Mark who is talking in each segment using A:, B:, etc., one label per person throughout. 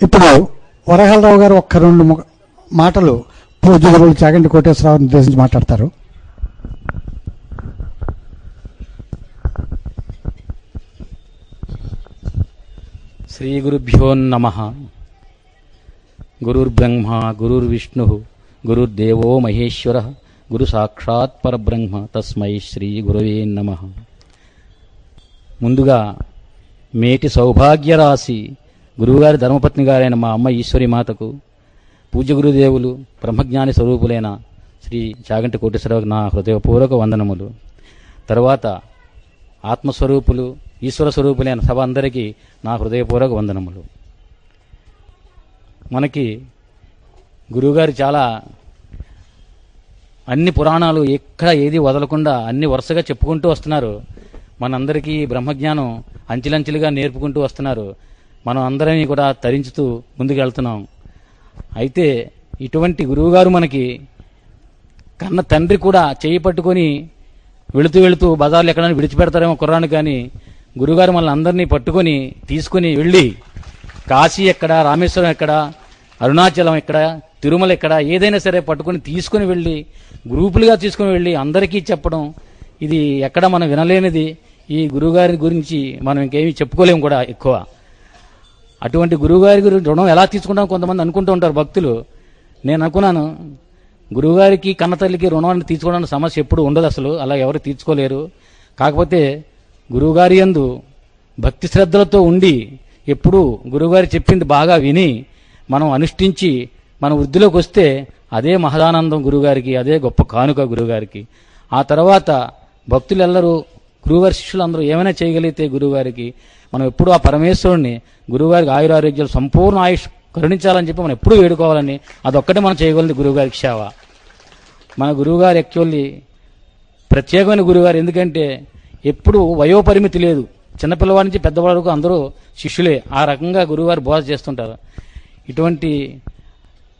A: ఇప్పుడు వరహాలరావు గారు ఒక్క రెండు మాటలు పూజ్య గురువులు చాగంటి కోటేశ్వరరావుని ఉద్దేశించి మాట్లాడతారు.
B: శ్రీ గురుభ్యో నమః. గురుర్బ్రహ్మ గురుర్విష్ణు గురుర్దేవో మహేశ్వర గురు సాక్షాత్ పరబ్రహ్మ తస్మై శ్రీ గురవే నమః. ముందుగా మేటి సౌభాగ్యరాశి గురువుగారి ధర్మపత్ని గారైన మా అమ్మ ఈశ్వరి మాతకు, పూజ్య గురుదేవులు బ్రహ్మజ్ఞాని స్వరూపులైన శ్రీ చాగంటి కోటేశ్వరరావుకు నా హృదయపూర్వక వందనములు. తర్వాత ఆత్మస్వరూపులు ఈశ్వర స్వరూపులైన సభ అందరికీ నా హృదయపూర్వక వందనములు. మనకి గురువుగారు చాలా అన్ని పురాణాలు ఎక్కడ ఏది వదలకుండా అన్ని వరుసగా చెప్పుకుంటూ వస్తున్నారు. మనందరికీ బ్రహ్మజ్ఞానం అంచెలంచెలుగా నేర్పుకుంటూ వస్తున్నారు. మనం అందరినీ కూడా తరించుతూ ముందుకు వెళ్తున్నాం. అయితే ఇటువంటి గురువుగారు మనకి కన్న తండ్రి కూడా చేయి పట్టుకొని వెళుతూ వెళుతూ బజార్లు ఎక్కడైనా విడిచిపెడతారేమో కుర్రాను, కానీ గురువుగారు మనల్ని అందరినీ పట్టుకొని తీసుకుని వెళ్ళి కాశీ ఎక్కడ, రామేశ్వరం ఎక్కడ, అరుణాచలం ఎక్కడ, తిరుమల ఎక్కడ, ఏదైనా సరే పట్టుకొని తీసుకుని వెళ్ళి గ్రూపులుగా తీసుకుని వెళ్ళి అందరికీ చెప్పడం, ఇది ఎక్కడ మనం వినలేనిది. ఈ గురువుగారి గురించి మనం ఇంకేమీ చెప్పుకోలేము కూడా ఎక్కువ. అటువంటి గురువుగారి గురించి రుణం ఎలా తీసుకుంటాం కొంతమంది అనుకుంటూ ఉంటారు భక్తులు. నేను అనుకున్నాను, గురువుగారికి కన్నతల్లికి రుణాన్ని తీసుకోవడానికి సమస్య ఎప్పుడు ఉండదు, అసలు అలా ఎవరు తీర్చుకోలేరు. కాకపోతే గురువుగారి యందు భక్తి శ్రద్ధలతో ఉండి ఎప్పుడూ గురువుగారు చెప్పింది బాగా విని మనం అనుష్ఠించి మన వృద్ధిలోకి వస్తే అదే మహదానందం గురువుగారికి, అదే గొప్ప కానుక గురువుగారికి. ఆ తర్వాత భక్తులెల్లరూ గురువుగారి శిష్యులందరూ ఏమైనా చేయగలిగితే గురువుగారికి మనం ఎప్పుడూ ఆ పరమేశ్వరుణ్ణి గురువుగారికి ఆయురారోగ్యాలు సంపూర్ణ ఆయుష్ కరుణించాలని చెప్పి మనం ఎప్పుడూ వేడుకోవాలని, అదొక్కటే మనం చేయగలిగింది గురువుగారికి సేవ. మన గురువుగారు యాక్చువల్లీ ప్రత్యేకమైన గురువుగారు. ఎందుకంటే ఎప్పుడు వయోపరిమితి లేదు, చిన్నపిల్లవాడి నుంచి పెద్దవాడి వరకు అందరూ శిష్యులే. ఆ రకంగా గురువుగారు బోధ చేస్తుంటారు. ఇటువంటి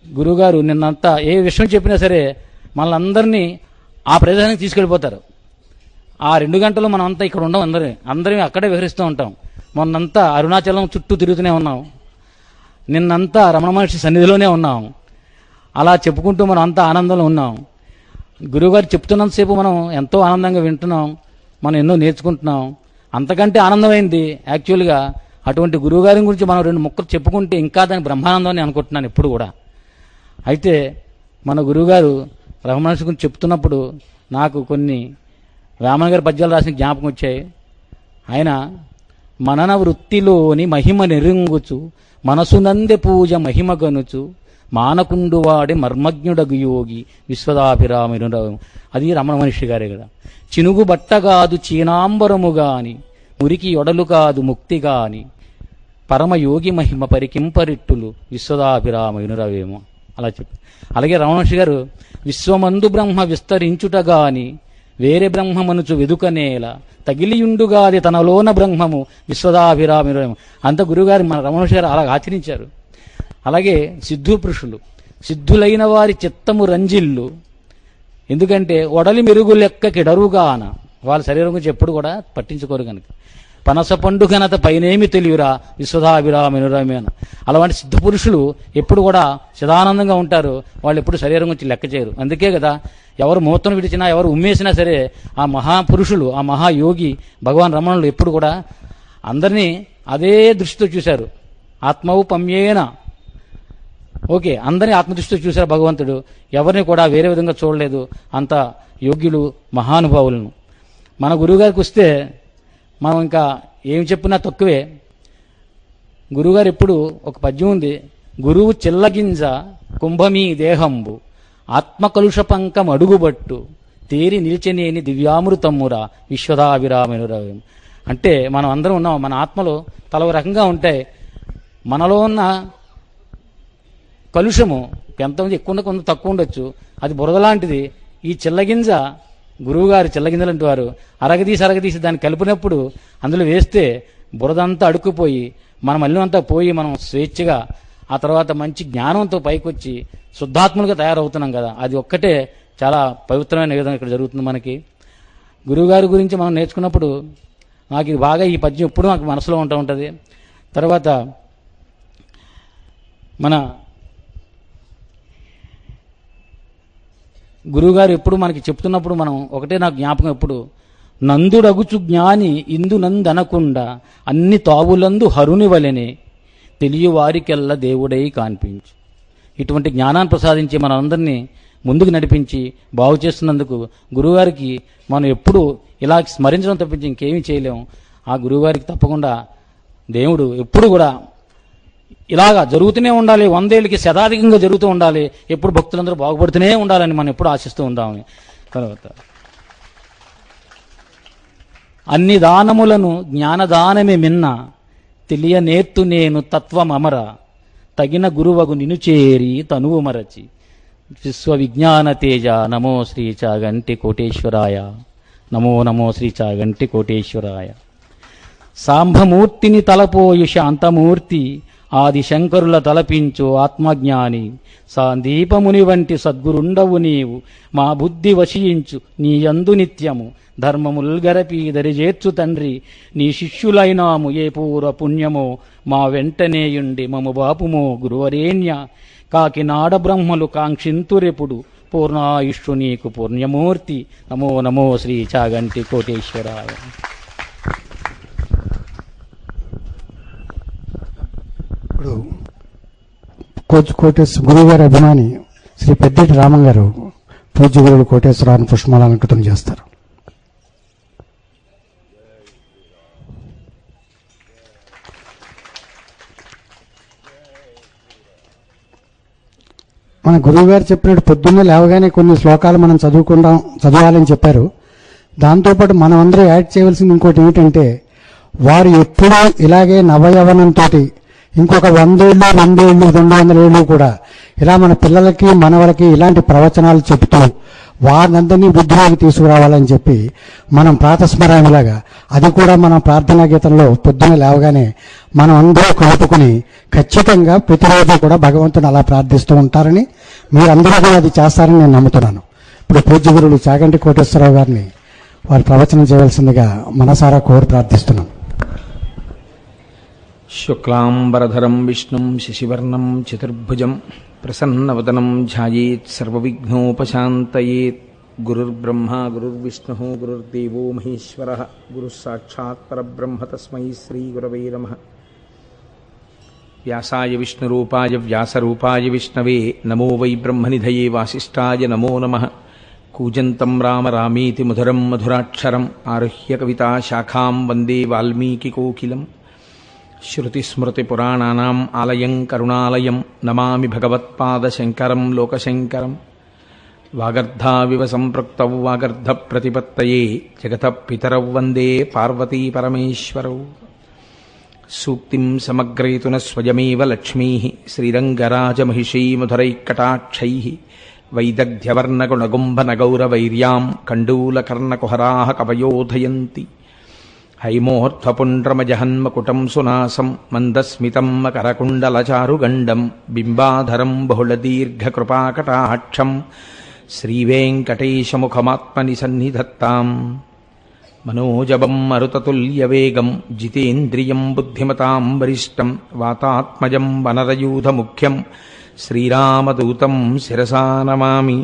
B: గురువుగారు నిన్నంతా ఏ విషయం చెప్పినా సరే మనల్ని అందరినీ ఆ ప్రదేశానికి తీసుకెళ్ళిపోతారు. ఆ 2 గంటలు మనం అంతా ఇక్కడ ఉండం, అందరం అక్కడే విహరిస్తూ ఉంటాం. మొన్నంతా అరుణాచలం చుట్టూ తిరుగుతూనే ఉన్నాం, నిన్నంతా రమణ మహర్షి సన్నిధిలోనే ఉన్నాం. అలా చెప్పుకుంటూ మనం అంతా ఆనందంలో ఉన్నాం. గురువుగారు చెప్తున్నంతసేపు మనం ఎంతో ఆనందంగా వింటున్నాం, మనం ఎన్నో నేర్చుకుంటున్నాం. అంతకంటే ఆనందమైంది యాక్చువల్గా అటువంటి గురువుగారి గురించి మనం 2 ముక్కలు చెప్పుకుంటే ఇంకా దాని బ్రహ్మానందం అని అనుకుంటున్నాను ఎప్పుడు కూడా. అయితే మన గురువుగారు రమణ మహర్షి గురించి చెప్తున్నప్పుడు నాకు కొన్ని వేమన గారి పద్యాలు రాసిన జ్ఞాపకం వచ్చాయి. ఆయన మనన వృత్తిలోని మహిమ నెరుంగుచు మనసునందె పూజ మహిమ గనుచు మానకుండు వాడి మర్మజ్ఞుడగు యోగి విశ్వదాభిరామిను. అది రమణ మహర్షి గారే కదా. చినుగు బట్టగాదు చీనాంబరము గాని మురికి యొడలు కాదు ముక్తి గాని పరమయోగి మహిమ పరికింపరిట్టులు విశ్వదాభిరామినురవేమో అలా చెప్పి. అలాగే రమణ మహర్షి గారు విశ్వమందు బ్రహ్మ విస్తరించుట గాని వేరే బ్రహ్మమనుచు వెదుకనేల తగిలియుండుగాది తనలోన బ్రహ్మము విశ్వదాభిరామిరేమో. అంత గురుగారు మన రమణ మహర్షి గారు అలా ఆచరించారు. అలాగే సిద్ధు పురుషులు, సిద్ధులైన వారి చిత్తము రంజిల్లు. ఎందుకంటే ఒడలి మెరుగు లెక్క కిడరుగాన వాళ్ళ శరీరం గురించి ఎప్పుడు కూడా పట్టించుకోరు కనుక. పనస పండు ఘనత పైనేమి తెలియరా విశ్వదాభిరామినురమేన. అలాంటి సిద్ధ పురుషులు ఎప్పుడు కూడా చిదానందంగా ఉంటారు. వాళ్ళు ఎప్పుడు శరీరం గురించి లెక్క చేయరు. అందుకే కదా ఎవరు మూతను విడిచినా, ఎవరు ఉమ్మేసినా సరే ఆ మహాపురుషులు, ఆ మహాయోగి భగవాన్ రమణులు ఎప్పుడు కూడా అందరినీ అదే దృష్టితో చూశారు. ఆత్మౌపమ్యేన, ఓకే, అందరినీ ఆత్మదృష్టితో చూశారు భగవంతుడు. ఎవరిని కూడా వేరే విధంగా చూడలేదు. అంత యోగ్యులు, మహానుభావులను. మన గురువుగారికి వస్తే మనం ఇంకా ఏం చెప్పినా తక్కువే. గురువుగారు ఎప్పుడు ఒక పద్యం ఉంది, గురువు చిల్లగింజ కుంభమీ దేహంబు ఆత్మకలుష పంకం అడుగుబట్టు తేరి నిలిచనేని దివ్యామృతమ్మురా విశ్వదాభిరామినురవేం. అంటే మనం అందరం ఉన్నాం, మన ఆత్మలో తల రకంగా ఉంటాయి. మనలో ఉన్న కలుషము ఎంతమంది ఎక్కువ కొంత తక్కువ ఉండొచ్చు, అది బురద లాంటిది. ఈ చిల్లగింజ గురువుగారు చిల్లగింజలంటి వారు అరగదీసి దాన్ని కలిపినప్పుడు అందులో వేస్తే బురదంతా అడుక్కుపోయి మన మలినం అంతా పోయి మనం స్వేచ్ఛగా ఆ తర్వాత మంచి జ్ఞానంతో పైకొచ్చి శుద్ధాత్మలుగా తయారవుతున్నాం కదా. అది ఒక్కటే చాలా పవిత్రమైన విధంగా ఇక్కడ జరుగుతుంది మనకి. గురువుగారి గురించి మనం నేర్చుకున్నప్పుడు నాకు ఇది బాగా ఈ పద్యం ఎప్పుడు నాకు మనసులో ఉంటుంది. తర్వాత మన గురువుగారు ఎప్పుడు మనకి చెప్తున్నప్పుడు మనం ఒకటే నాకు జ్ఞాపకం, ఎప్పుడు నందుడగుచు జ్ఞాని ఇందు నందనకుండా అన్ని తావులందు హరుని వలెనే తెలియవారికెల్లా దేవుడై కాన్పించు. ఇటువంటి జ్ఞానాన్ని ప్రసాదించి మనందరినీ ముందుకు నడిపించి బాగు చేస్తున్నందుకు గురువుగారికి మనం ఎప్పుడు ఇలా స్మరించడం తప్పించి ఇంకేమీ చేయలేము. ఆ గురువుగారికి తప్పకుండా దేవుడు ఎప్పుడు కూడా ఇలాగా జరుగుతూనే ఉండాలి, 100 ఏళ్ళకి శతాధికంగా జరుగుతూ ఉండాలి, ఎప్పుడు భక్తులందరూ బాగుపడుతూనే ఉండాలని మనం ఎప్పుడు ఆశిస్తూ ఉంటామని. తర్వాత అన్ని దానములను జ్ఞానదానమే మిన్న తెలియనేర్తు నేను తత్వమమర తగిన గురువగు నిను చేరి తనువు మరచి విశ్వవిజ్ఞాన తేజ నమో శ్రీ చాగంటి కోటేశ్వరాయ. నమో నమో శ్రీ చాగంటి కోటేశ్వరాయ. సాంబమూర్తిని తలపోయు శాంతమూర్తి ఆది శంకరుల తలపించు ఆత్మజ్ఞాని సాందీపముని వంటి సద్గురుండవు నీవు మా బుద్ధి వశించు నీ యందు నిత్యము ధర్మముల్గరపి దరిజేర్చు తండ్రి నీ శిష్యులైనాము ఏ పూర్వ పుణ్యమో మా వెంటనేయుండి మము బాపుమో గురువరేణ్య కాకినాడ బ్రహ్మలు కాంక్షింతురెప్పుడు పూర్ణాయుష్షు నీకు పుణ్యమూర్తి. నమో నమో శ్రీ చాగంటి కోటేశ్వరాయ.
A: ఇప్పుడు గురువుగారి అభిమాని శ్రీ పెద్దటి రామం గారు పూజ్య గురువులు కోటేశ్వరాన్ని పుష్పమాలంకృతం చేస్తారు. మన గురువు గారు చెప్పినట్టు పొద్దున్నే లేవగానే కొన్ని శ్లోకాలు మనం చదవాలని చెప్పారు. దాంతోపాటు మనం అందరూ యాడ్ చేయవలసింది ఇంకోటి ఏమిటంటే, వారు ఎప్పుడూ ఇలాగే నవయవనంతో ఇంకొక 100 ఏళ్ళు 2 ఏళ్ళు 200 ఏళ్ళు కూడా ఇలా మన పిల్లలకి మనవలకి ఇలాంటి ప్రవచనాలు చెబుతూ వారినందరినీ బుద్ధిలోకి తీసుకురావాలని చెప్పి మనం ప్రాతస్మరణలాగా అది కూడా మన ప్రార్థనా గీతంలో పొద్దున్న లేవగానే మనం అందరూ కలుపుకుని ఖచ్చితంగా ప్రతిరోజు కూడా భగవంతుని అలా ప్రార్థిస్తూ ఉంటారని, మీరందరూ కూడా అది చేస్తారని నేను నమ్ముతున్నాను. ఇప్పుడు పూజ్య గురువులు చాగంటి కోటేశ్వరరావు గారిని వారు ప్రవచనం చేయవలసిందిగా మనసారా కోరి ప్రార్థిస్తున్నాం.
C: శుక్లాంబరధరం విష్ణుం శశివర్ణం చతుర్భుజం ప్రసన్నవదనం ధ్యాయేత్ సర్వవిఘ్నోపశాంతయేత్. గురుర్బ్రహ్మ గురుర్విష్ణుః గురుర్దేవో మహేశ్వరః గురుః సాక్షాత్ పరబ్రహ్మ తస్మై శ్రీ గురవే నమః. వ్యాసాయ విష్ణురూపాయ వ్యాసరూపాయ విష్ణవే నమో వై బ్రహ్మనిధయే వాసిష్ఠాయ నమో నమః. కూజంతం రామ రామేతి మధురం మధురాక్షరం ఆరుహ్య కవితా శాఖాం వందే వాల్మీకికోకిలం. శృతిస్మృతిపురాణానాం ఆలయం కరుణాలయం నమామి భగవత్పాదశంకరం లోకశంకరం. వాగర్ధావివ సంపృక్తౌ వాగర్ధప్రతిపత్తయే జగతః పితరౌ వందే పార్వతీపరమేశ్వరౌ. సూక్తిం సమగ్రయతున స్వయమేవ లక్ష్మీః శ్రీరంగరాజమహిషీ మధురైఃకటాక్షైః వైదగ్ధ్యవర్ణగుణగుంభనగౌరవైర్యాం కండూలకర్ణకుహరాः కవయోధయంతి. హైమోర్ధ్వపుండ్రమజహన్మకుటం సునాసం మందస్మితం మకరకుండలచారుగండం బింబాధరం బహుళదీర్ఘకృపాకటాక్షం శ్రీవేంకటేశముఖమాత్మని సన్నిధత్తాం. మనోజవం మరుతతుల్యవేగం జితేంద్రియం బుద్ధిమతాం వరిష్టం వాతాత్మజం వనరయూధముఖ్యం శ్రీరామదూతం శిరసా నమామి.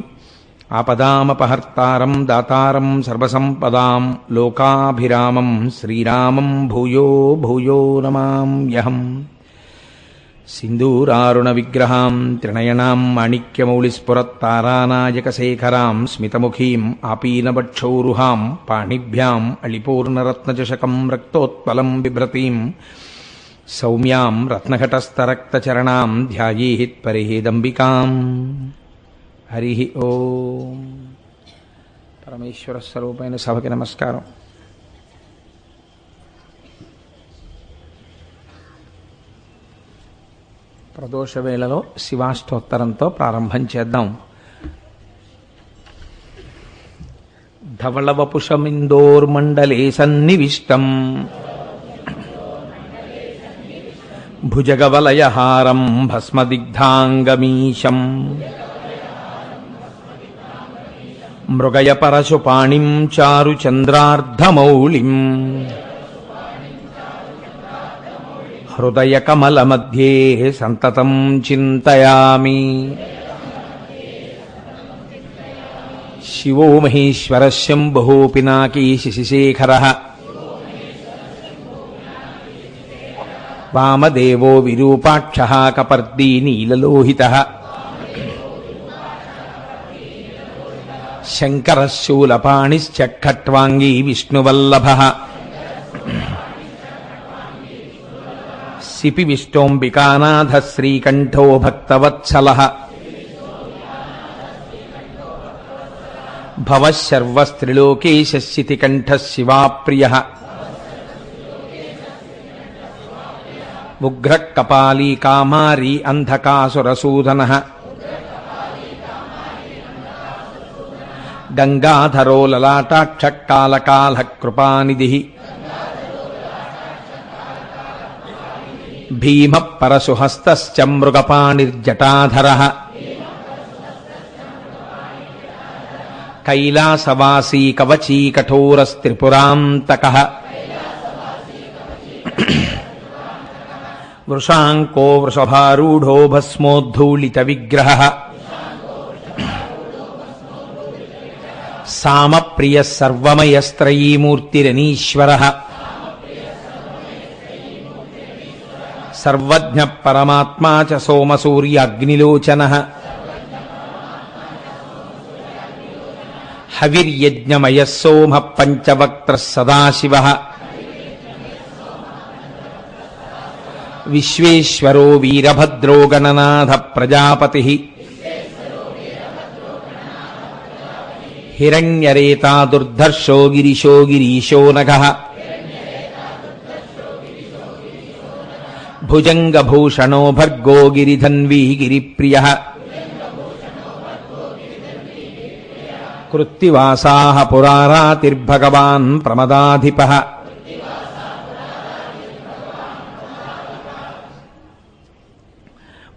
C: ఆపదామపహర్తారం దాతారం సర్వసంపదాం లోకాభిరామం శ్రీరామం భూయో భూయో నమామ్యహం. సింధూరారుణ విగ్రహాం త్రినయనాం మాణిక్యమౌళిస్ఫురత్తారానాయకశేఖరాం స్మితముఖీం ఆపీనవక్షౌరుహాం పాణిభ్యాం అళిపూర్ణరత్నచషకం రక్తోత్పలం బిభ్రతీం సౌమ్యాం రత్నఘటస్థరక్తచరణాం ధ్యాయేత్ పరేదంబికాం. హరి ఓం. పరమేశ్వర స్వరూపైన సభకి నమస్కారం. ప్రదోష వేళలో శివాష్టోత్తరంతో ప్రారంభం చేద్దాం. ధవళవపుషమిందోర్మండలే సన్నివిష్టం భుజగవలయహారం భస్మదిగ్ధాంగమీశం మృగయ పరశుపాణిం చారుచంద్రార్ధమౌళిం హృదయకమలमध्ये సంతతం చింతయామి. శివో మహేశ్వరः శంభుః పినాకీ శశిశేఖరः వామదేవో విరూపాక్షः కపర్దీ నీలలోహితः శంకరः శూలపాణిశ్చ ఖట్వాంగీ విష్ణువల్లభः సిపి విష్టోంబికానాథः శ్రీకంఠో భక్తవత్సలः భవః సర్వస్త్రిలోకేశः శితికంఠः శివాప్రియः ఉగ్రః కపాలీ కామారీ అంధకాసురసూదనः గంగాధరో లలాటాక్ష కాలకాలః కృపానిధిః భీమః పరశుహస్తశ్చ మృగపాణిర్జటాధరः కైలాసవాసీ కవచీ కఠోరస్త్రిపురాంతకः వృషాంకో వృషభారూఢో భస్మోద్ధూళిత విగ్రహः సామప్రియः సర్వమయస్త్రయీమూర్తిరనీశ్వరः సర్వజ్ఞః పరమాత్మా చ సోమసూర్యాగ్నిలోచనः హవిర్యజ్ఞమయः సోమః పంచవక్త్రः సదాశివः విశ్వేశ్వరో వీరభద్రో గణనాథः ప్రజాపతిः హిరణ్యరేతా దుర్ధర్షో గిరిశో గిరీశో నఘః భుజంగభూషణో భర్గో గిరిధన్వీ గిరిప్రియః కృత్తివాసాః పురారాతిర్భగవాన్ ప్రమదాధిపః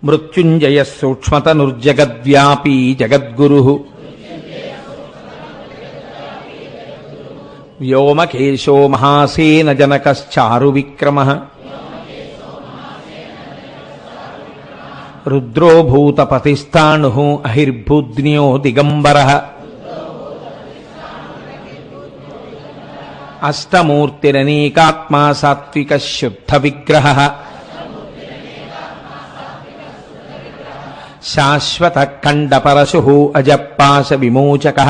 C: మృత్యుంజయः సూక్ష్మతనుర్జగద్వ్యాపీ జగద్గురుః వ్యోమకేశో మహాసేన జనకశ్చారు విక్రమః రుద్రో భూతపతిస్థాణుః అహిర్భూద్న్యో దిగంబరః అష్టమూర్తిరనేకాత్మా సాత్వికः శుద్ధ విగ్రహः శాశ్వతః ఖండపరశుః అజపాశ విమోచకः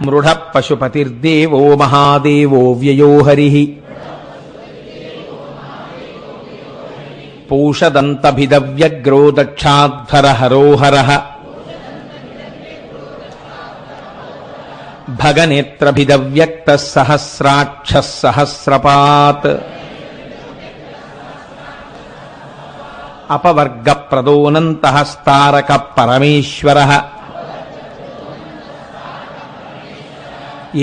C: మృఢ పశుపతిర్దేవో మహాదేవో వ్యయో హరిః పూషదంతభిదవ్యగ్రో దక్షాధ్వరహరోహరః భగనేత్రభిదవ్యక్తః సహస్రాక్షः సహస్రపాత్ అపవర్గప్రదోనంతః స్తారకః పరమేశ్వరः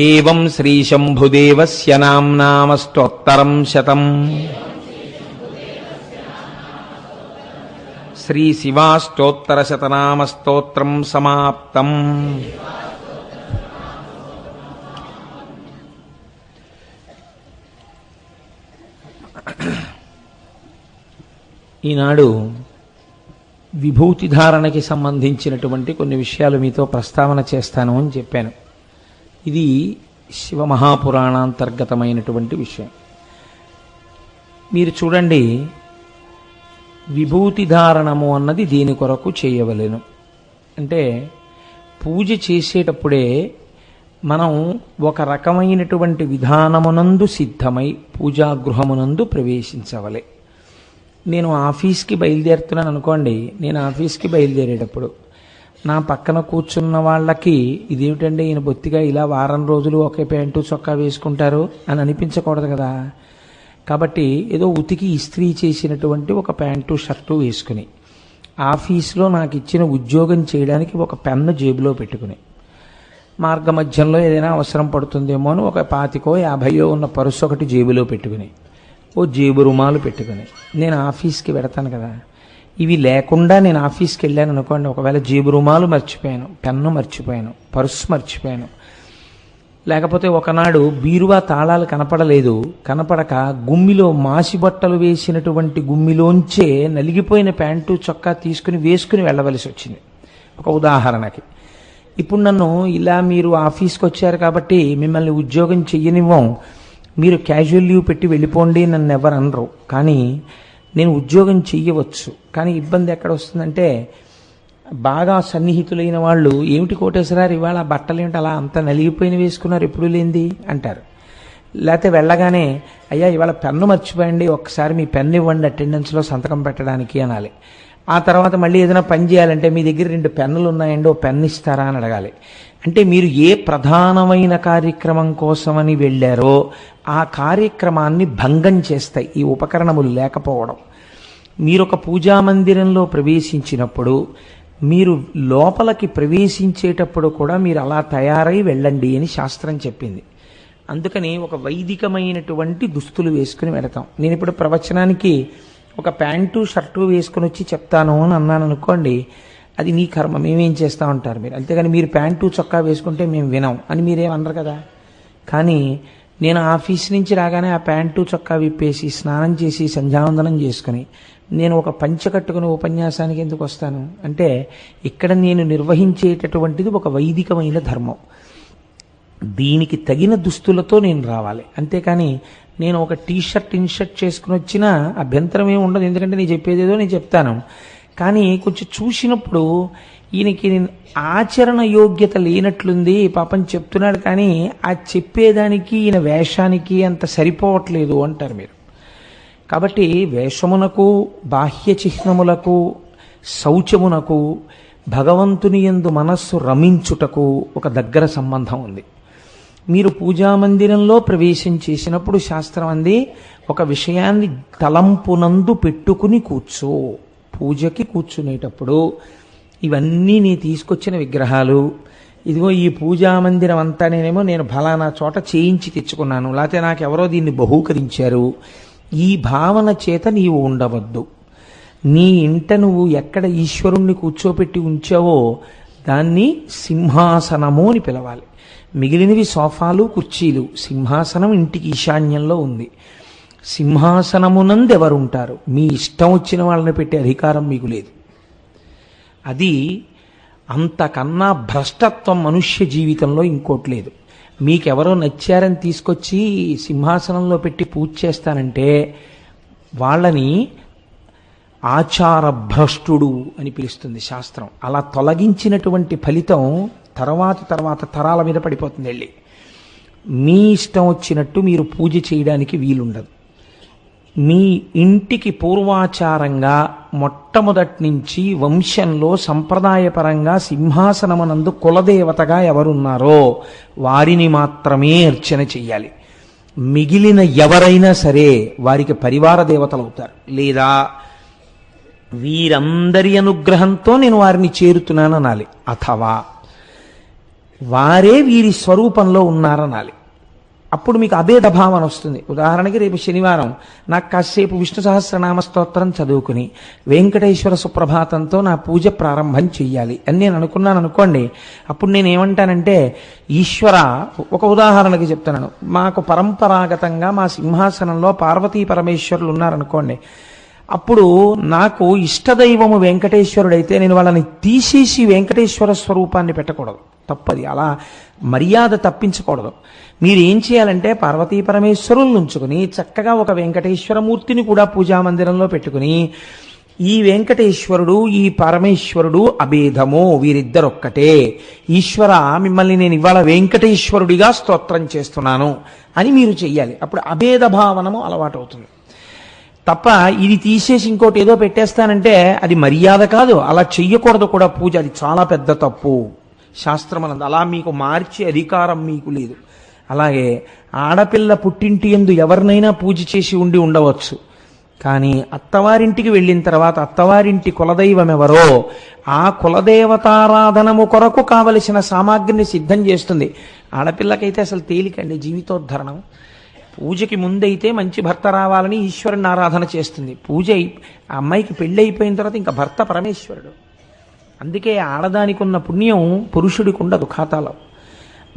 C: ఏవం శ్రీశంభుదేవస్య నామ్నామష్టోత్తరం శతం శ్రీశివాష్టోత్తరశతనామస్తోత్రం సమాప్తం. ఈనాడు విభూతి ధారణకి సంబంధించినటువంటి కొన్ని విషయాలు మీతో ప్రస్తావన చేస్తాను అని చెప్పాను. ఇది శివమహాపురాణాంతర్గతమైనటువంటి విషయం. మీరు చూడండి, విభూతి ధారణము అన్నది దీని కొరకు చేయవలెను. అంటే పూజ చేసేటప్పుడే మనం ఒక రకమైనటువంటి విధానమునందు సిద్ధమై పూజాగృహమునందు ప్రవేశించవలే. నేను ఆఫీస్కి బయలుదేరుతున్నాను అనుకోండి, నేను ఆఫీస్కి బయలుదేరేటప్పుడు నా పక్కన కూర్చున్న వాళ్ళకి ఇదేమిటండి ఈయన బొత్తిగా ఇలా వారం రోజులు ఒకే ప్యాంటు చొక్కా వేసుకుంటారు అని అనిపించకూడదు కదా. కాబట్టి ఏదో ఉతికి ఇస్త్రీ చేసినటువంటి ఒక ప్యాంటు షర్టు వేసుకుని ఆఫీస్లో నాకు ఇచ్చిన ఉద్యోగం చేయడానికి ఒక పెన్ను జేబులో పెట్టుకుని, మార్గమధ్యంలో ఏదైనా అవసరం పడుతుందేమో అని ఒక 25-50 ఉన్న పర్సు ఒకటి జేబులో పెట్టుకుని, ఓ జేబు రుమాలు పెట్టుకుని నేను ఆఫీస్కి వెడతాను కదా. ఇవి లేకుండా నేను ఆఫీస్కి వెళ్ళాను అనుకోండి, ఒకవేళ జేబు రుమాలు మర్చిపోయాను, పెన్ను మర్చిపోయాను, పర్సు మర్చిపోయాను, లేకపోతే ఒకనాడు బీరువా తాళాలు కనపడక గుమ్మిలో మాసిబట్టలు వేసినటువంటి గుమ్మిలోంచే నలిగిపోయిన ప్యాంటు చొక్కా వేసుకుని వెళ్ళవలసి వచ్చింది. ఒక ఉదాహరణకి. ఇప్పుడు నన్ను ఇలా మీరు ఆఫీస్కి వచ్చారు కాబట్టి మిమ్మల్ని ఉద్యోగం చెయ్యనివ్వం, మీరు క్యాజువల్ లీవ్ పెట్టి వెళ్ళిపోండి నన్ను ఎవరు అనరు. కానీ నేను ఉద్యోగం చెయ్యవచ్చు. కానీ ఇబ్బంది ఎక్కడ వస్తుందంటే బాగా సన్నిహితులైన వాళ్ళు, ఏమిటి కోటేశ్వరారు ఇవాళ బట్టలు ఏమిటి అలా అంత నలిగిపోయిన వేసుకున్నారు ఎప్పుడు లేనిది అంటారు. లేకపోతే వెళ్ళగానే అయ్యా ఇవాళ పెన్ను మర్చిపోయండి, ఒక్కసారి మీ పెన్ను ఇవ్వండి అటెండెన్స్లో సంతకం పెట్టడానికి అనాలి. ఆ తర్వాత మళ్ళీ ఏదైనా పని చేయాలంటే మీ దగ్గర 2 పెన్నులు ఉన్నాయండి, ఓ పెన్ను ఇస్తారా అని అడగాలి. అంటే మీరు ఏ ప్రధానమైన కార్యక్రమం కోసమని వెళ్ళారో ఆ కార్యక్రమాన్ని భంగం చేస్తాయి ఈ ఉపకరణములు లేకపోవడం. మీరు ఒక పూజా మందిరంలో ప్రవేశించినప్పుడు మీరు లోపలికి ప్రవేశించేటప్పుడు కూడా మీరు అలా తయారై వెళ్ళండి అని శాస్త్రం చెప్పింది. అందుకని ఒక వైదికమైనటువంటి దుస్తులు వేసుకుని వెళతాం. నేను ఇప్పుడు ప్రవచనానికి ఒక ప్యాంటు షర్టు వేసుకుని వచ్చి చెప్తాను అని అన్నాను అనుకోండి, అది నీ కర్మ, మేమేం చేస్తా ఉంటారు మీరు. అంతేగాని మీరు ప్యాంటు చొక్కా వేసుకుంటే మేము వినాం అని మీరేమన్నారు కదా. కానీ నేను ఆఫీస్ నుంచి రాగానే ఆ ప్యాంటు చొక్కా విప్పేసి స్నానం చేసి సంధ్యావందనం చేసుకుని నేను ఒక పంచె కట్టుకుని ఉపన్యాసానికి ఎందుకు వస్తాను అంటే ఇక్కడ నేను నిర్వహించేటటువంటిది ఒక వైదికమైన ధర్మం. దీనికి తగిన దుస్తులతో నేను రావాలి. అంతేకాని నేను ఒక టీషర్ట్ ఇన్షర్ట్ చేసుకుని వచ్చినా అభ్యంతరం ఏమి ఉండదు, ఎందుకంటే నేను చెప్పేదేదో నేను చెప్తాను. కానీ కొంచెం చూసినప్పుడు ఈయనకి ఆచరణ యోగ్యత లేనట్లుంది, పాపం చెప్తున్నాడు కానీ ఆ చెప్పేదానికి ఈయన వేషానికి అంత సరిపోవట్లేదు అంటారు మీరు. కాబట్టి వేషమునకు బాహ్య చిహ్నములకు శౌచమునకు భగవంతుని యందు మనస్సు రమించుటకు ఒక దగ్గర సంబంధం ఉంది. మీరు పూజామందిరంలో ప్రవేశం చేసినప్పుడు శాస్త్రం అంది ఒక విషయాన్ని తలంపునందు పెట్టుకుని కూర్చో. పూజకి కూర్చునేటప్పుడు ఇవన్నీ నీ తీసుకొచ్చిన విగ్రహాలు, ఇదిగో ఈ పూజామందిరం అంతా నేను ఫలానా చోట చేయించి తెచ్చుకున్నాను, లేకపోతే నాకెవరో దీన్ని బహూకరించారు, ఈ భావన చేత నీవు ఉండవద్దు. నీ ఇంట నువ్వు ఎక్కడ ఈశ్వరుణ్ణి కూర్చోపెట్టి ఉంచావో దాన్ని సింహాసనము అని పిలవాలి. మిగిలినవి సోఫాలు కుర్చీలు, సింహాసనం ఇంటికి ఈశాన్యంలో ఉంది. సింహాసనమునందు ఎవరుంటారు? మీ ఇష్టం వచ్చిన వాళ్ళని పెట్టే అధికారం మీకు లేదు. అది అంతకన్నా భ్రష్టత్వం మనుష్య జీవితంలో ఇంకోటి లేదు. మీకెవరో నచ్చారని తీసుకొచ్చి సింహాసనంలో పెట్టి పూజ చేస్తానంటే వాళ్ళని ఆచార భ్రష్టుడు అని పిలుస్తుంది శాస్త్రం. అలా తొలగించినటువంటి ఫలితం తర్వాత తరాల మీద పడిపోతుంది. వెళ్ళి మీ ఇష్టం వచ్చినట్టు మీరు పూజ చేయడానికి వీలుండదు. మీ ఇంటికి పూర్వాచారంగా మొట్టమొదటి నుంచి వంశంలో సంప్రదాయపరంగా సింహాసనమునందు కులదేవతగా ఎవరున్నారో వారిని మాత్రమే అర్చన చెయ్యాలి. మిగిలిన ఎవరైనా సరే వారికి పరివార దేవతలు అవుతారు. లేదా వీరందరి అనుగ్రహంతో నేను వారిని చేరుతున్నాను అనాలి, అథవా వారే వీరి స్వరూపంలో ఉన్నారనాలి. అప్పుడు మీకు అభేద భావన వస్తుంది. ఉదాహరణకి రేపు శనివారం నాకు కాసేపు విష్ణు సహస్రనామ స్తోత్రం చదువుకుని వెంకటేశ్వర సుప్రభాతంతో నా పూజ ప్రారంభం చెయ్యాలి అని నేను అనుకున్నాను అనుకోండి. అప్పుడు నేను ఏమంటానంటే, ఈశ్వర, ఒక ఉదాహరణకి చెప్తున్నాను, మాకు పరంపరాగతంగా మా సింహాసనంలో పార్వతీ పరమేశ్వరులు ఉన్నారనుకోండి. అప్పుడు నాకు ఇష్టదైవము వెంకటేశ్వరుడైతే నేను వాళ్ళని తీసేసి వెంకటేశ్వర స్వరూపాన్ని పెట్టకూడదు, తప్పది. అలా మర్యాద తప్పించకూడదు. మీరు ఏం చేయాలంటే పార్వతీ పరమేశ్వరులను ఉంచుకుని చక్కగా ఒక వెంకటేశ్వరమూర్తిని కూడా పూజామందిరంలో పెట్టుకుని ఈ వెంకటేశ్వరుడు ఈ పరమేశ్వరుడు అభేదము, వీరిద్దరొక్కటే. ఈశ్వర, మిమ్మల్ని నేను ఇవాళ వెంకటేశ్వరుడిగా స్తోత్రం చేస్తున్నాను అని మీరు చెయ్యాలి. అప్పుడు అభేద భావనము అలవాటు అవుతుంది. తప్ప ఇది తీసేసి ఇంకోటి ఏదో పెట్టేస్తానంటే అది మర్యాద కాదు, అలా చెయ్యకూడదు కూడా పూజ. అది చాలా పెద్ద తప్పు శాస్త్రమనందు. అలా మీకు మార్చే అధికారం మీకు లేదు. అలాగే ఆడపిల్ల పుట్టింటి యందు ఎవరినైనా పూజ చేసి ఉండవచ్చు. కానీ అత్తవారింటికి వెళ్ళిన తర్వాత అత్తవారింటి కులదైవం ఎవరో ఆ కులదేవతారాధనము కొరకు కావలసిన సామాగ్రిని సిద్ధం చేస్తుంది. ఆడపిల్లకైతే అసలు తేలికండి జీవితోద్ధరణం. పూజకి ముందైతే మంచి భర్త రావాలని ఈశ్వరుని ఆరాధన చేస్తుంది. ఆ అమ్మాయికి పెళ్ళి అయిపోయిన తర్వాత ఇంకా భర్త పరమేశ్వరుడు. అందుకే ఆడదానికి ఉన్న పుణ్యం పురుషుడికి ఉండదు ఖాతాలో.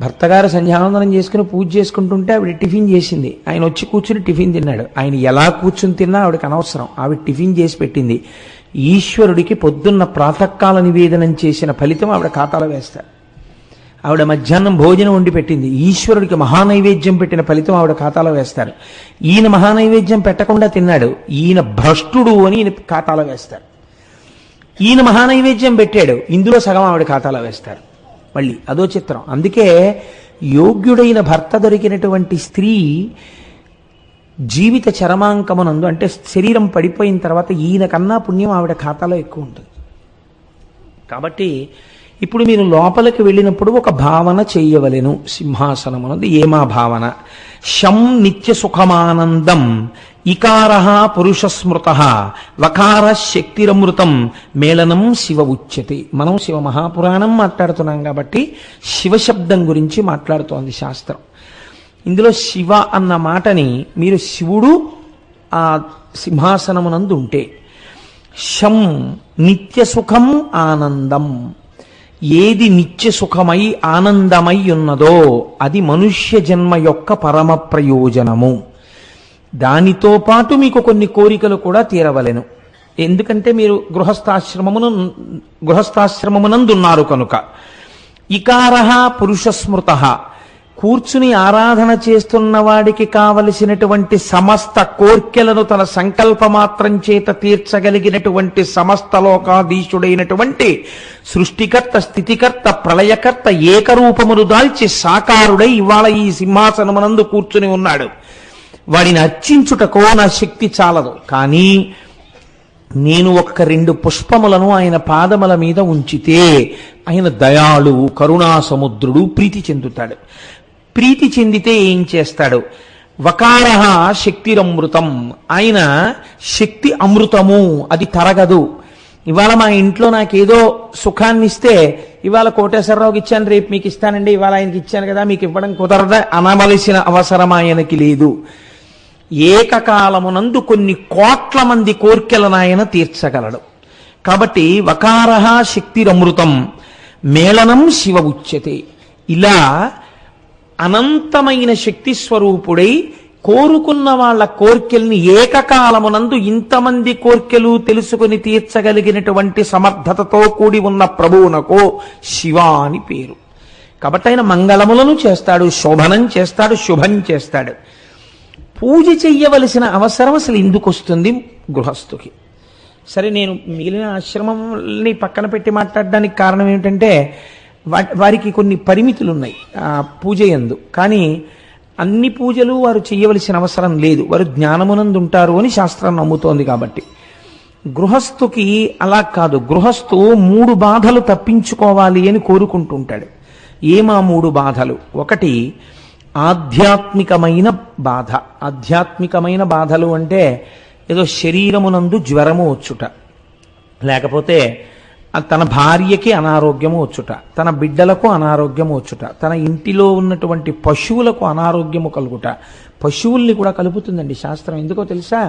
C: భర్తగారు సంధ్యావందనం చేసుకుని పూజ చేసుకుంటుంటే ఆవిడ టిఫిన్ చేసింది. ఆయన వచ్చి కూర్చుని టిఫిన్ తిన్నాడు. ఆయన ఎలా కూర్చుని తిన్నా ఆవిడకి అనవసరం, ఆవిడ టిఫిన్ చేసి పెట్టింది. ఈశ్వరుడికి పొద్దున్న ప్రాతకాల నివేదనం చేసిన ఫలితం ఆవిడ ఖాతాలో వేస్తారు. ఆవిడ మధ్యాహ్నం భోజనం వండి పెట్టింది, ఈశ్వరుడికి మహానైవేద్యం పెట్టిన ఫలితం ఆవిడ ఖాతాలో వేస్తారు. ఈయన మహానైవేద్యం పెట్టకుండా తిన్నాడు, ఈయన భ్రష్టుడు అని ఈయన ఖాతాలో వేస్తారు. ఈయన మహానైవేద్యం పెట్టాడు, ఇందులో సగం ఆవిడ ఖాతాలో వేస్తారు. మళ్ళీ అదో చిత్రం. అందుకే యోగ్యుడైన భర్త దొరికినటువంటి స్త్రీ జీవిత చరమాంకమునందు, అంటే శరీరం పడిపోయిన తర్వాత ఈయన కన్నా పుణ్యం ఆవిడ ఖాతాలో ఎక్కువ ఉంటుంది. కాబట్టి ఇప్పుడు మీరు లోపలికి వెళ్ళినప్పుడు ఒక భావన చెయ్యవలెను. సింహాసనమునందు ఏమా భావన? శం నిత్య సుఖమానందం ఇకారః పురుష స్మృతః వకార శక్తిరమృతం మేళనం శివ ఉచ్యతే. మనం శివ మహాపురాణం మాట్లాడుతున్నాం కాబట్టి శివశబ్దం గురించి మాట్లాడుతోంది శాస్త్రం. ఇందులో శివ అన్న మాటని మీరు శివుడు ఆ సింహాసనమునందు ఉంటే, శం నిత్య సుఖం ఆనందం, ఏది నిత్య సుఖమై ఆనందమై ఉన్నదో అది మనుష్య జన్మ యొక్క పరమ ప్రయోజనము. దానితో పాటు మీకు కొన్ని కోరికలు కూడా తీరవలెను. ఎందుకంటే మీరు గృహస్థాశ్రమమునందున్నారు కనుక. ఇకారః పురుష స్మృతః, కూర్చుని ఆరాధన చేస్తున్న వాడికి కావలసినటువంటి సమస్త కోర్కెలను తన సంకల్పమాత్రం చేత తీర్చగలిగినటువంటి సమస్త లోకాధీశుడైనటువంటి సృష్టికర్త, స్థితికర్త, ప్రళయకర్త ఏకరూపమును దాల్చి సాకారుడై ఇవాళ ఈ సింహాసనమునందు కూర్చుని ఉన్నాడు. వాడిని అర్చించుటకో నా శక్తి చాలదు, కానీ నేను ఒక్క 2 పుష్పములను ఆయన పాదముల మీద ఉంచితే ఆయన దయాళువు, కరుణా సముద్రుడు, ప్రీతి చెందుతాడు. ప్రీతి చెందితే ఏం చేస్తాడు? వకారః శక్తిరమృతం, ఆయన శక్తి అమృతము, అది తరగదు. ఇవాళ మా ఇంట్లో నాకేదో సుఖాన్ని ఇస్తే, ఇవాళ కోటేశ్వరరావుకి ఇచ్చాను, రేపు మీకు ఇస్తానండి, ఇవాళ ఆయనకి ఇచ్చాను కదా మీకు ఇవ్వడం కుదరదా అనవలసిన అవసరం ఆయనకి లేదు. ఏకకాలమునందు కొన్ని కోట్ల మంది కోర్కెలను ఆయన తీర్చగలడు. కాబట్టి వకారః శక్తిరమృతం మేళనం శివ ఉచ్యతే. ఇలా అనంతమైన శక్తి స్వరూపుడై కోరుకున్న వాళ్ళ కోర్కెల్ని ఏకకాలమునందు ఇంతమంది కోర్కెలు తెలుసుకుని తీర్చగలిగినటువంటి సమర్థతతో కూడి ఉన్న ప్రభువునకు శివ అని పేరు. కాబట్టి ఆయన మంగళములను చేస్తాడు, శోభనం చేస్తాడు, శుభం చేస్తాడు. పూజ చెయ్యవలసిన అవసరం అసలు ఎందుకు వస్తుంది గృహస్థుకి? సరే, నేను మిగిలిన ఆశ్రమంని పక్కన పెట్టి మాట్లాడడానికి కారణం ఏమిటంటే వారికి కొన్ని పరిమితులు ఉన్నాయి పూజ యందు. కానీ అన్ని పూజలు వారు చెయ్యవలసిన అవసరం లేదు, వారు జ్ఞానమునందు ఉంటారు అని శాస్త్రం నమ్ముతోంది. కాబట్టి గృహస్థుకి అలా కాదు. గృహస్థు 3 బాధలు తప్పించుకోవాలి అని కోరుకుంటుంటాడు. ఏమా 3 బాధలు? ఒకటి ఆధ్యాత్మికమైన బాధ. ఆధ్యాత్మికమైన బాధలు అంటే ఏదో శరీరమునందు జ్వరము వచ్చుట, లేకపోతే తన భార్యకి అనారోగ్యము వచ్చుట, తన బిడ్డలకు అనారోగ్యము వచ్చుట, తన ఇంటిలో ఉన్నటువంటి పశువులకు అనారోగ్యము కలుగుట. పశువుల్ని కూడా కలుపుతుందండి శాస్త్రం. ఎందుకో తెలుసా?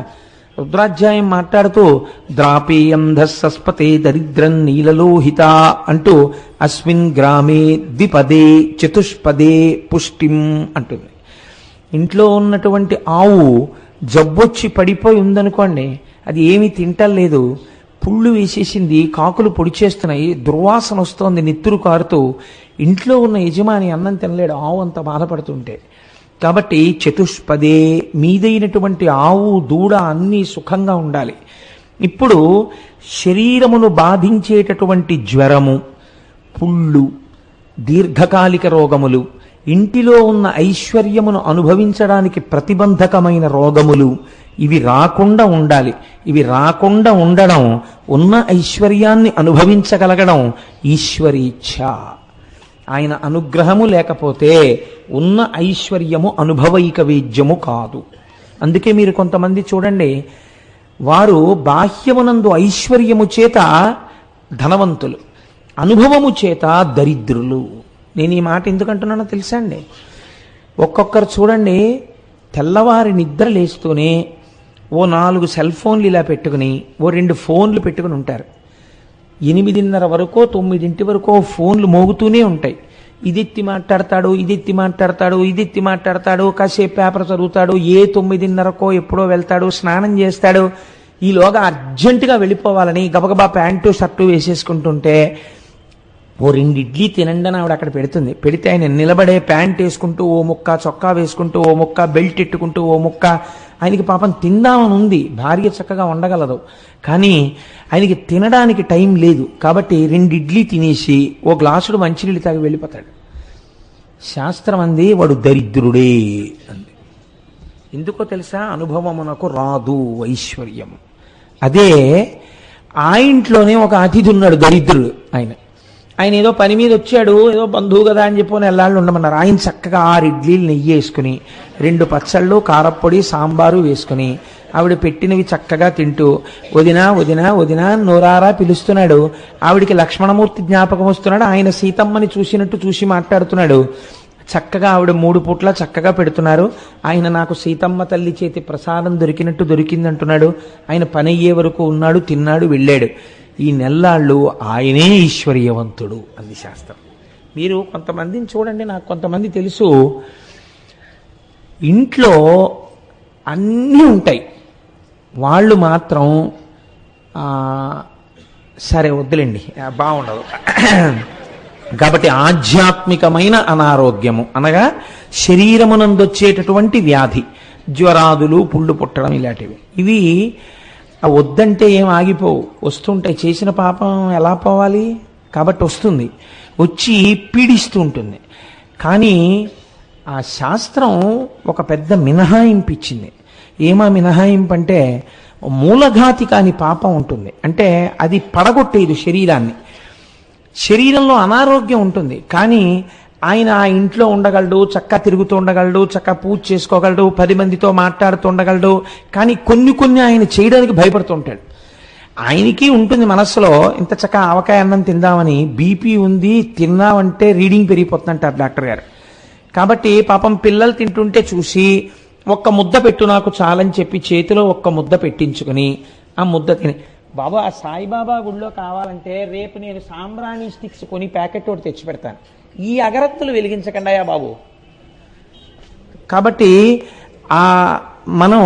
C: రుద్రాధ్యాయం మాట్లాడుతూ ద్రాపేయంధస్సస్పతే దరిద్రం నీలలోహిత అంటూ అస్మిన్ గ్రామే ద్విపదే చతుష్పదే పుష్టిం అంటుంది. ఇంట్లో ఉన్నటువంటి ఆవు జబ్బొచ్చి పడిపోయి ఉందనుకోండి, అది ఏమీ తింటలేదు, పుళ్ళు వేసేసింది, కాకులు పొడి చేస్తున్నాయి, దుర్వాసన వస్తోంది, నెత్తురు కారుతూ, ఇంట్లో ఉన్న యజమాని అన్నం తినలేడు, ఆవు అంత బాధపడుతుంటే. కాబట్టి చతుష్పదే, మీదైనటువంటి ఆవు దూడ అన్నీ సుఖంగా ఉండాలి. ఇప్పుడు శరీరమును బాధించేటటువంటి జ్వరము, పుళ్ళు, దీర్ఘకాలిక రోగములు, ఇంటిలో ఉన్న ఐశ్వర్యమును అనుభవించడానికి ప్రతిబంధకమైన రోగములు, ఇవి రాకుండా ఉండాలి. ఇవి రాకుండా ఉండడం, ఉన్న ఐశ్వర్యాన్ని అనుభవించగలగడం ఈశ్వరీచ్ఛ. ఆయన అనుగ్రహము లేకపోతే ఉన్న ఐశ్వర్యము అనుభవైక వేద్యము కాదు. అందుకే మీరు కొంతమంది చూడండి, వారు బాహ్యమునందు ఐశ్వర్యము చేత ధనవంతులు, అనుభవము చేత దరిద్రులు. నేను ఈ మాట ఎందుకంటున్నానో తెలుసా అండి? ఒక్కొక్కరు చూడండి, తెల్లవారి నిద్ర లేస్తూనే ఓ 4 సెల్ ఫోన్లు ఇలా పెట్టుకుని, ఓ 2 ఫోన్లు పెట్టుకుని ఉంటారు. 8:30 వరకు 9 వరకు ఫోన్లు మోగుతూనే ఉంటాయి. ఇదెత్తి మాట్లాడతాడు, ఇదెత్తి మాట్లాడతాడు, ఇదెత్తి మాట్లాడతాడు, కాసేపు పేపర్ చదువుతాడు, 9:30కో ఎప్పుడో వెళ్తాడు, స్నానం చేస్తాడు. ఈలోగా అర్జెంటుగా వెళ్ళిపోవాలని గబగబా ప్యాంటు షర్టు వేసేసుకుంటుంటే ఓ 2 ఇడ్లీ తినండి అని ఆవిడ అక్కడ పెడుతుంది. పెడితే ఆయన నిలబడే ప్యాంట్ వేసుకుంటూ ఓ ముక్క, చొక్కా వేసుకుంటూ ఓ ముక్క, బెల్ట్ ఎట్టుకుంటూ ఓ ముక్క. ఆయనకి పాపం తిందామని ఉంది, భార్య చక్కగా ఉండగలదు, కానీ ఆయనకి తినడానికి టైం లేదు. కాబట్టి 2 ఇడ్లీ తినేసి ఓ గ్లాసుడు మంచినీళ్ళు తాగి వెళ్ళిపోతాడు. శాస్త్రం అంది వాడు దరిద్రుడే అంది. ఎందుకో తెలుసా? అనుభవమునకు రాదు ఐశ్వర్యం. అదే ఆ ఇంట్లోనే ఒక అతిథి ఉన్నాడు, దరిద్రుడు. ఆయన ఏదో పని మీద వచ్చాడు, ఏదో బంధువు కదా అని చెప్పి ఎల్లాళ్ళు ఉండమన్నారు. ఆయన చక్కగా 6 ఇడ్లీలు నెయ్యి వేసుకుని 2 పచ్చళ్ళు, కారప్పొడి, సాంబారు వేసుకుని ఆవిడ పెట్టినవి చక్కగా తింటూ వదినా వదినా వదినా నోరారా పిలుస్తున్నాడు. ఆవిడికి లక్ష్మణమూర్తి జ్ఞాపకం వస్తున్నాడు. ఆయన సీతమ్మని చూసినట్టు చూసి మాట్లాడుతున్నాడు. చక్కగా ఆవిడ 3 పూట్ల చక్కగా పెడుతున్నారు. ఆయన నాకు సీతమ్మ తల్లి చేతి ప్రసాదం దొరికినట్టు దొరికిందంటున్నాడు. ఆయన పని అయ్యే వరకు ఉన్నాడు, తిన్నాడు, వెళ్ళాడు. ఈ నెల్లాళ్ళు ఆయనే ఈశ్వర్యవంతుడు అంది శాస్త్రం. మీరు కొంతమందిని చూడండి, నాకు కొంతమంది తెలుసు, ఇంట్లో అన్నీ ఉంటాయి, వాళ్ళు మాత్రం సరే వద్దులేండి బాగుండదు. కాబట్టి ఆధ్యాత్మికమైన అనారోగ్యము అనగా శరీరమునందొచ్చేటటువంటి వ్యాధి, జ్వరాదులు, పుళ్ళు పుట్టడం ఇలాంటివి, ఇవి వద్దంటే ఏం ఆగిపోవు, వస్తుంటాయి. చేసిన పాపం ఎలా పోవాలి? కాబట్టి వస్తుంది, వచ్చి పీడిస్తూ ఉంటుంది. కానీ ఆ శాస్త్రం ఒక పెద్ద మినహాయింపు ఇచ్చింది. ఏమా మినహాయింపు అంటే, మూలఘాతి కాని పాపం ఉంటుంది. అంటే అది పడగొట్టేది శరీరాన్ని. శరీరంలో అనారోగ్యం ఉంటుంది, కానీ ఆయన ఆ ఇంట్లో ఉండగలడు, చక్కగా తిరుగుతూ ఉండగలడు, చక్కగా పూజ చేసుకోగలడు, 10 మందితో మాట్లాడుతూ ఉండగలడు. కానీ కొన్ని ఆయన చేయడానికి భయపడుతూ ఉంటాడు. ఆయనకి ఉంటుంది మనస్సులో, ఇంత చక్కగా ఆవకాయ అన్నం తిందామని, బీపీ ఉంది, తిన్నామంటే రీడింగ్ పెరిగిపోతుందంటారు డాక్టర్ గారు. కాబట్టి పాపం పిల్లలు తింటుంటే చూసి ఒక్క ముద్ద పెట్టు నాకు చాలని చెప్పి చేతిలో ఒక్క ముద్ద పెట్టించుకుని ఆ ముద్ద తిని, బాబా ఆ సాయిబాబా గుడిలో కావాలంటే రేపు నేను సాంబ్రాణి స్టిక్స్ కొని ప్యాకెట్ ఒకటి తెచ్చి పెడతాను, ఈ అగరత్తులు వెలిగించకండాయా బాబు. కాబట్టి మనం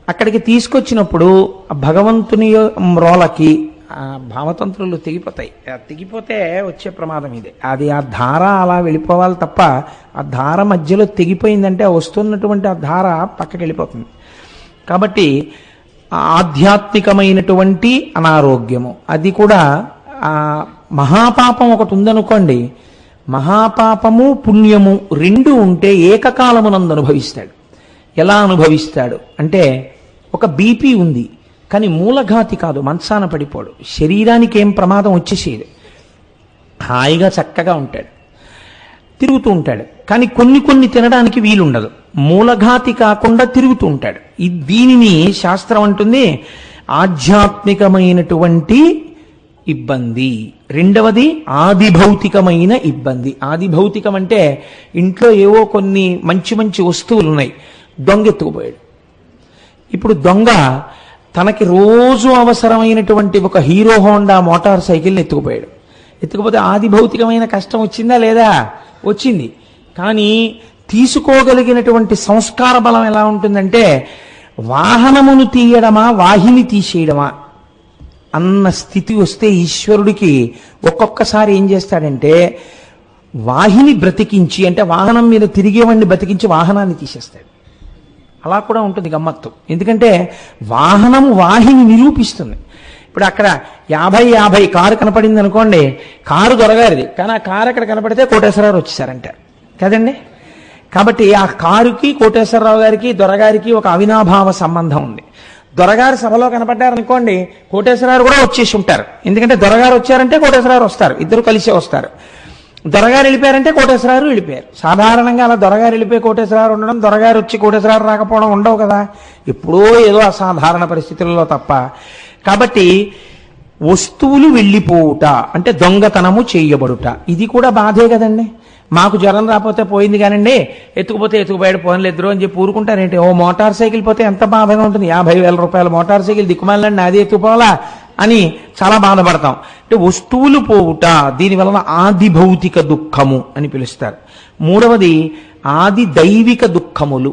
C: అక్కడికి తీసుకొచ్చినప్పుడు భగవంతుని రోలకి భావతంత్రులు తెగిపోతాయి. తెగిపోతే వచ్చే ప్రమాదం ఇదే. అది ఆ ధార అలా వెళ్ళిపోవాలి తప్ప, ఆ ధార మధ్యలో తెగిపోయిందంటే వస్తున్నటువంటి ఆ ధార పక్కకి వెళ్ళిపోతుంది. కాబట్టి ఆధ్యాత్మికమైనటువంటి అనారోగ్యము, అది కూడా మహాపాపం ఒకటి ఉందనుకోండి, మహాపాపము పుణ్యము 2 ఉంటే ఏకకాలమునందు అనుభవిస్తాడు. ఎలా అనుభవిస్తాడు అంటే, ఒక బీపీ ఉంది కానీ మూలఘాతి కాదు, మంచాన పడిపోడు, శరీరానికి ఏం ప్రమాదం వచ్చేసేది, హాయిగా చక్కగా ఉంటాడు, తిరుగుతూ ఉంటాడు. కానీ కొన్ని తినడానికి వీలుండదు, మూలఘాతి కాకుండా తిరుగుతూ ఉంటాడు. దీనిని శాస్త్రం అంటుంది ఆధ్యాత్మికమైనటువంటి ఇబ్బంది. రెండవది ఆదిభౌతికమైన ఇబ్బంది. ఆదిభౌతికం అంటే ఇంట్లో ఏవో కొన్ని మంచి వస్తువులు ఉన్నాయి, దొంగెత్తుకుపోయాడు. ఇప్పుడు దొంగ తనకి రోజు అవసరమైనటువంటి ఒక హీరో హోండా మోటార్ సైకిల్ని ఎత్తుకుపోయాడు. ఎత్తుకుపోతే ఆదిభౌతికమైన కష్టం వచ్చిందా లేదా? వచ్చింది. కానీ తీసుకోగలిగినటువంటి సంస్కార బలం ఎలా ఉంటుందంటే, వాహనమును తీయడమా వాహిని తీసేయడమా అన్న స్థితి వస్తే ఈశ్వరుడికి ఒక్కొక్కసారి ఏం చేస్తాడంటే, వాహిని బ్రతికించి, అంటే వాహనం మీద తిరిగేవాడిని బ్రతికించి వాహనాన్ని తీసేస్తాడు. అలా కూడా ఉంటుంది గమ్మత్తు. ఎందుకంటే వాహనం వాహిని నిరూపిస్తుంది. ఇప్పుడు అక్కడ 50 కారు కనపడింది అనుకోండి, కారు దొరగారిది, కానీ ఆ కారు అక్కడ కనపడితే కోటేశ్వరరావు వచ్చేసారంటారు కదండి. కాబట్టి ఆ కారుకి కోటేశ్వరరావు గారికి దొరగారికి ఒక అవినాభావ సంబంధం ఉంది. దొరగారు సభలో కనపడ్డారనుకోండి, కోటేశ్వరరావు కూడా వచ్చేసి ఉంటారు. ఎందుకంటే దొరగారు వచ్చారంటే కోటేశ్వరరావు వస్తారు, ఇద్దరు కలిసే వస్తారు. దొరగారు వెళ్ళిపోయారంటే కోటేశ్వరరావు వెళ్ళిపోయారు. సాధారణంగా అలా దొరగారు వెళ్ళిపోయి కోటేశ్వరరావు ఉండడం, దొరగారు వచ్చి కోటేశ్వరరావు రాకపోవడం ఉండవు కదా, ఎప్పుడో ఏదో అసాధారణ పరిస్థితులలో తప్ప. కాబట్టి వస్తువులు వెళ్ళిపోవుట అంటే దొంగతనము చేయబడుట, ఇది కూడా బాధే కదండి. మాకు జ్వరం రాకపోతే పోయింది కానండి, ఎత్తుకుపోయాడు పోన్లు ఎదురు అని చెప్పి ఊరుకుంటారేంటి? ఓ మోటార్ సైకిల్ పోతే ఎంత బాధగా ఉంటుంది. 50,000 రూపాయల మోటార్ సైకిల్ దిక్కుమాలండి, అది ఎత్తుకుపోవాలా అని చాలా బాధపడతాం. అంటే వస్తువులు పోవుట, దీని వలన ఆది భౌతిక దుఃఖము అని పిలుస్తారు. మూడవది ఆది దైవిక దుఃఖములు.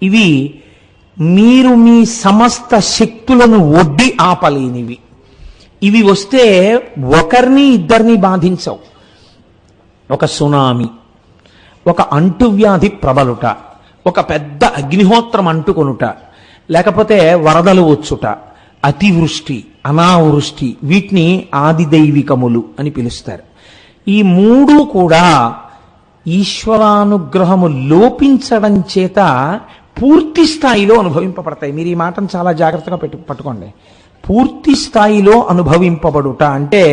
C: ఇవి మీరు మీ సమస్త శక్తులను ఒడ్డి ఆపలేనివి. ఇవి వస్తే ఒకరిని ఇద్దరిని బాధించవు. ఒక సునామీ, ఒక అంటువ్యాధి ప్రబలుట, ఒక పెద్ద అగ్నిహోత్రం అంటుకొనుట, లేకపోతే వరదలు వచ్చుట, అతివృష్టి, అనావృష్టి, వీటిని ఆది దైవికములు అని పిలుస్తారు. ఈ మూడు కూడా ఈశ్వరానుగ్రహము లోపించడం చేత పూర్తి స్థాయిలో అనుభవింపబడతాయి. మీరు ఈ మాటను చాలా జాగ్రత్తగా పట్టుకోండి. పూర్తి స్థాయిలో అనుభవింపబడుట అంటే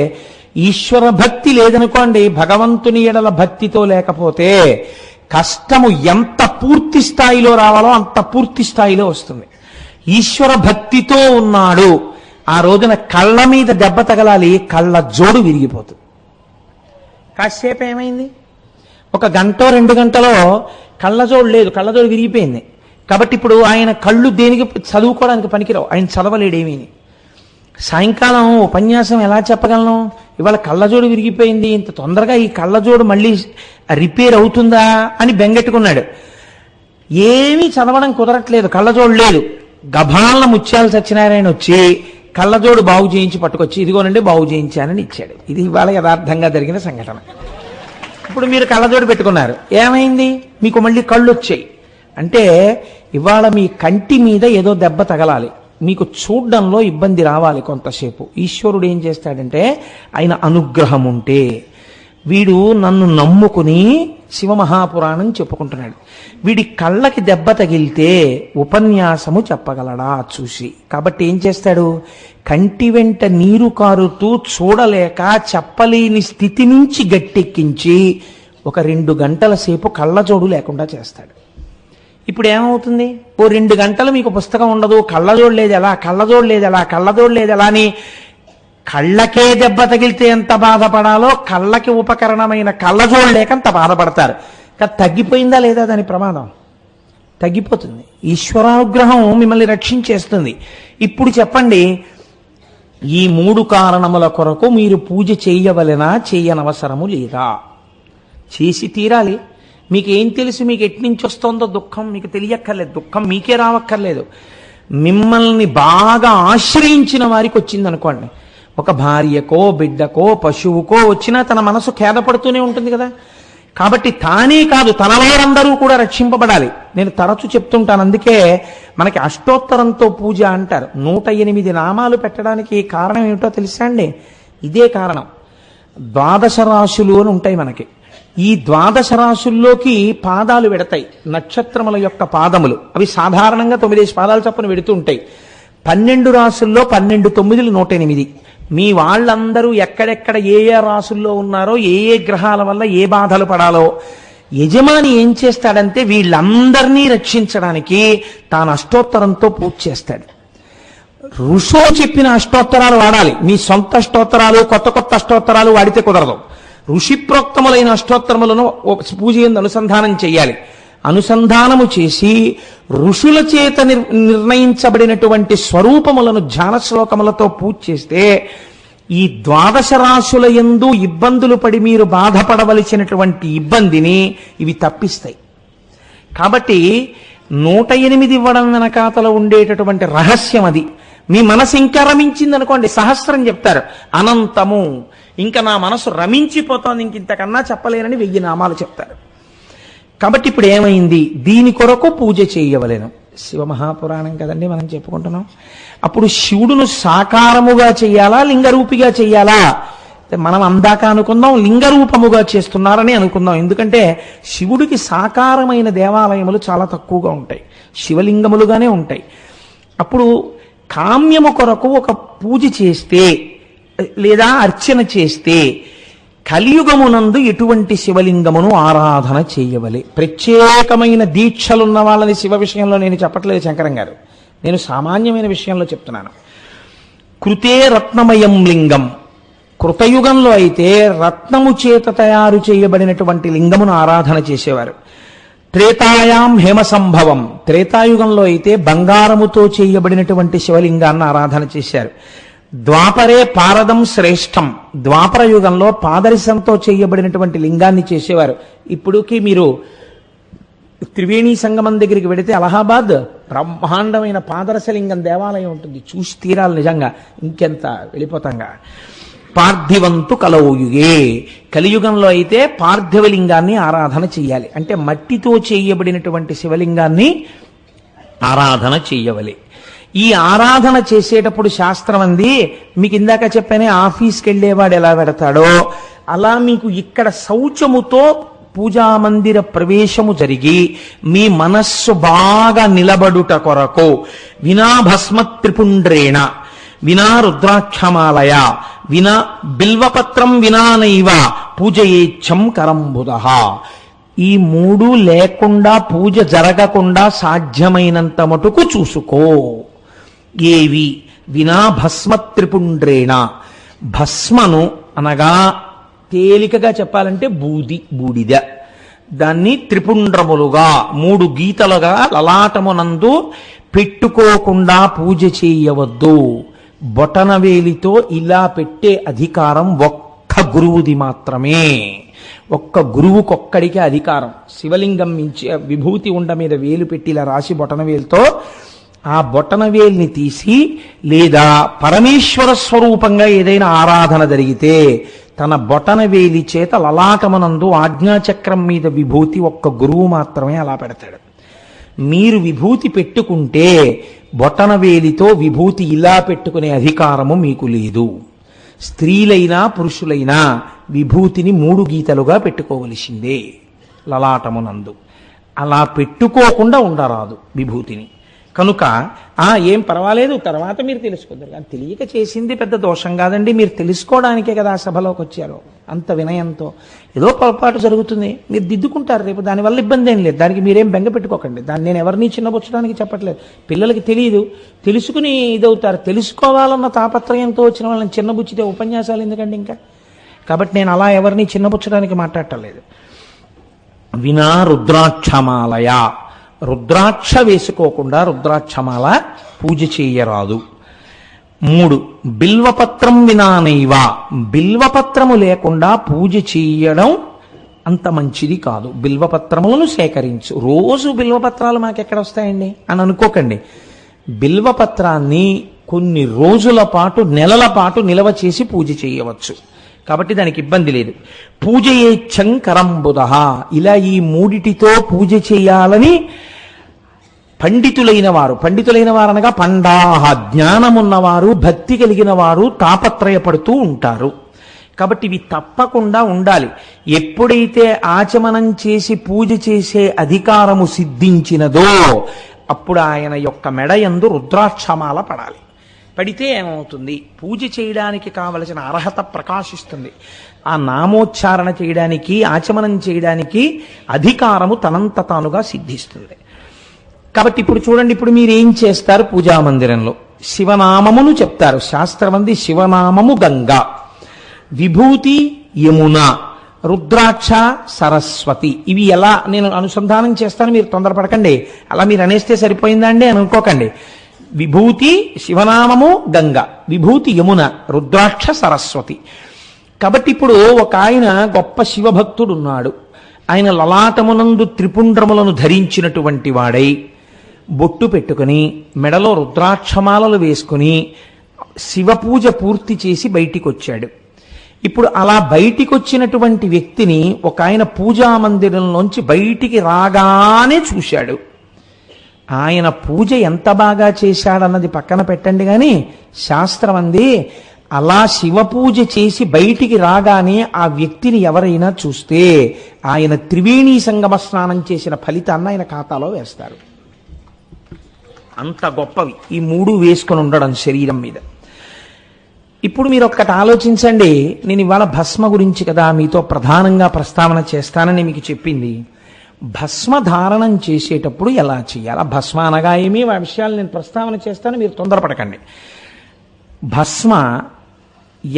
C: ఈశ్వర భక్తి లేదనుకోండి, భగవంతుని ఎడల భక్తితో లేకపోతే కష్టము ఎంత పూర్తి స్థాయిలో రావాలో అంత పూర్తి స్థాయిలో వస్తుంది. ఈశ్వర భక్తితో ఉన్నాడు, ఆ రోజున కళ్ళ మీద దెబ్బ తగలాలి, కళ్ళ జోడు విరిగిపోతుంది. కాసేపు ఏమైంది, ఒక గంట 2 గంటలో కళ్ళజోడు లేదు, కళ్ళజోడు విరిగిపోయింది. కాబట్టి ఇప్పుడు ఆయన కళ్ళు దేనికి చదువుకోవడానికి పనికిరావు, ఆయన చదవలేడేమీ. సాయంకాలం ఉపన్యాసం ఎలా చెప్పగలను, ఇవాళ కళ్ళజోడు విరిగిపోయింది, ఇంత తొందరగా ఈ కళ్ళజోడు మళ్ళీ రిపేర్ అవుతుందా అని బెంగెట్టుకున్నాడు. ఏమీ చదవడం కుదరట్లేదు, కళ్ళజోడు లేదు. గభాల ముత్యాల సత్యనారాయణ వచ్చి కళ్ళజోడు బాగు చేయించి పట్టుకొచ్చి ఇదిగోనండి బాగు చేయించానని ఇచ్చాడు. ఇది ఇవాళ యథార్థంగా జరిగిన సంఘటన. ఇప్పుడు మీరు కళ్ళజోడు పెట్టుకున్నారు, ఏమైంది, మీకు మళ్ళీ కళ్ళు వచ్చాయి. అంటే ఇవాళ మీ కంటి మీద ఏదో దెబ్బ తగలాలి, మీకు చూడ్డంలో ఇబ్బంది రావాలి కొంతసేపు. ఈశ్వరుడు ఏం చేస్తాడంటే, ఆయన అనుగ్రహం ఉంటే, వీడు నన్ను నమ్ముకుని శివమహాపురాణం చెప్పుకుంటున్నాడు, వీడి కళ్ళకి దెబ్బ తగిలితే ఉపన్యాసము చెప్పగలడా చూసి. కాబట్టి ఏం చేస్తాడు, కంటి వెంట నీరు కారుతూ చూడలేక చెప్పలేని స్థితి నుంచి గట్టెక్కించి ఒక 2 గంటల సేపు కళ్ళజోడు లేకుండా చేస్తాడు. ఇప్పుడు ఏమవుతుంది, ఓ 2 గంటలు మీకు పుస్తకం ఉండదు, కళ్ళజోడు లేదు ఎలా, కళ్ళజోడు లేదు ఎలా, కళ్ళజోడు లేదు ఎలా అని కళ్ళకే దెబ్బ తగిలితే ఎంత బాధపడాలో కళ్ళకి ఉపకరణమైన కళ్ళజోడు లేక అంత బాధపడతారు. కానీ తగ్గిపోయిందా లేదా దాని ప్రమాదం, తగ్గిపోతుంది. ఈశ్వరానుగ్రహం మిమ్మల్ని రక్షించేస్తుంది. ఇప్పుడు చెప్పండి, ఈ 3 కారణముల కొరకు మీరు పూజ చేయవలెనా, చేయనవసరము లేదా? చేసి తీరాలి. మీకేం తెలుసు, మీకు ఎట్నుంచి వస్తుందో దుఃఖం మీకు తెలియక్కర్లేదు, దుఃఖం మీకే రావక్కర్లేదు. మిమ్మల్ని బాగా ఆశ్రయించిన వారికి వచ్చిందనుకోండి, ఒక భార్యకో బిడ్డకో పశువుకో వచ్చినా తన మనసు ఖేదపడుతూనే ఉంటుంది కదా. కాబట్టి తానే కాదు తన వారందరూ కూడా రక్షింపబడాలి. నేను తరచు చెప్తుంటాను, అందుకే మనకి అష్టోత్తరంతో పూజ అంటారు. 108 నామాలు పెట్టడానికి కారణం ఏమిటో తెలుసా అండి? ఇదే కారణం. 12 రాశులు అని ఉంటాయి మనకి. ఈ 12 రాశుల్లోకి పాదాలు వెడతాయి, నక్షత్రముల యొక్క పాదములు. అవి సాధారణంగా 9 పాదాలు చప్పున వెడుతూ ఉంటాయి. 12 రాశుల్లో 12 9 108. మీ వాళ్ళందరూ ఎక్కడెక్కడ ఏ ఏ రాశుల్లో ఉన్నారో, ఏ ఏ గ్రహాల వల్ల ఏ బాధలు పడాలో యజమాని ఏం చేస్తాడంటే వీళ్ళందరినీ రక్షించడానికి తాను అష్టోత్తరంతో పూజ చేస్తాడు. ఋషో చెప్పిన అష్టోత్తరాలు వాడాలి. మీ సొంత అష్టోత్తరాలు కొత్త కొత్త అష్టోత్తరాలు వాడితే కుదరదు. ఋషిప్రోక్తములైన అష్టోత్తరములను పూజ యందు అనుసంధానం చేయాలి. అనుసంధానము చేసి ఋషుల చేత నిర్ణయించబడినటువంటి స్వరూపములను ధ్యాన శ్లోకములతో పూజ చేస్తే ఈ 12 రాశుల యందు ఇబ్బందులు పడి మీరు బాధపడవలసినటువంటి ఇబ్బందిని ఇవి తప్పిస్తాయి. కాబట్టి 108 ఇవ్వడం వెనకాతల ఉండేటటువంటి రహస్యం అది. మీ మనసు ఇంకా రమించింది అనుకోండి, సహస్రం చెప్తారు, అనంతము, ఇంకా నా మనసు రమించిపోతోంది, ఇంతకన్నా చెప్పలేనని 1000 నామాలు చెప్తారు. కాబట్టి ఇప్పుడు ఏమైంది, దీని కొరకు పూజ చేయవలెను. శివమహాపురాణం కదండి మనం చెప్పుకుంటున్నాం. అప్పుడు శివుడును సాకారముగా చెయ్యాలా, లింగరూపిగా చెయ్యాలా? మనం అందాక అనుకుందాం లింగరూపముగా చేస్తున్నారని అనుకుందాం. ఎందుకంటే శివుడికి సాకారమైన దేవాలయములు చాలా తక్కువగా ఉంటాయి, శివలింగములుగానే ఉంటాయి. అప్పుడు కామ్యము కొరకు ఒక పూజ చేస్తే లేదా అర్చన చేస్తే కలియుగమునందు ఎటువంటి శివలింగమును ఆరాధన చేయవలే. ప్రత్యేకమైన దీక్షలున్న వాళ్ళని శివ విషయంలో నేను చెప్పట్లేదు శంకరం గారు, నేను సామాన్యమైన విషయంలో చెప్తున్నాను. కృతే రత్నమయం లింగం, కృతయుగంలో అయితే రత్నము చేత తయారు చేయబడినటువంటి లింగమును ఆరాధన చేసేవారు. త్రేతాయాం హేమ సంభవం, త్రేతాయుగంలో అయితే బంగారముతో చేయబడినటువంటి శివలింగాన్ని ఆరాధన చేశారు. ద్వాపరే పారదం శ్రేష్టం. ద్వాపర యుగంలో పాదరసంతో చేయబడినటువంటి లింగాన్ని చేసేవారు. ఇప్పుడుకి మీరు త్రివేణి సంగమం దగ్గరికి వెడితే అలహాబాద్ బ్రహ్మాండమైన పాదరసలింగం దేవాలయం ఉంటుంది. చూసి తీరాలి నిజంగా, ఇంకెంత వెళ్ళిపోతాంగా. పార్థివంతు కలౌయుగే, కలియుగంలో అయితే పార్థివలింగాన్ని ఆరాధన చెయ్యాలి. అంటే మట్టితో చేయబడినటువంటి శివలింగాన్ని ఆరాధన చెయ్యవలే. ఈ ఆరాధన చేసేటప్పుడు శాస్త్రం అంది, మీకు ఇందాక చెప్పానే ఆఫీస్కి వెళ్ళేవాడు ఎలా పెడతాడో అలా మీకు ఇక్కడ శౌచముతో పూజామందిర ప్రవేశము జరిగి మీ మనస్సు బాగా నిలబడుట కొరకు వినా భస్మ త్రిపుండ్రేణ, వినా రుద్రాక్షమాలయ, వినా బిల్వపత్రం వినానైవ పూజయేచ్చం కరంబుదః. ఈ మూడు లేకుండా పూజ జరగకుండా సాధ్యమైనంత మటుకు చూసుకో. ఏవి? వినా భస్మ త్రిపుండ్రేణ, భస్మను అనగా తేలికగా చెప్పాలంటే బూడిద, దాన్ని త్రిపుండ్రములుగా 3 గీతలుగా లలాటమునందు పెట్టుకోకుండా పూజ చేయవద్దు. బొటనవేలితో ఇలా పెట్టే అధికారం ఒక్క గురువుది మాత్రమే. ఒక్క గురువుకొక్కడికే అధికారం. శివలింగం మించి విభూతి ఉండ మీద వేలు పెట్టి ఇలా రాసి బొటనవేలుతో ఆ బొటనవేల్ని తీసి, లేదా పరమేశ్వర స్వరూపంగా ఏదైనా ఆరాధన జరిగితే తన బొటనవేలి చేత లలాటమనందు ఆజ్ఞాచక్రం మీద విభూతి ఒక్క గురువు మాత్రమే అలా పెడతాడు. మీరు విభూతి పెట్టుకుంటే బొటనవేలితో విభూతి ఇలా పెట్టుకునే అధికారము మీకు లేదు. స్త్రీలైనా పురుషులైనా విభూతిని 3 గీతలుగా పెట్టుకోవలసిందే లలాటమునందు. అలా పెట్టుకోకుండా ఉండరాదు విభూతిని. కనుక ఏం పర్వాలేదు, తర్వాత మీరు తెలుసుకుందరు. కానీ తెలియక చేసింది పెద్ద దోషం కాదండి. మీరు తెలుసుకోవడానికే కదా సభలోకి వచ్చారు. అంత వినయంతో ఏదో పొరపాటు జరుగుతుంది, మీరు దిద్దుకుంటారు రేపు. దానివల్ల ఇబ్బంది ఏం లేదు. దానికి మీరేం బెంగ పెట్టుకోకండి. దాన్ని నేను ఎవరిని చిన్నబుచ్చడానికి చెప్పట్లేదు. పిల్లలకి తెలియదు, తెలుసుకుని ఇదవుతారు. తెలుసుకోవాలన్న తాపత్రయంతో వచ్చిన వాళ్ళని చిన్నబుచ్చితే ఉపన్యాసాలు ఎందుకండి ఇంకా. కాబట్టి నేను అలా ఎవరిని చిన్నబుచ్చడానికి మాట్లాడటలేదు. వినా రుద్రాక్షమాలయ, రుద్రాక్ష వేసుకోకుండా రుద్రాక్షమాల పూజ చేయరాదు. 3 బిల్వపత్రం వినానైవ, బిల్వపత్రము లేకుండా పూజ చేయడం అంత మంచిది కాదు. బిల్వపత్రములను సేకరించు. రోజు బిల్వపత్రాలు మాకెక్కడ వస్తాయండి అని అనుకోకండి. బిల్వపత్రాన్ని కొన్ని రోజుల పాటు, నెలల పాటు నిలవ చేసి పూజ చేయవచ్చు. కాబట్టి దానికి ఇబ్బంది లేదు. పూజయేచ్చం కరంబుదః, ఇలా ఈ 3టితో పూజ చేయాలని పండితులైన వారు అనగా పండాహ, జ్ఞానమున్నవారు, భక్తి కలిగిన వారు తాపత్రయపడుతూ ఉంటారు. కాబట్టి ఇవి తప్పకుండా ఉండాలి. ఎప్పుడైతే ఆచమనం చేసి పూజ చేసే అధికారము సిద్ధించినదో అప్పుడు ఆయన యొక్క మెడయందు రుద్రాక్షమాల పడాలి. పడితే ఏమవుతుంది? పూజ చేయడానికి కావలసిన అర్హత ప్రకాశిస్తుంది. ఆ నామోచ్చారణ చేయడానికి, ఆచమనం చేయడానికి అధికారము తనంత తానుగా సిద్ధిస్తుంది. కాబట్టి ఇప్పుడు చూడండి, ఇప్పుడు మీరు ఏం చేస్తారు? పూజా మందిరంలో శివనామమును చెప్తారు. శాస్త్రమంది శివనామము గంగా, విభూతి యమున, రుద్రాక్ష సరస్వతి. ఇవి ఎలా నేను అనుసంధానం చేస్తాను, మీరు తొందరపడకండి. అలా మీరు అనేస్తే సరిపోయిందా అండి అని అనుకోకండి. విభూతి శివనామము గంగ, విభూతి యమున, రుద్రాక్ష సరస్వతి. కాబట్టి ఇప్పుడు ఒక ఆయన గొప్ప శివభక్తుడు ఉన్నాడు. ఆయన లలాటమునందు త్రిపుండ్రములను ధరించినటువంటి వాడై బొట్టు పెట్టుకుని మెడలో రుద్రాక్షమాలలు వేసుకుని శివపూజ పూర్తి చేసి బయటికి వచ్చాడు. ఇప్పుడు అలా బయటికి వచ్చినటువంటి వ్యక్తిని ఒక ఆయన పూజా మందిరంలోంచి బయటికి రాగానే చూశాడు. ఆయన పూజ ఎంత బాగా చేశాడన్నది పక్కన పెట్టండి, కానీ శాస్త్రం అంది అలా శివపూజ చేసి బయటికి రాగానే ఆ వ్యక్తిని ఎవరైనా చూస్తే ఆయన త్రివేణీ సంగమ స్నానం చేసిన ఫలితాన్ని ఆయన ఖాతాలో వేస్తారు. అంత గొప్పవి ఈ 3 వేసుకొని ఉండడం శరీరం మీద. ఇప్పుడు మీరు ఒక్కటి ఆలోచించండి. నేను ఇవాళ భస్మ గురించి కదా మీతో ప్రధానంగా ప్రస్తావన చేస్తానని మీకు చెప్పింది. భస్మ ధారణం చేసేటప్పుడు ఎలా చేయాలి? భస్మ అనగా ఏమి, ఆ విషయాలు నేను ప్రస్తావన చేస్తాను, మీరు తొందరపడకండి. భస్మ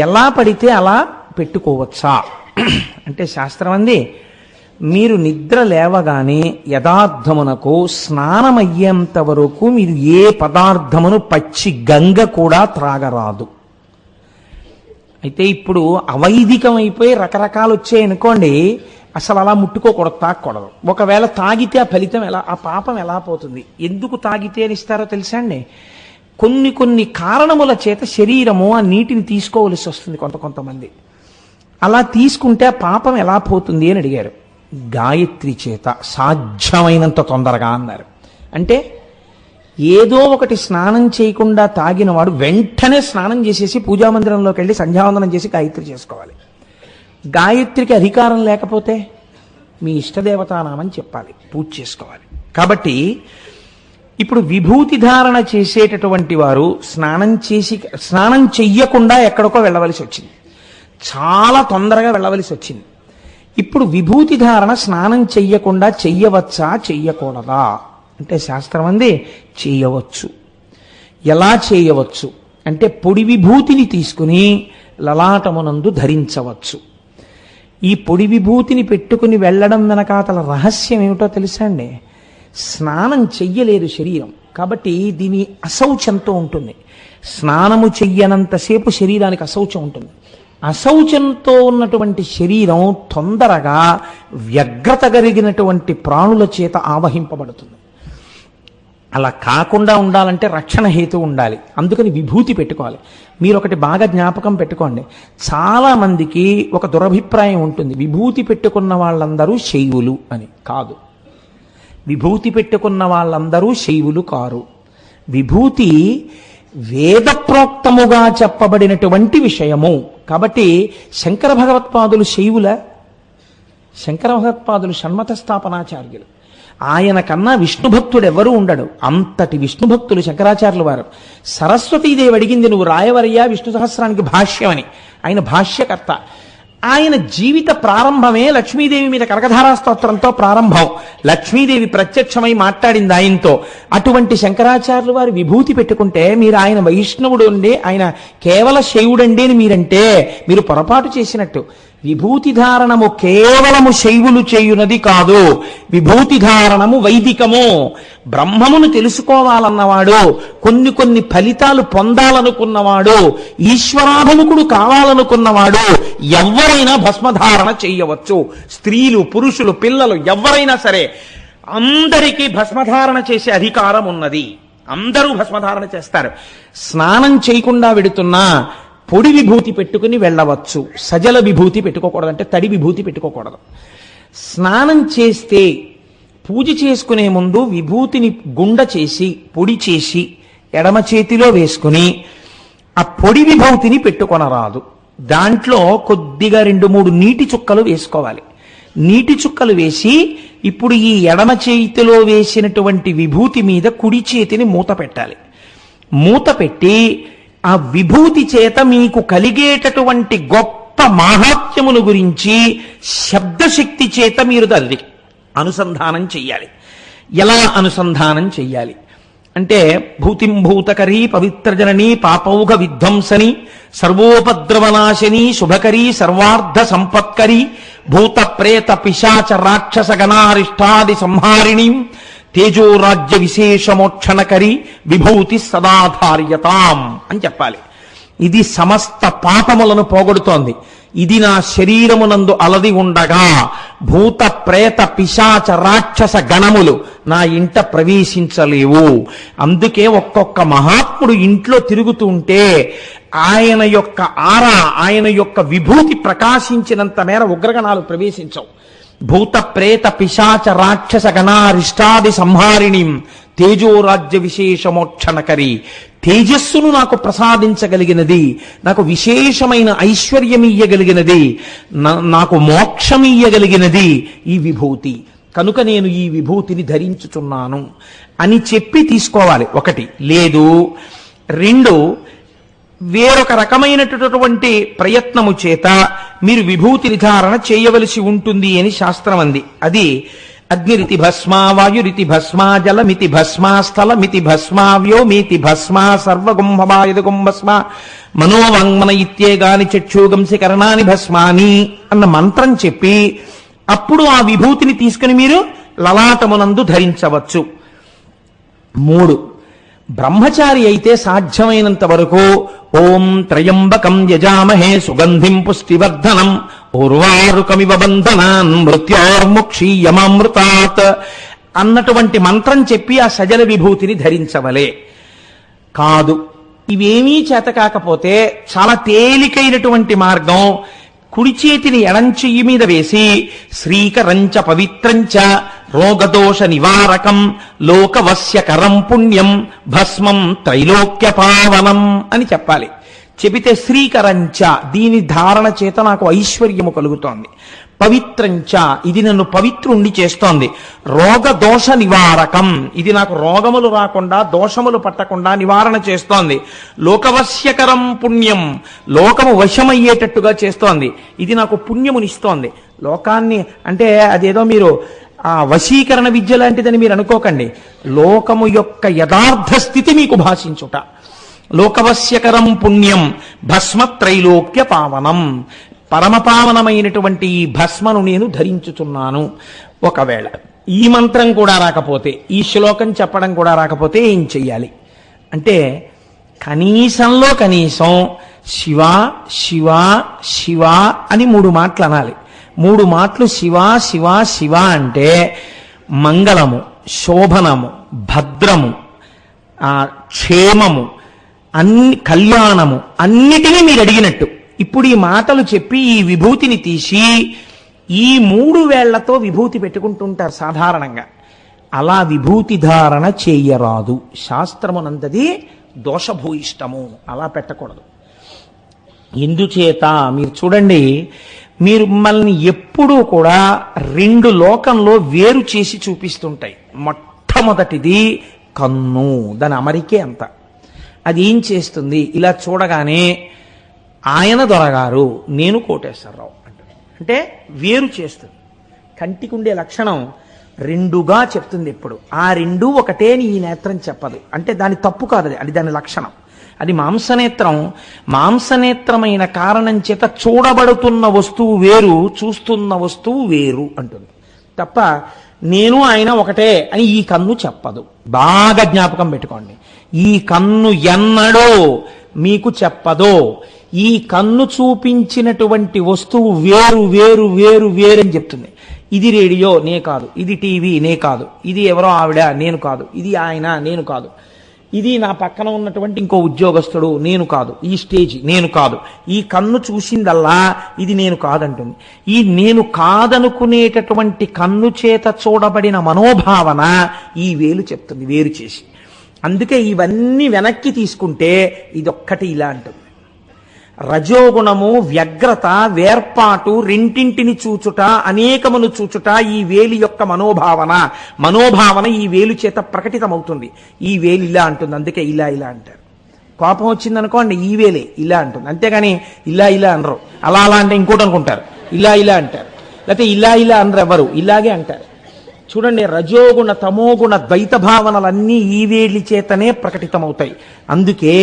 C: ఎలా పడితే అలా పెట్టుకోవచ్చా అంటే శాస్త్రం అంది, మీరు నిద్ర లేవగానే యథార్థమునకు స్నానమయ్యేంత వరకు మీరు ఏ పదార్థమును పచ్చి గంగ కూడా త్రాగరాదు. అయితే ఇప్పుడు అవైదికం అయిపోయి రకరకాలు వచ్చాయనుకోండి, అసలు అలా ముట్టుకోకూడదు, తాగకూడదు. ఒకవేళ తాగితే ఆ ఫలితం ఎలా, ఆ పాపం ఎలా పోతుంది? ఎందుకు తాగితే అని ఇస్తారో తెలుసా అండి? కొన్ని కొన్ని కారణముల చేత శరీరము ఆ నీటిని తీసుకోవలసి వస్తుంది కొంతమంది. అలా తీసుకుంటే ఆ పాపం ఎలా పోతుంది అని అడిగారు. గాయత్రి చేత సాధ్యమైనంత తొందరగా అన్నారు. అంటే ఏదో ఒకటి స్నానం చేయకుండా తాగిన వాడు వెంటనే స్నానం చేసేసి పూజామందిరంలోకి వెళ్ళి సంధ్యావందనం చేసి గాయత్రి చేసుకోవాలి. గాయత్రికి అధికారం లేకపోతే మీ ఇష్టదేవతానామని చెప్పాలి, పూజ చేసుకోవాలి. కాబట్టి ఇప్పుడు విభూతి ధారణ చేసేటటువంటి వారు స్నానం చెయ్యకుండా ఎక్కడికో వెళ్ళవలసి వచ్చింది, చాలా తొందరగా వెళ్ళవలసి వచ్చింది. ఇప్పుడు విభూతి ధారణ స్నానం చెయ్యకుండా చెయ్యవచ్చా చెయ్యకూడదా అంటే శాస్త్రం అంది చేయవచ్చు. ఎలా చేయవచ్చు అంటే పొడి విభూతిని తీసుకుని లలాటమునందు ధరించవచ్చు. ఈ పొడి విభూతిని పెట్టుకుని వెళ్ళడం వెనకాతల రహస్యం ఏమిటో తెలుసా అండి? స్నానం చెయ్యలేదు శరీరం, కాబట్టి దీని అశౌచంతో ఉంటుంది. స్నానము చెయ్యనంతసేపు శరీరానికి అశౌచం ఉంటుంది. అశౌచంతో ఉన్నటువంటి శరీరం తొందరగా వ్యగ్రత కలిగినటువంటి ప్రాణుల చేత ఆవహింపబడుతుంది. అలా కాకుండా ఉండాలంటే రక్షణ హేతు ఉండాలి. అందుకని విభూతి పెట్టుకోవాలి. మీరు ఒకటి బాగా జ్ఞాపకం పెట్టుకోండి, చాలా మందికి ఒక దురభిప్రాయం ఉంటుంది, విభూతి పెట్టుకున్న వాళ్ళందరూ శైవులు అని. కాదు, విభూతి పెట్టుకున్న వాళ్ళందరూ శైవులు కారు. విభూతి వేదప్రోక్తముగా చెప్పబడినటువంటి విషయము. కాబట్టి శంకర భగవత్పాదులు శైవుల? శంకర భగవత్పాదులు షణ్మత స్థాపనాచార్యులు. ఆయన కన్నా విష్ణుభక్తుడు ఎవరూ ఉండడు. అంతటి విష్ణుభక్తులు శంకరాచార్యులు వారు. సరస్వతీదేవి అడిగింది, నువ్వు రాయవరయ్యా విష్ణు సహస్రానికి భాష్యం అని. ఆయన భాష్యకర్త. ఆయన జీవిత ప్రారంభమే లక్ష్మీదేవి మీద కనకధారా స్తోత్రంతో ప్రారంభం. లక్ష్మీదేవి ప్రత్యక్షమై మాట్లాడింది ఆయనతో. అటువంటి శంకరాచార్యులు వారు విభూతి పెట్టుకుంటే మీరు ఆయన వైష్ణవుడు అండి, ఆయన కేవల శైవుడండి అని మీరంటే మీరు పొరపాటు చేసినట్టు. విభూతి ధారణము కేవలము శైవులు చేయునది కాదు, విభూతి ధారణము వైదికము. బ్రహ్మమును తెలుసుకోవాలన్నవాడు, కొన్ని ఫలితాలు పొందాలనుకున్నవాడు, ఈశ్వరాభిముఖుడు కావాలనుకున్నవాడు ఎవరైనా భస్మధారణ చేయవచ్చు. స్త్రీలు, పురుషులు, పిల్లలు ఎవరైనా సరే అందరికీ భస్మధారణ చేసే అధికారం ఉన్నది. అందరూ భస్మధారణ చేస్తారు. స్నానం చేయకుండా వెడుతున్నా పొడి విభూతి పెట్టుకుని వెళ్ళవచ్చు. సజల విభూతి పెట్టుకోకూడదు, అంటే తడి విభూతి పెట్టుకోకూడదు. స్నానం చేస్తే పూజ చేసుకునే ముందు విభూతిని గుండ చేసి పొడి చేసి ఎడమ చేతిలో వేసుకుని ఆ పొడి విభూతిని పెట్టుకొనరాదు. దాంట్లో కొద్దిగా 2-3 నీటి చుక్కలు వేసుకోవాలి. నీటి చుక్కలు వేసి ఇప్పుడు ఈ ఎడమ చేతిలో వేసినటువంటి విభూతి మీద కుడి చేతిని మూత పెట్టాలి. మూత పెట్టి ఆ విభూతి చేత మీకు కలిగేటటువంటి గొప్ప మాహాత్మ్యమును గురించి శబ్దశక్తి చేత మీరు దాన్ని అనుసంధానం చెయ్యాలి. ఎలా అనుసంధానం చెయ్యాలి అంటే, భూతిం భూతకరీ పవిత్రజననీ పాపౌఘ విధ్వంసని సర్వోపద్రవనాశిని శుభకరీ సర్వార్థ సంపత్కరీ భూత ప్రేత పిశాచ రాక్షస గణారిష్టాది సంహారిణి తేజోరాజ్య విశేషమోక్షణకరి విభూతి సదాధార్యతాం అని చెప్పాలి. ఇది సమస్త పాపములను పోగొడుతోంది. ఇది నా శరీరమునందు అలది ఉండగా భూత ప్రేత పిశాచ రాక్షస గణములు నా ఇంట ప్రవేశించలేవు. అందుకే ఒక్కొక్క మహాత్ముడు ఇంట్లో తిరుగుతూ ఉంటే ఆయన యొక్క ఆరా, ఆయన యొక్క విభూతి ప్రకాశించినంత మేర ఉగ్రగణాలు ప్రవేశించవు. భూత ప్రేత పిశాచ రాక్షస గణారిష్టాది సంహారిణి తేజోరాజ్య విశేషమోక్షణకరి. తేజస్సును నాకు ప్రసాదించగలిగినది, నాకు విశేషమైన ఐశ్వర్యమియ్యగలిగినది, నాకు మోక్షమియ్యగలిగినది ఈ విభూతి. కనుక నేను ఈ విభూతిని ధరించుచున్నాను అని చెప్పి తీసుకోవాలి. ఒకటి. లేదు, 2, వేరొక రకమైనటువంటి ప్రయత్నము చేత మీరు విభూతి ధారణ చేయవలసి ఉంటుంది అని శాస్త్రం అంది. అది అగ్నిరితి భస్మా వాయురితి భస్మా జలమితి భస్మా స్థలమితి భస్మా వ్యోమితి భస్మా సర్వగుంభమాయదుగుం భస్మా మనోవాంగ్మన ఇత్యేగాని చక్షుగంసి కరణాని భస్మాని అన్న మంత్రం చెప్పి అప్పుడు ఆ విభూతిని తీసుకుని మీరు లలాటమునందు ధరించవచ్చు. 3, బ్రహ్మచారి అయితే సాధ్యమైనంత వరకు ఓం త్రయంబకం యజామహే సుగంధిం పుష్టివర్ధనం ఉర్వారుకమివ బంధనాన్ మృత్యోర్ముక్షీయమామృతాత్ అన్నటువంటి మంత్రం చెప్పి ఆ సజల విభూతిని ధరించవలే. కాదు, ఇవేమీ చేత కాకపోతే చాలా తేలికైనటువంటి మార్గం, కుడి చేతిని ఎడం చెయ్యి మీద వేసి శ్రీకరంచ పవిత్రంచ రోగదోష నివారకం లోకవస్యకరం పుణ్యం భస్మం త్రైలోక్య పావనం అని చెప్పాలి. చెబితే శ్రీకరంచ, దీని ధారణ చేత నాకు ఐశ్వర్యము కలుగుతోంది. పవిత్రంచ, ఇది నన్ను పవిత్రుణ్ణి చేస్తోంది. రోగదోష నివారకం, ఇది నాకు రోగములు రాకుండా దోషములు పట్టకుండా నివారణ చేస్తోంది. లోకవశ్యకరం పుణ్యం, లోకము వశమయ్యేటట్టుగా చేస్తోంది. ఇది నాకు పుణ్యమునిస్తోంది. లోకాన్ని అంటే అదేదో మీరు ఆ వశీకరణ విద్య లాంటిదని మీరు అనుకోకండి. లోకము యొక్క యథార్థ స్థితి మీకు భాషించుట. లోకవశ్యకరం పుణ్యం భస్మ త్రైలోక్య పావనం, పరమపావనమైనటువంటి ఈ భస్మను నేను ధరించుచున్నాను. ఒకవేళ ఈ మంత్రం కూడా రాకపోతే, ఈ శ్లోకం చెప్పడం కూడా రాకపోతే ఏం చెయ్యాలి అంటే, కనీసంలో కనీసం శివ శివ శివ అని 3 మాటలు అనాలి. 3 మాటలు శివ శివ శివ అంటే మంగళము, శోభనము, భద్రము, క్షేమము, కళ్యాణము అన్నిటినీ మీరు అడిగినట్టు. ఇప్పుడు ఈ మాటలు చెప్పి ఈ విభూతిని తీసి ఈ 3 వేళ్లతో విభూతి పెట్టుకుంటుంటారు సాధారణంగా. అలా విభూతి ధారణ చేయరాదు. శాస్త్రమునందది దోషభూయిష్టము, అలా పెట్టకూడదు. ఎందుచేత మీరు చూడండి, మీరు మిమ్మల్ని ఎప్పుడూ కూడా 2 లోకంలో వేరు చేసి చూపిస్తుంటాయి. మొట్టమొదటిది కన్ను, దాని అమరికే అంత. అది ఏం చేస్తుంది, ఇలా చూడగానే ఆయన దొరగారు, నేను కోటేశ్వరరావు అంటే వేరు చేస్తుంది. కంటికి ఉండే లక్షణం 2గా చెప్తుంది ఎప్పుడు. ఆ 2 ఒకటే అని ఈ నేత్రం చెప్పదు. అంటే దాని తప్పు కాదు, అది దాని లక్షణం. అది మాంసనేత్రం. మాంసనేత్రమైన కారణం చేత చూడబడుతున్న వస్తువు వేరు, చూస్తున్న వస్తువు వేరు అంటుంది తప్ప నేను ఆయన ఒకటే అని ఈ కన్ను చెప్పదు. బాగా జ్ఞాపకం పెట్టుకోండి. ఈ కన్ను ఎన్నడో మీకు చెప్పదో. ఈ కన్ను చూపించినటువంటి వస్తువు వేరు వేరు వేరు వేరని చెప్తుంది. ఇది రేడియో, నే కాదు. ఇది టీవీ, నే కాదు. ఇది ఎవరో ఆవిడ, నేను కాదు. ఇది ఆయన, నేను కాదు. ఇది నా పక్కన ఉన్నటువంటి ఇంకో ఉద్యోగస్తుడు, నేను కాదు. ఈ స్టేజ్, నేను కాదు. ఈ కన్ను చూసిందల్లా ఇది నేను కాదంటుంది. ఈ నేను కాదనుకునేటటువంటి కన్ను చేత చూడబడిన మనోభావన ఈ వేలు చెప్తుంది వేరు చేసి. అందుకే ఇవన్నీ వెనక్కి తీసుకుంటే ఇదొక్కటి ఇలా అంటుంది. రజోగుణము, వ్యగ్రత, వేర్పాటు, రెంటింటిని చూచుట, అనేకమును చూచుట ఈ వేలి యొక్క మనోభావన ఈ వేలు చేత ప్రకటితమవుతుంది. ఈ వేలు ఇలా అంటుంది, అందుకే ఇలా ఇలా అంటారు. కోపం వచ్చిందనుకోండి ఈ వేలే ఇలా అంటుంది, అంతేగాని ఇలా ఇలా అనరు. అలా అలా అంటే ఇంకోటి అనుకుంటారు, ఇలా ఇలా అంటారు. లేకపోతే ఇలా ఇలా అనరు, ఎవరు ఇలాగే అంటారు. చూడండి, రజోగుణ తమోగుణ ద్వైత భావనలన్నీ ఈ వేలి చేతనే ప్రకటితమవుతాయి. అందుకే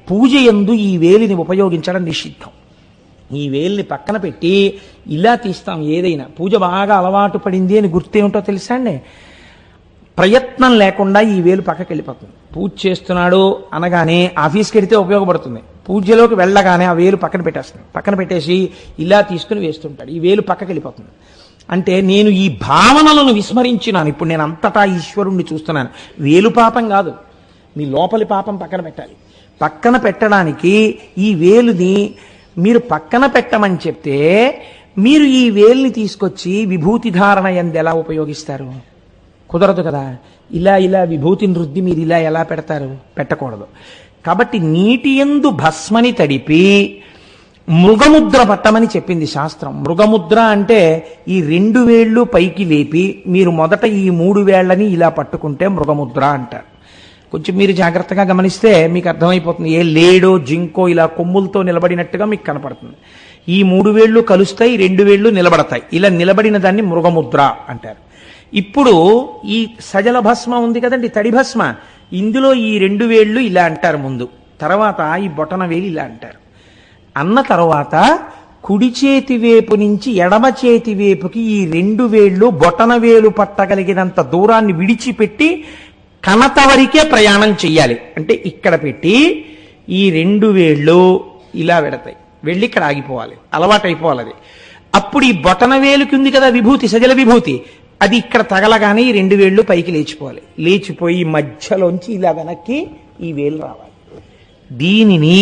C: పూజ యందు ఈ వేలిని ఉపయోగించడం నిషిద్ధం. ఈ వేలిని పక్కన పెట్టి ఇలా తీస్తాం. ఏదైనా పూజ బాగా అలవాటు పడింది అని గుర్తేమిటో తెలుసా అండి, ప్రయత్నం లేకుండా ఈ వేలు పక్కకి వెళ్ళిపోతుంది. పూజ చేస్తున్నాడు అనగానే ఆఫీస్కి వెడితే ఉపయోగపడుతుంది. పూజలోకి వెళ్ళగానే ఆ వేలు పక్కన పెట్టేస్తుంది. పక్కన పెట్టేసి ఇలా తీసుకుని వేస్తుంటాడు. ఈ వేలు పక్కకి వెళ్ళిపోతుంది. అంటే నేను ఈ భావనలను విస్మరించినాను. ఇప్పుడు నేను అంతటా ఈశ్వరుణ్ణి చూస్తున్నాను. వేలు పాపం కాదు, మీ లోపలి పాపం పక్కన పెట్టాలి. పక్కన పెట్టడానికి ఈ వేలుని మీరు పక్కన పెట్టమని చెప్తే మీరు ఈ వేలుని తీసుకొచ్చి విభూతి ధారణ యందు ఎలా ఉపయోగిస్తారు? కుదరదు కదా. ఇలా ఇలా విభూతిని రుద్ది మీరు ఇలా ఎలా పెడతారు? పెట్టకూడదు. కాబట్టి నీటి యందు భస్మని తడిపి మృగముద్ర పట్టమని చెప్పింది శాస్త్రం. మృగముద్ర అంటే ఈ 2 వేళ్ళు పైకి లేపి మీరు మొదట ఈ 3 వేళ్లని ఇలా పట్టుకుంటే మృగముద్ర అంటారు. కొంచెం మీరు జాగ్రత్తగా గమనిస్తే మీకు అర్థమైపోతుంది. ఏ లేడో జింకో ఇలా కొమ్ములతో నిలబడినట్టుగా మీకు కనపడుతుంది. ఈ 3 వేళ్ళు కలుస్తాయి, 2 వేళ్ళు నిలబడతాయి. ఇలా నిలబడిన దాన్ని మృగముద్ర అంటారు. ఇప్పుడు ఈ సజల భస్మ ఉంది కదండి, తడి భస్మ, ఇందులో ఈ 2 వేళ్ళు ఇలా అంటారు ముందు, తర్వాత ఈ బొటన వేలు ఇలా అంటారు. అన్న తర్వాత కుడి చేతి వేపు నుంచి ఎడమ చేతి వేపుకి ఈ 2 వేళ్ళు బొటన వేలు పట్టగలిగినంత దూరాన్ని విడిచిపెట్టి కనత వరకే ప్రయాణం చెయ్యాలి. అంటే ఇక్కడ పెట్టి ఈ 2 వేళ్ళు ఇలా వెడతాయి, వెళ్ళి ఇక్కడ ఆగిపోవాలి, అలవాటైపోవాలి అది. అప్పుడు ఈ బొటన వేలుకి ఉంది కదా విభూతి, సజల విభూతి, అది ఇక్కడ తగలగానే ఈ 2 వేళ్ళు పైకి లేచిపోవాలి. లేచిపోయి మధ్యలోంచి ఇలా వెనక్కి ఈ వేలు రావాలి. దీనిని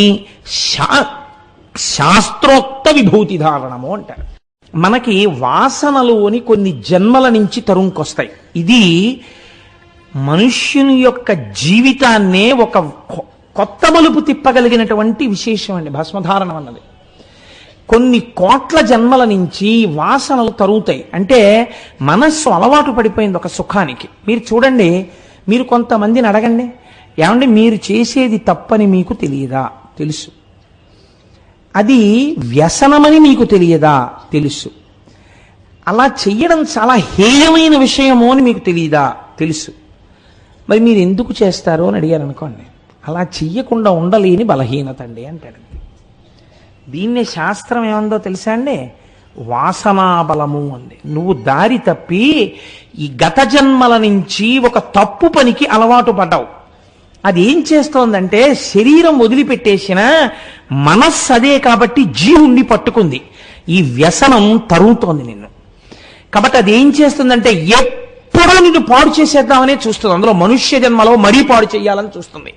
C: శాస్త్రోక్త విభూతి ధారణము అంటారు. మనకి వాసనలోని కొన్ని జన్మల నుంచి తరుంకొస్తాయి. ఇది మనుష్యుని యొక్క జీవితాన్నే ఒక కొత్త మలుపు తిప్పగలిగినటువంటి విశేషం అండి భస్మధారణం అన్నది. కొన్ని కోట్ల జన్మల నుంచి వాసనలు తరుగుతాయి. అంటే మనస్సు అలవాటు పడిపోయింది ఒక సుఖానికి. మీరు చూడండి, మీరు కొంతమందిని అడగండి, ఏమంటే మీరు చేసేది తప్పని మీకు తెలియదా? తెలుసు. అది వ్యసనమని మీకు తెలియదా? తెలుసు. అలా చెయ్యడం చాలా హేయమైన విషయము అని మీకు తెలియదా? తెలుసు. మరి మీరు ఎందుకు చేస్తారు అని అడిగారు అనుకోండి, అలా చెయ్యకుండా ఉండలేని బలహీనత అండి అంటాడు. దీన్నే శాస్త్రం ఏమందో తెలుసా అండి? వాసనాబలము అంది. నువ్వు దారి తప్పి ఈ గత జన్మల నుంచి ఒక తప్పు పనికి అలవాటు పడ్డావు. అది ఏం చేస్తోందంటే శరీరం వదిలిపెట్టేసిన మనస్సు అదే కాబట్టి జీవుణ్ణి పట్టుకుంది. ఈ వ్యసనం తరుగుతోంది నిన్ను. కాబట్టి అది ఏం చేస్తుందంటే ఎప్పుడూ నిన్ను పాడు చేసేద్దామనే చూస్తుంది. అందులో మనుష్య జన్మలో మరీ పాడు చేయాలని చూస్తుంది.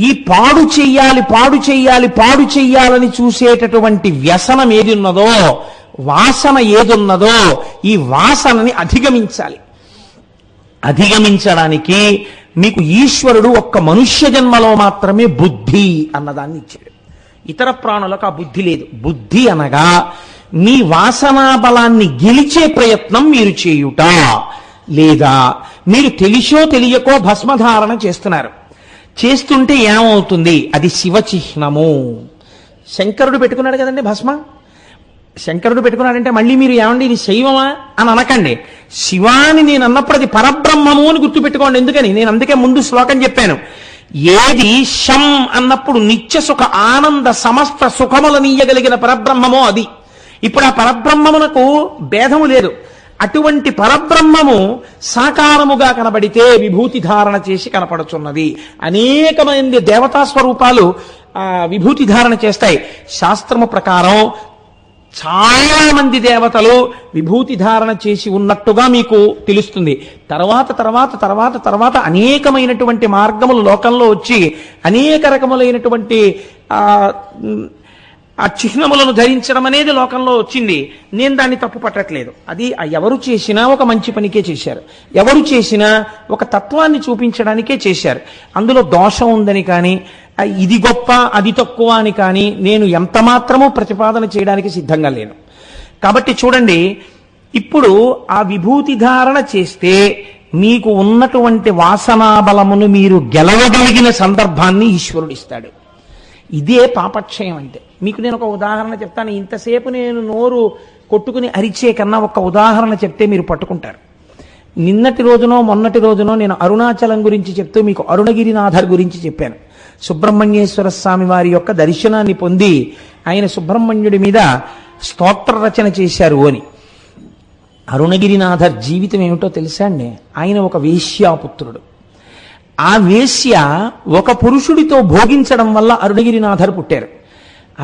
C: ఈ పాడు చెయ్యాలి పాడు చెయ్యాలి పాడు చెయ్యాలని చూసేటటువంటి వ్యసనం ఏది ఉన్నదో, వాసన ఏదున్నదో, ఈ వాసనని అధిగమించాలి. అధిగమించడానికి మీకు ఈశ్వరుడు ఒక్క మనుష్య జన్మలో మాత్రమే బుద్ధి అన్నదాన్ని ఇచ్చాడు. ఇతర ప్రాణులకు ఆ బుద్ధి లేదు. బుద్ధి అనగా మీ వాసనా బలాన్ని గెలిచే ప్రయత్నం మీరు చేయుట, లేదా మీరు తెలిసో తెలియకో భస్మధారణ చేస్తున్నారు. చేస్తుంటే ఏమవుతుంది? అది శివచిహ్నము. శంకరుడు పెట్టుకున్నాడు కదండి భస్మ. శంకరుడు పెట్టుకున్నాడంటే మళ్ళీ మీరు ఏమండి ఇది శైవమా అని అనకండి. శివాని నేను అన్నప్పుడు అది పరబ్రహ్మము అని గుర్తుపెట్టుకోండి. ఎందుకని నేను అందుకే ముందు శ్లోకం చెప్పాను. ఏది శం అన్నప్పుడు నిత్య సుఖ ఆనంద సమస్త సుఖములనీయగలిగిన పరబ్రహ్మమో అది. ఇప్పుడు ఆ పరబ్రహ్మమునకు భేదము లేదు. అటువంటి పరబ్రహ్మము సాకారముగా కనబడితే విభూతి ధారణ చేసి కనపడుచున్నది. అనేకమంది దేవతా స్వరూపాలు విభూతి ధారణ చేస్తాయి. శాస్త్రము ప్రకారం చాలా మంది దేవతలు విభూతి ధారణ చేసి ఉన్నట్టుగా మీకు తెలుస్తుంది. తర్వాత తర్వాత తర్వాత తర్వాత అనేకమైనటువంటి మార్గములు లోకంలో వచ్చి అనేక రకములైనటువంటి ఆ చిహ్నములను ధరించడం అనేది లోకంలో వచ్చింది. నేను దాన్ని తప్పు పట్టట్లేదు. అది ఎవరు చేసినా ఒక మంచి పనికే చేశారు. ఎవరు చేసినా ఒక తత్వాన్ని చూపించడానికే చేశారు. అందులో దోషం ఉందని కానీ ఇది గొప్ప అది తక్కువ అని కానీ నేను ఎంత మాత్రమూ ప్రతిపాదన చేయడానికి సిద్ధంగా లేను. కాబట్టి చూడండి, ఇప్పుడు ఆ విభూతి ధారణ చేస్తే మీకు ఉన్నటువంటి వాసనాబలమును మీరు గెలవగలిగిన సందర్భాన్ని ఈశ్వరుడు ఇస్తాడు. ఇదే పాపక్షయం అంటే. మీకు నేను ఒక ఉదాహరణ చెప్తాను. ఇంతసేపు నేను నోరు కొట్టుకుని అరిచే కన్నా ఒక ఉదాహరణ చెప్తే మీరు పట్టుకుంటారు. నిన్నటి రోజునో మొన్నటి రోజునో నేను అరుణాచలం గురించి చెప్తూ మీకు అరుణగిరినాథర్ గురించి చెప్పాను. సుబ్రహ్మణ్యేశ్వర స్వామి వారి యొక్క దర్శనాన్ని పొంది ఆయన సుబ్రహ్మణ్యుడి మీద స్తోత్ర రచన చేశారు అని. అరుణగిరినాథర్ జీవితం ఏమిటో తెలుసా అండి? ఆయన ఒక వేశ్యాపుత్రుడు. ఆ వేశ్య ఒక పురుషుడితో భోగించడం వల్ల అరుణగిరినాథర్ పుట్టారు.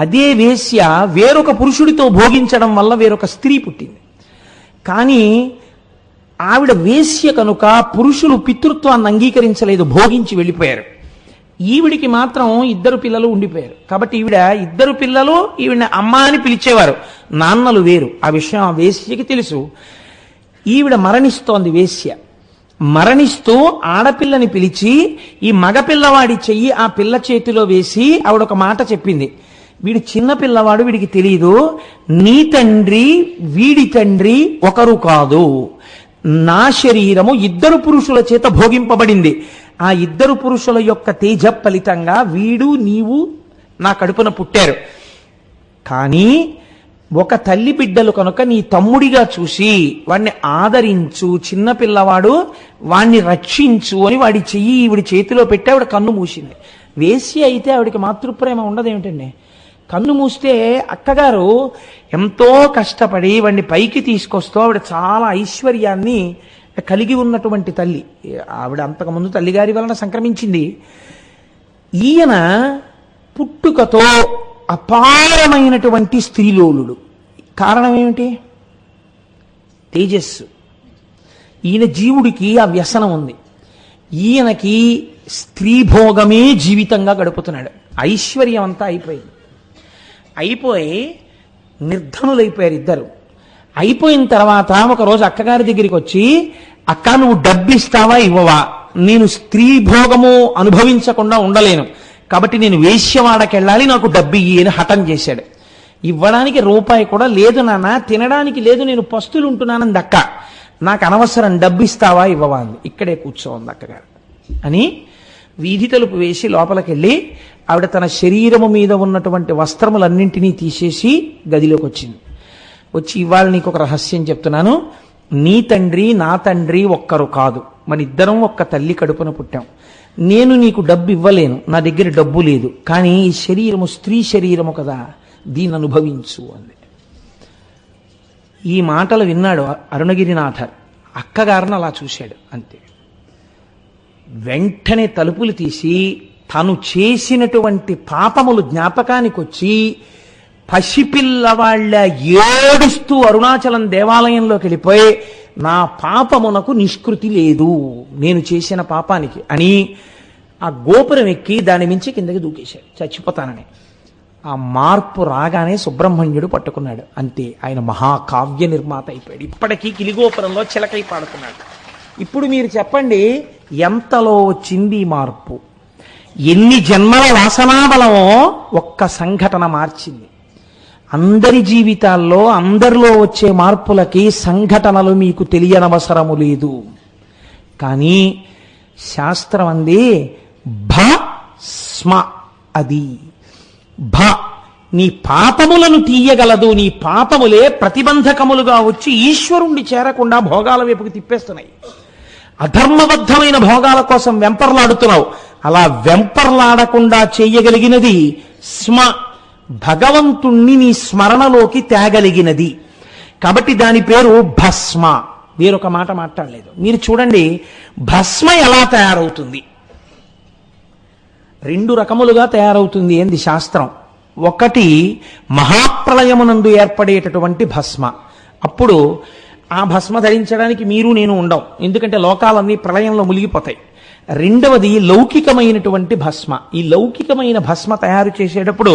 C: అదే వేశ్య వేరొక పురుషుడితో భోగించడం వల్ల వేరొక స్త్రీ పుట్టింది. కానీ ఆవిడ వేశ్య కనుక పురుషులు పితృత్వాన్ని అంగీకరించలేదు, భోగించి వెళ్ళిపోయారు. ఈవిడికి మాత్రం 2 పిల్లలు ఉండిపోయారు. కాబట్టి ఈవిడ 2 పిల్లలు ఈవిడ అమ్మ అని పిలిచేవారు, నాన్నలు వేరు. ఆ విషయం ఆ వేశ్యకి తెలుసు. ఈవిడ మరణిస్తోంది. వేశ్య మరణిస్తూ ఆడపిల్లని పిలిచి ఈ మగపిల్లవాడి చెయ్యి ఆ పిల్ల చేతిలో వేసి ఆవిడ ఒక మాట చెప్పింది. వీడు చిన్న పిల్లవాడు, వీడికి తెలియదు, నీ తండ్రి వీడి తండ్రి ఒకరు కాదు. నా శరీరము 2 పురుషుల చేత భోగింపబడింది. ఆ 2 పురుషుల యొక్క తేజ ఫలితంగా వీడు నీవు నా కడుపున పుట్టారు. కానీ ఒక తల్లి బిడ్డలు కనుక నీ తమ్ముడిగా చూసి వాడిని ఆదరించు, చిన్నపిల్లవాడు వాణ్ణి రక్షించు అని వాడి చెయ్యి ఈవిడి చేతిలో పెట్టి ఆవిడ కన్ను మూసింది. వేసి అయితే ఆవిడికి మాతృప్రేమ ఉండదేమిటండి? కన్ను మూస్తే అక్కగారు ఎంతో కష్టపడి వాడిని పైకి తీసుకొస్తూ ఆవిడ చాలా ఐశ్వర్యాన్ని కలిగి ఉన్నటువంటి తల్లి. ఆవిడ అంతకుముందు తల్లిగారి వలన సంక్రమించింది. ఈయన పుట్టుకతో అపారమైనటువంటి స్త్రీలోలుడు. కారణం ఏమిటి? తేజస్సు. ఈయన జీవుడికి ఆ వ్యసనం ఉంది. ఈయనకి స్త్రీభోగమే జీవితంగా గడుపుతున్నాడు. ఐశ్వర్యం అంతా అయిపోయి నిర్ధనులైపోయారు ఇద్దరు. అయిపోయిన తర్వాత ఒకరోజు అక్కగారి దగ్గరికి వచ్చి, అక్క నువ్వు డబ్బు ఇస్తావా ఇవ్వవా? నేను స్త్రీ భోగము అనుభవించకుండా ఉండలేను, కాబట్టి నేను వేశ్యవాడకి వెళ్ళాలి, నాకు డబ్బు ఇయ్యి అని హఠం చేశాడు. ఇవ్వడానికి రూపాయి కూడా లేదు నాన్న, తినడానికి లేదు, నేను పస్తులు ఉంటున్నానంది అక్క. నాకు అనవసరం, డబ్బు ఇస్తావా ఇవ్వవా అంది. ఇక్కడే కూర్చోంది అక్కగారు అని వీధి తలుపు వేసి లోపలికెళ్ళి ఆవిడ తన శరీరము మీద ఉన్నటువంటి వస్త్రములన్నింటినీ తీసేసి గదిలోకి వచ్చింది. వచ్చి, ఇవాళ నీకు ఒక రహస్యం చెప్తున్నాను. నీ తండ్రి నా తండ్రి ఒక్కరు కాదు, మన ఇద్దరం ఒక్క తల్లి కడుపున పుట్టాం. నేను నీకు డబ్బు ఇవ్వలేను, నా దగ్గర డబ్బు లేదు, కానీ ఈ శరీరము స్త్రీ శరీరము కదా, దీన్ని అనుభవించు అంది. ఈ మాటలు విన్నాడు అరుణగిరినాథర్. అక్కగారిని అలా చూశాడు అంతే. వెంటనే తలుపులు తీసి తను చేసినటువంటి పాపములు జ్ఞాపకానికి వచ్చి పసిపిల్లవాళ్ళ ఏడుస్తూ అరుణాచలం దేవాలయంలోకి వెళ్ళిపోయి, నా పాపమునకు నిష్కృతి లేదు, నేను చేసిన పాపానికి అని ఆ గోపురం ఎక్కి దాని మించి కిందకి దూకేశాడు చచ్చిపోతానని. ఆ మార్పు రాగానే సుబ్రహ్మణ్యుడు పట్టుకున్నాడు. అంతే, ఆయన మహాకావ్య నిర్మాత అయిపోయాడు. ఇప్పటికీ కిలిగోపురంలో చిలకై పాడుతున్నాడు. ఇప్పుడు మీరు చెప్పండి, ఎంతలో వచ్చింది ఈ మార్పు? ఎన్ని జన్మల వాసనాబలమో ఒక్క సంఘటన మార్చింది. అందరి జీవితాల్లో అందరిలో వచ్చే మార్పులకి సంఘటనలు మీకు తెలియనవసరము లేదు. కానీ శాస్త్రం అంది భస్మ, అది నీ పాపములను తీయగలదు. నీ పాపములే ప్రతిబంధకములుగా వచ్చి ఈశ్వరుణ్ణి చేరకుండా భోగాల వైపుకి తిప్పేస్తున్నాయి. అధర్మబద్ధమైన భోగాల కోసం వెంపర్లాడుతున్నావు. అలా వెంపర్లాడకుండా చేయగలిగినది స్మ, భగవంతుణ్ణి నీ స్మరణలోకి తేగలిగినది. కాబట్టి దాని పేరు భస్మ. వేరొక మాట మాట్లాడలేదు. మీరు చూడండి, భస్మ ఎలా తయారవుతుంది? రెండు రకములుగా తయారవుతుంది ఏంది శాస్త్రం. ఒకటి మహాప్రళయమునందు ఏర్పడేటటువంటి భస్మ. అప్పుడు ఆ భస్మ ధరించడానికి మీరు నేను ఉండం, ఎందుకంటే లోకాలన్నీ ప్రళయంలో మునిగిపోతాయి. రెండవది లౌకికమైనటువంటి భస్మ. ఈ లౌకికమైన భస్మ తయారు చేసేటప్పుడు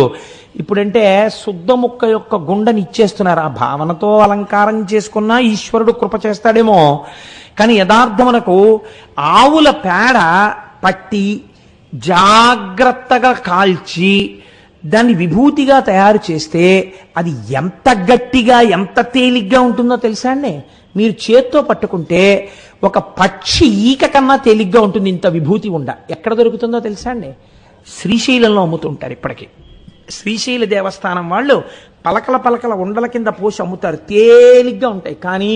C: ఇప్పుడంటే శుద్ధ ముక్క యొక్క గుండని ఇచ్చేస్తున్నారు. ఆ భావనతో అలంకారం చేసుకున్నా ఈశ్వరుడు కృప చేస్తాడేమో. కానీ యథార్థమునకు ఆవుల పేడ పట్టి జాగ్రత్తగా కాల్చి దాన్ని విభూతిగా తయారు చేస్తే అది ఎంత గట్టిగా ఎంత తేలిగ్గా ఉంటుందో తెలుసా అండి? మీరు చేత్తో పట్టుకుంటే ఒక పక్షి ఈక కన్నా తేలిగ్గా ఉంటుంది ఇంత విభూతి ఉండ. ఎక్కడ దొరుకుతుందో తెలుసా అండి? శ్రీశైలంలో అమ్ముతుంటారు. ఇప్పటికీ శ్రీశైల దేవస్థానం వాళ్ళు పలకల పలకల ఉండల కింద పోసి అమ్ముతారు. తేలిగ్గా ఉంటాయి. కానీ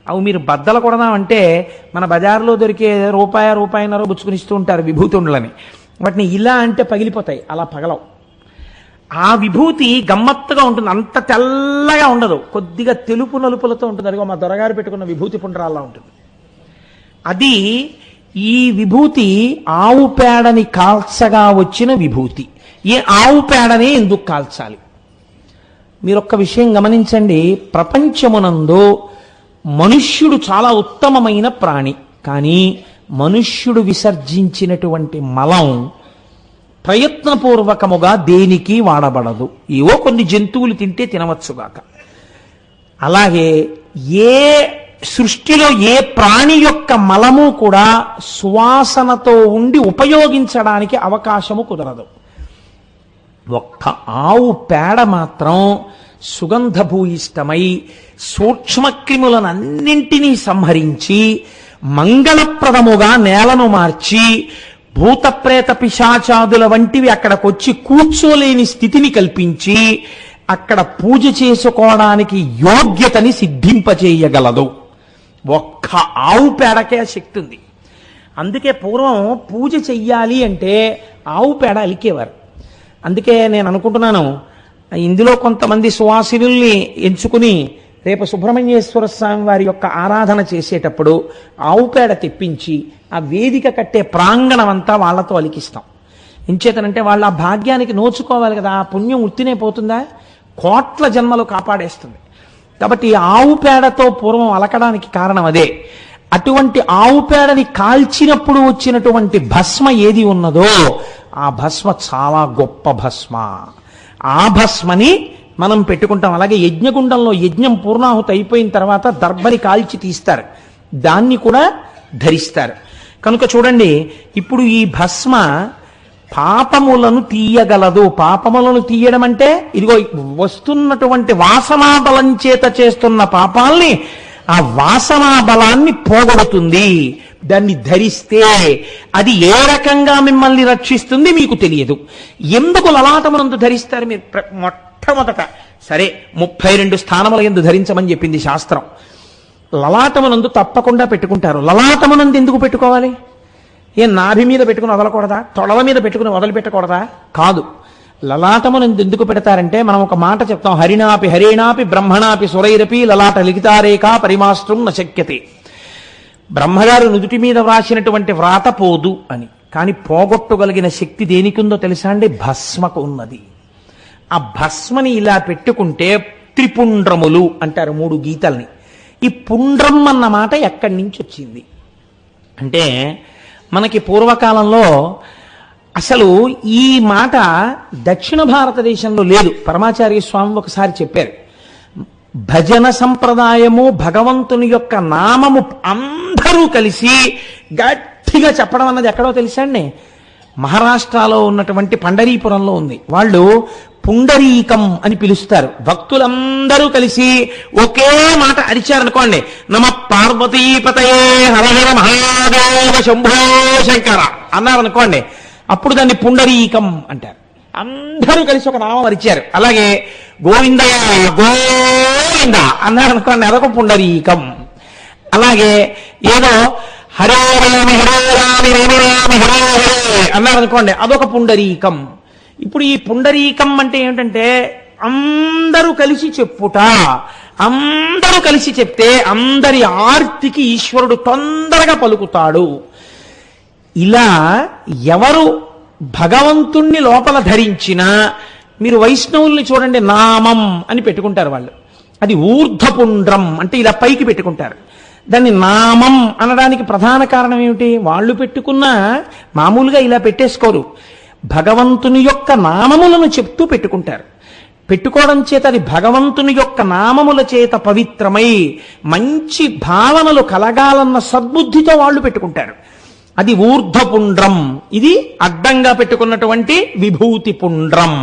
C: అవి మీరు బద్దలు కొడదామంటే మన బజార్లో దొరికే రూపాయన్నర బుచ్చుకుని ఇస్తూ ఉంటారు విభూతి ఉండలని. వాటిని ఇలా అంటే పగిలిపోతాయి, అలా పగలవు. ఆ విభూతి గమ్మత్తుగా ఉంటుంది. అంత తెల్లగా ఉండదు, కొద్దిగా తెలుపు నలుపులతో ఉంటుంది. అదిగో మా దొరగారు పెట్టుకున్న విభూతి పుండ్రాల్లా ఉంటుంది. అది ఈ విభూతి ఆవు పేడని కాల్చగా వచ్చిన విభూతి. ఏ ఆవు పేడనే ఎందుకు కాల్చాలి? మీరొక్క విషయం గమనించండి. ప్రపంచమునందు మనుష్యుడు చాలా ఉత్తమమైన ప్రాణి, కానీ మనుష్యుడు విసర్జించినటువంటి మలం ప్రయత్నపూర్వకముగా దేనికి వాడబడదు. ఏవో కొన్ని జంతువులు తింటే తినవచ్చుగాక. అలాగే ఏ సృష్టిలో ఏ ప్రాణి యొక్క మలము కూడా సువాసనతో ఉండి ఉపయోగించడానికి అవకాశము కుదరదు. ఒక్క ఆవు పేడ మాత్రం సుగంధభూయిష్టమై సూక్ష్మక్రిములనన్నింటినీ సంహరించి మంగళప్రదముగా నేలను మార్చి భూతప్రేత పిశాచాదుల వంటివి అక్కడికొచ్చి కూర్చోలేని స్థితిని కల్పించి అక్కడ పూజ చేసుకోవడానికి యోగ్యతని సిద్ధింపచేయగలదు. ఒక్క ఆవు పేడకే శక్తి ఉంది. అందుకే పూర్వం పూజ చెయ్యాలి అంటే ఆవు పేడ అలికేవారు. అందుకే నేను అనుకుంటున్నాను, ఇందులో కొంతమంది సువాసినుల్ని ఎంచుకుని రేపు సుబ్రహ్మణ్యేశ్వర స్వామి వారి యొక్క ఆరాధన చేసేటప్పుడు ఆవు పేడ తెప్పించి ఆ వేదిక కట్టే ప్రాంగణం అంతా వాళ్లతో అలికిస్తాం. ఎంచేతనంటే వాళ్ళ ఆ భాగ్యానికి నోచుకోవాలి కదా, ఆ పుణ్యం ఉత్తినే పోతుందా, కోట్ల జన్మలు కాపాడేస్తుంది. కాబట్టి ఆవు పేడతో పూర్వం అలకడానికి కారణం అదే. అటువంటి ఆవు పేడని కాల్చినప్పుడు వచ్చినటువంటి భస్మ ఏది ఉన్నదో ఆ భస్మ చాలా గొప్ప భస్మ. ఆ భస్మని మనం పెట్టుకుంటాం. అలాగే యజ్ఞగుండంలో యజ్ఞం పూర్ణాహుతి అయిపోయిన తర్వాత దర్భని కాల్చి తీస్తారు, దాన్ని కూడా ధరిస్తారు. కనుక చూడండి, ఇప్పుడు ఈ భస్మ పాపములను తీయగలదు. పాపములను తీయడం అంటే ఇదిగో వస్తున్నటువంటి వాసనా బలం చేత చేస్తున్న పాపాల్ని, ఆ వాసనా బలాన్ని పోగొడుతుంది. దాన్ని ధరిస్తే అది ఏ రకంగా మిమ్మల్ని రక్షిస్తుంది మీకు తెలియదు. ఎందుకు లలాటమునందు ధరిస్తారు మీరు? మొట్టమొదట సరే 32 స్థానముల యందు ధరించమని చెప్పింది శాస్త్రం. లలాటమునందు తప్పకుండా పెట్టుకుంటారు. లలాటమునందు ఎందుకు పెట్టుకోవాలి? నాభి మీద పెట్టుకుని వదలకూడదా? తొడల మీద పెట్టుకుని వదిలిపెట్టకూడదా? కాదు. లలాటమునందు ఎందుకు పెడతారంటే, మనం ఒక మాట చెప్తాం, హరిణాపి హరేణాపి బ్రహ్మణాపి సురైరపి లలాట లిఖితారేఖా పరిమాస్త్రం న శక్యతే. బ్రహ్మగారు నుదుటి మీద వ్రాసినటువంటి వ్రాత పోదు అని. కానీ పోగొట్టగలిగిన శక్తి దేనికిందో తెలుసా అండి? భస్మకు ఉన్నది. ఆ భస్మని ఇలా పెట్టుకుంటే త్రిపుండ్రములు అంటారు 3 గీతల్ని. ఈ పుండ్రం అన్న మాట ఎక్కడి నుంచి వచ్చింది అంటే, మనకి పూర్వకాలంలో అసలు ఈ మాట దక్షిణ భారతదేశంలో లేదు. పరమాచార్య స్వామి ఒకసారి చెప్పారు, భజన సంప్రదాయము, భగవంతుని యొక్క నామము అందరూ కలిసి గట్టిగా చెప్పడం అన్నది ఎక్కడో తెలుసా అండి? మహారాష్ట్రలో ఉన్నటువంటి పండరీపురంలో ఉంది. వాళ్ళు పుండరీకం అని పిలుస్తారు. భక్తులందరూ కలిసి ఒకే మాట అరిచారనుకోండి, నమ పార్వతీపతయే హర హర మహాదేవ శంభో శంకర అన్నారనుకోండి, అప్పుడు దాన్ని పుండరీకం అంటారు. అందరూ కలిసి ఒక నామం అరిచారు. అలాగే గోవింద గోవింద అన్నారనుకోండి, అదొక పుండరీకం. అలాగే ఏదో హరే రామి హరే రామి రామ రామి హరే హరే అన్నారనుకోండి, అదొక పుండరీకం. ఇప్పుడు ఈ పుండరీకం అంటే ఏమిటంటే అందరూ కలిసి చెప్పుట. అందరూ కలిసి చెప్తే అందరి ఆర్తికి ఈశ్వరుడు తొందరగా పలుకుతాడు. ఇలా ఎవరు భగవంతుణ్ణి లోపల ధరించినా, మీరు వైష్ణవుల్ని చూడండి, నామం అని పెట్టుకుంటారు వాళ్ళు. అది ఊర్ధ్వపుండ్రం అంటే ఇలా పైకి పెట్టుకుంటారు. దాన్ని నామం అనడానికి ప్రధాన కారణం ఏమిటి? వాళ్ళు పెట్టుకున్న మామూలుగా ఇలా పెట్టేసుకోరు, భగవంతుని యొక్క నామములను చెప్తూ పెట్టుకుంటారు. పెట్టుకోవడం చేత అది భగవంతుని యొక్క నామముల చేత పవిత్రమై మంచి భావనలు కలగాలన్న సద్బుద్ధితో వాళ్ళు పెట్టుకుంటారు. అది ఊర్ధ్వపుండ్రం. ఇది అడ్డంగా పెట్టుకున్నటువంటి విభూతి పుండ్రం.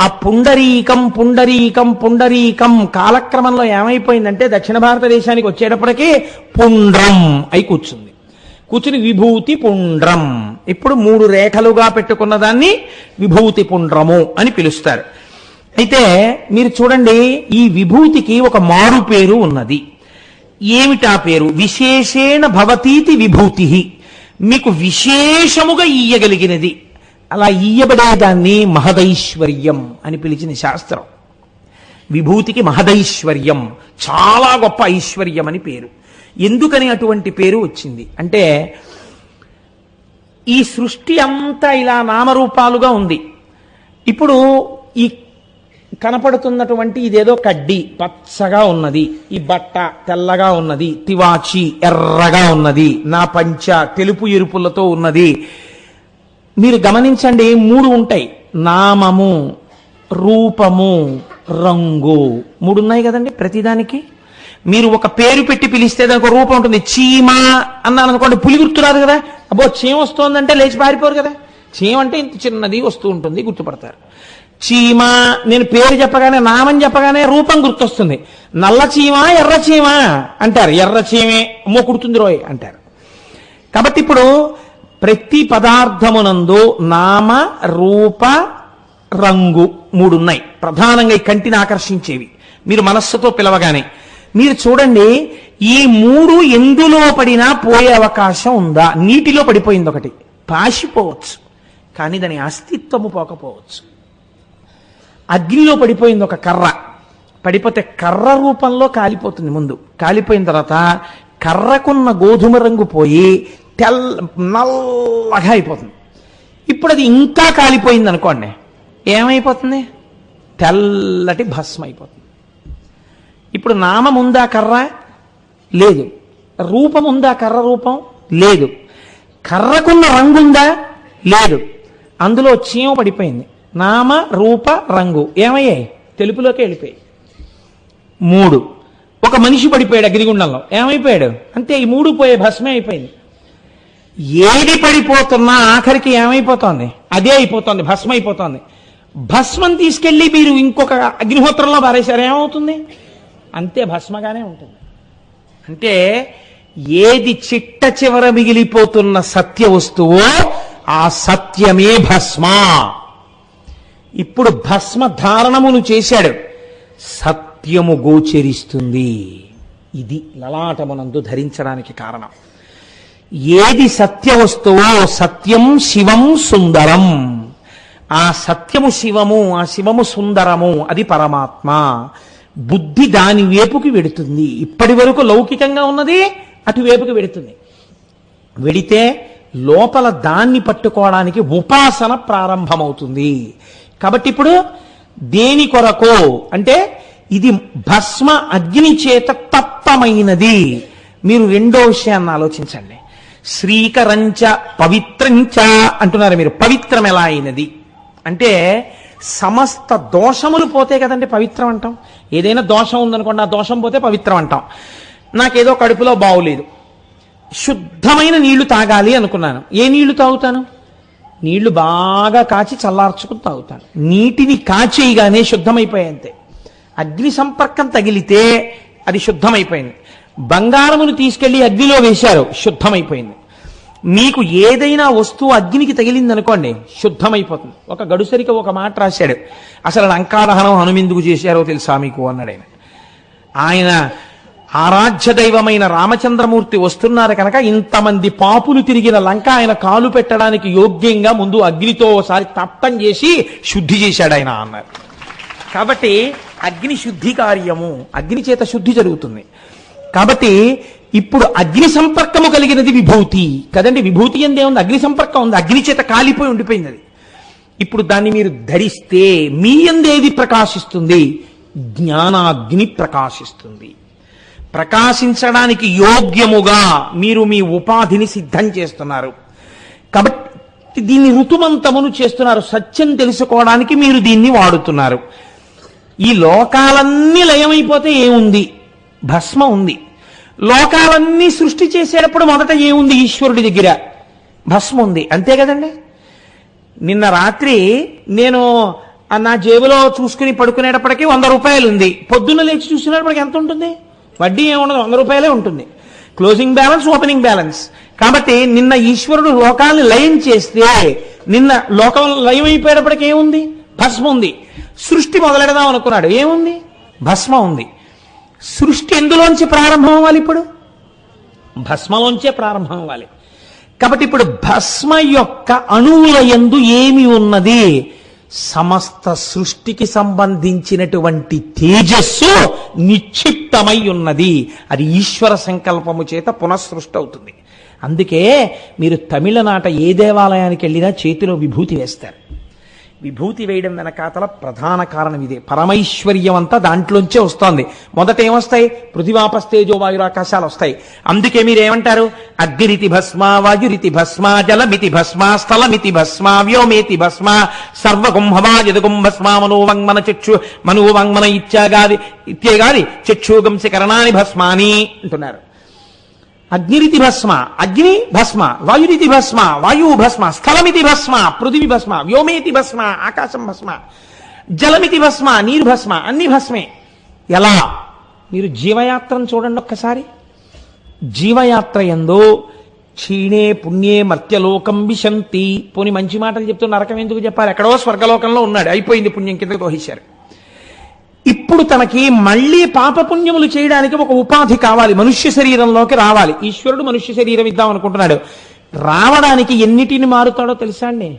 C: ఆ పుండరీకం పుండరీకం పుండరీకం కాలక్రమంలో ఏమైపోయిందంటే, దక్షిణ భారతదేశానికి వచ్చేటప్పటికీ పుండ్రం అయి కూర్చుని విభూతి పుండ్రం. ఇప్పుడు 3 రేఖలుగా పెట్టుకున్న దాన్ని విభూతి పుండ్రము అని పిలుస్తారు. అయితే మీరు చూడండి, ఈ విభూతికి ఒక మారు పేరు ఉన్నది. ఏమిటా పేరు? విశేషేణ భవతీతి విభూతి. మీకు విశేషముగా ఇయ్యగలిగినది. అలా ఇయ్యబడేదాన్ని మహదైశ్వర్యం అని పిలిచిన శాస్త్రం. విభూతికి మహదైశ్వర్యం, చాలా గొప్ప ఐశ్వర్యం అని పేరు. ఎందుకని అటువంటి పేరు వచ్చింది అంటే, ఈ సృష్టి అంతా ఇలా నామరూపాలుగా ఉంది. ఇప్పుడు ఈ కనపడుతున్నటువంటి ఇదేదో కడ్డి పచ్చగా ఉన్నది, ఈ బట్ట తెల్లగా ఉన్నది, తివాచి ఎర్రగా ఉన్నది, నా పంచ తెలుపు ఎరుపులతో ఉన్నది. మీరు గమనించండి, 3 ఉంటాయి: నామము, రూపము, రంగు. 3 ఉన్నాయి కదండి ప్రతిదానికి. మీరు ఒక పేరు పెట్టి పిలిస్తే దానికి ఒక రూపం ఉంటుంది. చీమ అన్నాను అనుకోండి, పులి గుర్తురాదు కదా. అబ్బో చీమ వస్తోందంటే లేచి పారిపోరు కదా. చీమ అంటే ఇంత చిన్నది వస్తూ ఉంటుంది, గుర్తుపడతారు. చీమ, నేను పేరు చెప్పగానే, నామం చెప్పగానే రూపం గుర్తొస్తుంది. నల్ల చీమ ఎర్ర చీమ అంటారు, ఎర్ర చీమే అమ్మో కుడుతుంది రోయ్ అంటారు. కాబట్టి ఇప్పుడు ప్రతి పదార్థమునందు నామ, రూప, రంగు 3 ఉన్నాయి. ప్రధానంగా ఈ కంటిని ఆకర్షించేవి. మీరు మనస్సుతో పిలవగానే మీరు చూడండి, ఈ 3 ఎందులో పడినా పోయే అవకాశం ఉందా? నీటిలో పడిపోయింది ఒకటి, పాసిపోవచ్చు, కానీ దాని అస్తిత్వము పోకపోవచ్చు. అగ్నిలో పడిపోయింది ఒక కర్ర, పడిపోతే కర్ర రూపంలో కాలిపోతుంది. ముందు కాలిపోయిన తర్వాత కర్రకున్న గోధుమ రంగు పోయి నల్లగా అయిపోతుంది. ఇప్పుడు అది ఇంకా కాలిపోయింది అనుకోండి, ఏమైపోతుంది? తెల్లటి భస్మ అయిపోతుంది. ఇప్పుడు నామం ఉందా కర్ర? లేదు. రూపం ఉందా కర్ర? రూపం లేదు. కర్రకున్న రంగు ఉందా? లేదు. అందులో చీమ పడిపోయింది. నామ రూప రంగు ఏమయ్యాయి? తెలుపులోకి వెళ్ళిపోయాయి. 3. ఒక మనిషి పడిపోయాడు అగ్నిగుండంలో, ఏమైపోయాడు? అంతే, ఈ 3 పోయే, భస్మే అయిపోయింది. ఏది పడిపోతున్నా ఆఖరికి ఏమైపోతోంది? అదే అయిపోతుంది, భస్మ అయిపోతుంది. భస్మం తీసుకెళ్లి మీరు ఇంకొక అగ్నిహోత్రంలో పారేశారు, ఏమవుతుంది? అంతే, భస్మగానే ఉంటుంది. అంటే ఏది చిట్ట చివర మిగిలిపోతున్న సత్య వస్తువో ఆ సత్యమే భస్మ. ఇప్పుడు భస్మ ధారణమును చేశాడు, సత్యము గోచరిస్తుంది. ఇది లలాటమునందు ధరించడానికి కారణం. ఏది సత్య వస్తువో సత్యం శివం సుందరం. ఆ సత్యము శివము, ఆ శివము సుందరము, అది పరమాత్మ. బుద్ధి దాని వైపుకి వెడుతుంది. ఇప్పటి వరకు లౌకికంగా ఉన్నది అటువైపుకి వెడుతుంది. వెడితే లోపల దాన్ని పట్టుకోవడానికి ఉపాసన ప్రారంభమవుతుంది. కాబట్టి ఇప్పుడు దేని కొరకు అంటే ఇది భస్మ అగ్ని చేత తప్తమైనది. మీరు రెండో విషయాన్ని ఆలోచించండి. శ్రీకరంచ పవిత్రంచ అంటున్నారు మీరు. పవిత్రం ఎలా అయినది అంటే సమస్త దోషములు పోతే కదండి పవిత్రం అంటాం. ఏదైనా దోషం ఉందనుకోండి, ఆ దోషం పోతే పవిత్రం అంటాం. నాకేదో కడుపులో బావులేదు, శుద్ధమైన నీళ్లు తాగాలి అనుకున్నాను. ఏ నీళ్లు తాగుతాను? నీళ్లు బాగా కాచి చల్లార్చుకుని తాగుతాను. నీటిని కాచేయగానే శుద్ధమైపోయాయంతే. అగ్ని సంపర్కం తగిలితే అది శుద్ధమైపోయింది. బంగారమును తీసుకెళ్లి అగ్నిలో వేశారు, శుద్ధమైపోయింది. మీకు ఏదైనా వస్తువు అగ్నికి తగిలింది అనుకోండి, శుద్ధమైపోతుంది. ఒక గడుసరికి ఒక మాట రాశాడు, అసలు లంకాదహనం హనుమెందుకు చేశారో తెలుసా మీకు అన్నాడు ఆయన. ఆయన ఆరాధ్య దైవమైన రామచంద్రమూర్తి వస్తున్నారు కనుక ఇంతమంది పాపులు తిరిగిన లంక ఆయన కాలు పెట్టడానికి యోగ్యంగా ముందు అగ్నితో ఒకసారి తప్తం చేసి శుద్ధి చేశాడు ఆయన అన్నారు. కాబట్టి అగ్ని శుద్ధి కార్యము, అగ్ని చేత శుద్ధి జరుగుతుంది. కాబట్టి ఇప్పుడు అగ్ని సంపర్కము కలిగినది విభూతి కదండి. విభూతి ఎందే ఉంది, అగ్ని సంపర్కం ఉంది, అగ్ని చేత కాలిపోయి ఉండిపోయింది అది. ఇప్పుడు దాన్ని మీరు ధరిస్తే మీ ఎందేది ప్రకాశిస్తుంది? జ్ఞానాగ్ని ప్రకాశిస్తుంది. ప్రకాశించడానికి యోగ్యముగా మీరు మీ ఉపాధిని సిద్ధం చేస్తున్నారు. కాబట్టి దీన్ని ఋతుమంతమును చేస్తున్నారు. సత్యం తెలుసుకోవడానికి మీరు దీన్ని వాడుతున్నారు. ఈ లోకాలన్నీ లయమైపోతే ఏముంది? భస్మ ఉంది. లోకాలన్నీ సృష్టి చేసేటప్పుడు మొదట ఏముంది? ఈశ్వరుడి దగ్గర భస్మ ఉంది. అంతే కదండి. నిన్న రాత్రి నేను నా జేబులో చూసుకుని పడుకునేటప్పటికీ 100 రూపాయలు ఉంది. పొద్దున్న లేచి చూసినప్పటికీ ఎంత ఉంటుంది? వడ్డీ ఏముండదు, 100 రూపాయలే ఉంటుంది. Closing balance, opening balance. కాబట్టి నిన్న ఈశ్వరుడు లోకాలను లయం చేస్తే నిన్న లోకం లయం అయిపోయేటప్పటికి ఏముంది? భస్మ ఉంది. సృష్టి మొదలెడదాం అనుకున్నాడు, ఏముంది? భస్మ ఉంది. సృష్టి ఎందులోంచి ప్రారంభం అవ్వాలి? ఇప్పుడు భస్మలోంచే ప్రారంభం అవ్వాలి. కాబట్టి ఇప్పుడు భస్మ యొక్క అణువుల యందు ఏమి ఉన్నది? సమస్త సృష్టికి సంబంధించినటువంటి తేజస్సు నిక్షిప్తమై ఉన్నది. అది ఈశ్వర సంకల్పము చేత పునఃసృష్టి అవుతుంది. అందుకే మీరు తమిళనాట ఏ దేవాలయానికి వెళ్ళినా చేతిలో విభూతి వేస్తారు. విభూతి వేయడం వెనకాతల ప్రధాన కారణం ఇదే. పరమైశ్వర్యం అంతా దాంట్లోంచే వస్తోంది. మొదట ఏమొస్తాయి? పృథివాపస్తేజో వాయురాకాశాలు వస్తాయి. అందుకే మీరేమంటారు? అగ్నిరితి భస్మ, వాయురితి భస్మ, జలమితి భస్మ, స్థలమితి భస్మ, వ్యోమేతి భస్మ, సర్వగుంభమా యదుగుంభస్మ, మనోవంగ్మన చక్షు మనోవంగ్మన ఇత్యేగాది చక్షుగంసి కరణాని భస్మాని అంటున్నారు. అగ్నిరితి భస్మ, అగ్ని భస్మ, వాయురితి భస్మ, వాయువు భస్మ, స్థలమితి భస్మ, పృథివీ భస్మ, వ్యోమేతి భస్మ, ఆకాశం భస్మ, జలమితి భస్మ, నీరు భస్మ, అన్ని భస్మే. ఎలా? మీరు జీవయాత్రను చూడండి ఒక్కసారి. జీవయాత్ర యందు క్షీణే పుణ్యే మర్త్యలోకం విశంతి. పోని మంచి మాటలు చెప్తూ నరకం ఎందుకు చెప్పాలి? ఎక్కడో స్వర్గలోకంలో ఉన్నాడు, అయిపోయింది, పుణ్యం కిందకు తోహించారు. ఇప్పుడు తనకి మళ్ళీ పాపపుణ్యములు చేయడానికి ఒక ఉపాధి కావాలి, మనుష్య శరీరంలోకి రావాలి. ఈశ్వరుడు మనుష్య శరీరం ఇద్దాం అనుకుంటున్నాడు. రావడానికి ఎన్నిటిని మారుతాడో తెలుసా అండి?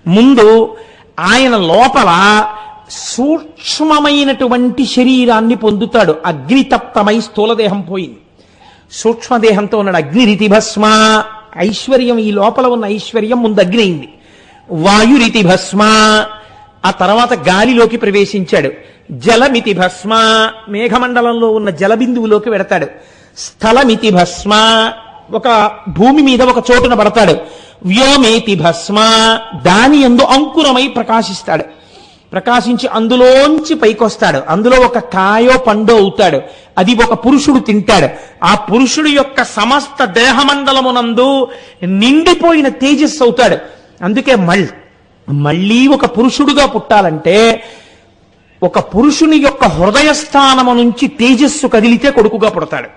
C: ముందు ఆయన లోపల సూక్ష్మమైనటువంటి శరీరాన్ని పొందుతాడు. అగ్నితప్తమై స్థూలదేహం పోయింది, సూక్ష్మదేహంతో ఉన్నాడు. అగ్నిరితి భస్మ, ఐశ్వర్యం, ఈ లోపల ఉన్న ఐశ్వర్యం ముందు అగ్ని అయింది. వాయురితి భస్మ, ఆ తర్వాత గాలిలోకి ప్రవేశించాడు. జలమితి భస్మ, మేఘమండలంలో ఉన్న జలబిందువులోకి వెడతాడు. స్థలమితి భస్మ, ఒక భూమి మీద ఒక చోటున పడతాడు. వ్యోమేతి భస్మ, దాని యందు అంకురమై ప్రకాశిస్తాడు. ప్రకాశించి అందులోంచి పైకొస్తాడు. అందులో ఒక కాయో పండో అవుతాడు. అది ఒక పురుషుడు తింటాడు. ఆ పురుషుడు యొక్క సమస్త దేహమండలమునందు నిండిపోయిన తేజస్సు అవుతాడు. అందుకే మళ్ళీ ఒక పురుషుడుగా పుట్టాలంటే ఒక పురుషుని యొక్క హృదయస్థానము నుంచి తేజస్సు కదిలితే కొడుకుగా పుడతాడు.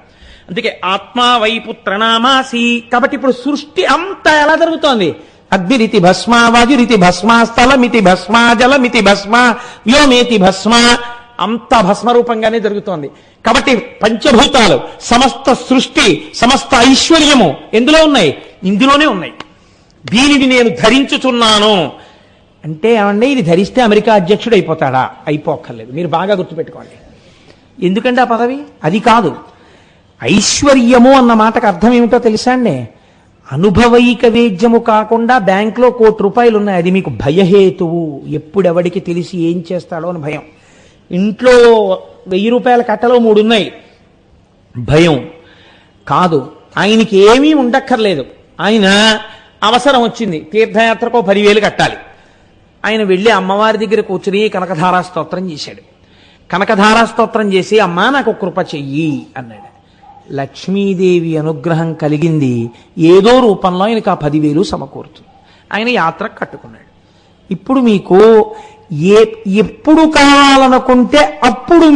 C: అందుకే ఆత్మా వైపుత్రనామాసి. కాబట్టి ఇప్పుడు సృష్టి అంతా ఎలా జరుగుతోంది? అగ్నిరితి భస్మ, వాయురితి భస్మ, స్థలమితి భస్మ, జలమితి భస్మ, వ్యోమేతి భస్మ, అంతా భస్మరూపంగానే జరుగుతోంది. కాబట్టి పంచభూతాలు, సమస్త సృష్టి, సమస్త ఐశ్వర్యము ఎందులో ఉన్నాయి? ఇందులోనే ఉన్నాయి. దీనిని నేను ధరించుచున్నాను అంటే ఏమంటే ఇది ధరిస్తే అమెరికా అధ్యక్షుడు అయిపోతాడా? అయిపోక్కర్లేదు. మీరు బాగా గుర్తుపెట్టుకోండి. ఎందుకంటే ఆ పదవి అది కాదు. ఐశ్వర్యము అన్న మాటకు అర్థం ఏమిటో తెలుసా అండి? అనుభవైక వేద్యము కాకుండా బ్యాంకులో ₹1,00,00,000 ఉన్నాయి, అది మీకు భయహేతువు. ఎప్పుడెవడికి తెలిసి ఏం చేస్తాడో అని భయం. ఇంట్లో ₹1000 కట్టలో 3 ఉన్నాయి, భయం కాదు. ఆయనకి ఏమీ ఉండక్కర్లేదు. ఆయన అవసరం వచ్చింది, తీర్థయాత్రకో 10,000 కట్టాలి. ఆయన వెళ్ళి అమ్మవారి దగ్గర కూర్చుని కనకధారా స్తోత్రం చేశాడు. కనకధారా స్తోత్రం చేసి, అమ్మా నాకు కృప చెయ్యి అన్నాడు. లక్ష్మీదేవి అనుగ్రహం కలిగింది. ఏదో రూపంలో ఆయనకు ఆ 10,000 సమకూరుతుంది. ఆయన యాత్ర కట్టుకున్నాడు. ఇప్పుడు మీకు ఎప్పుడు కావాలనుకుంటే అప్పుడు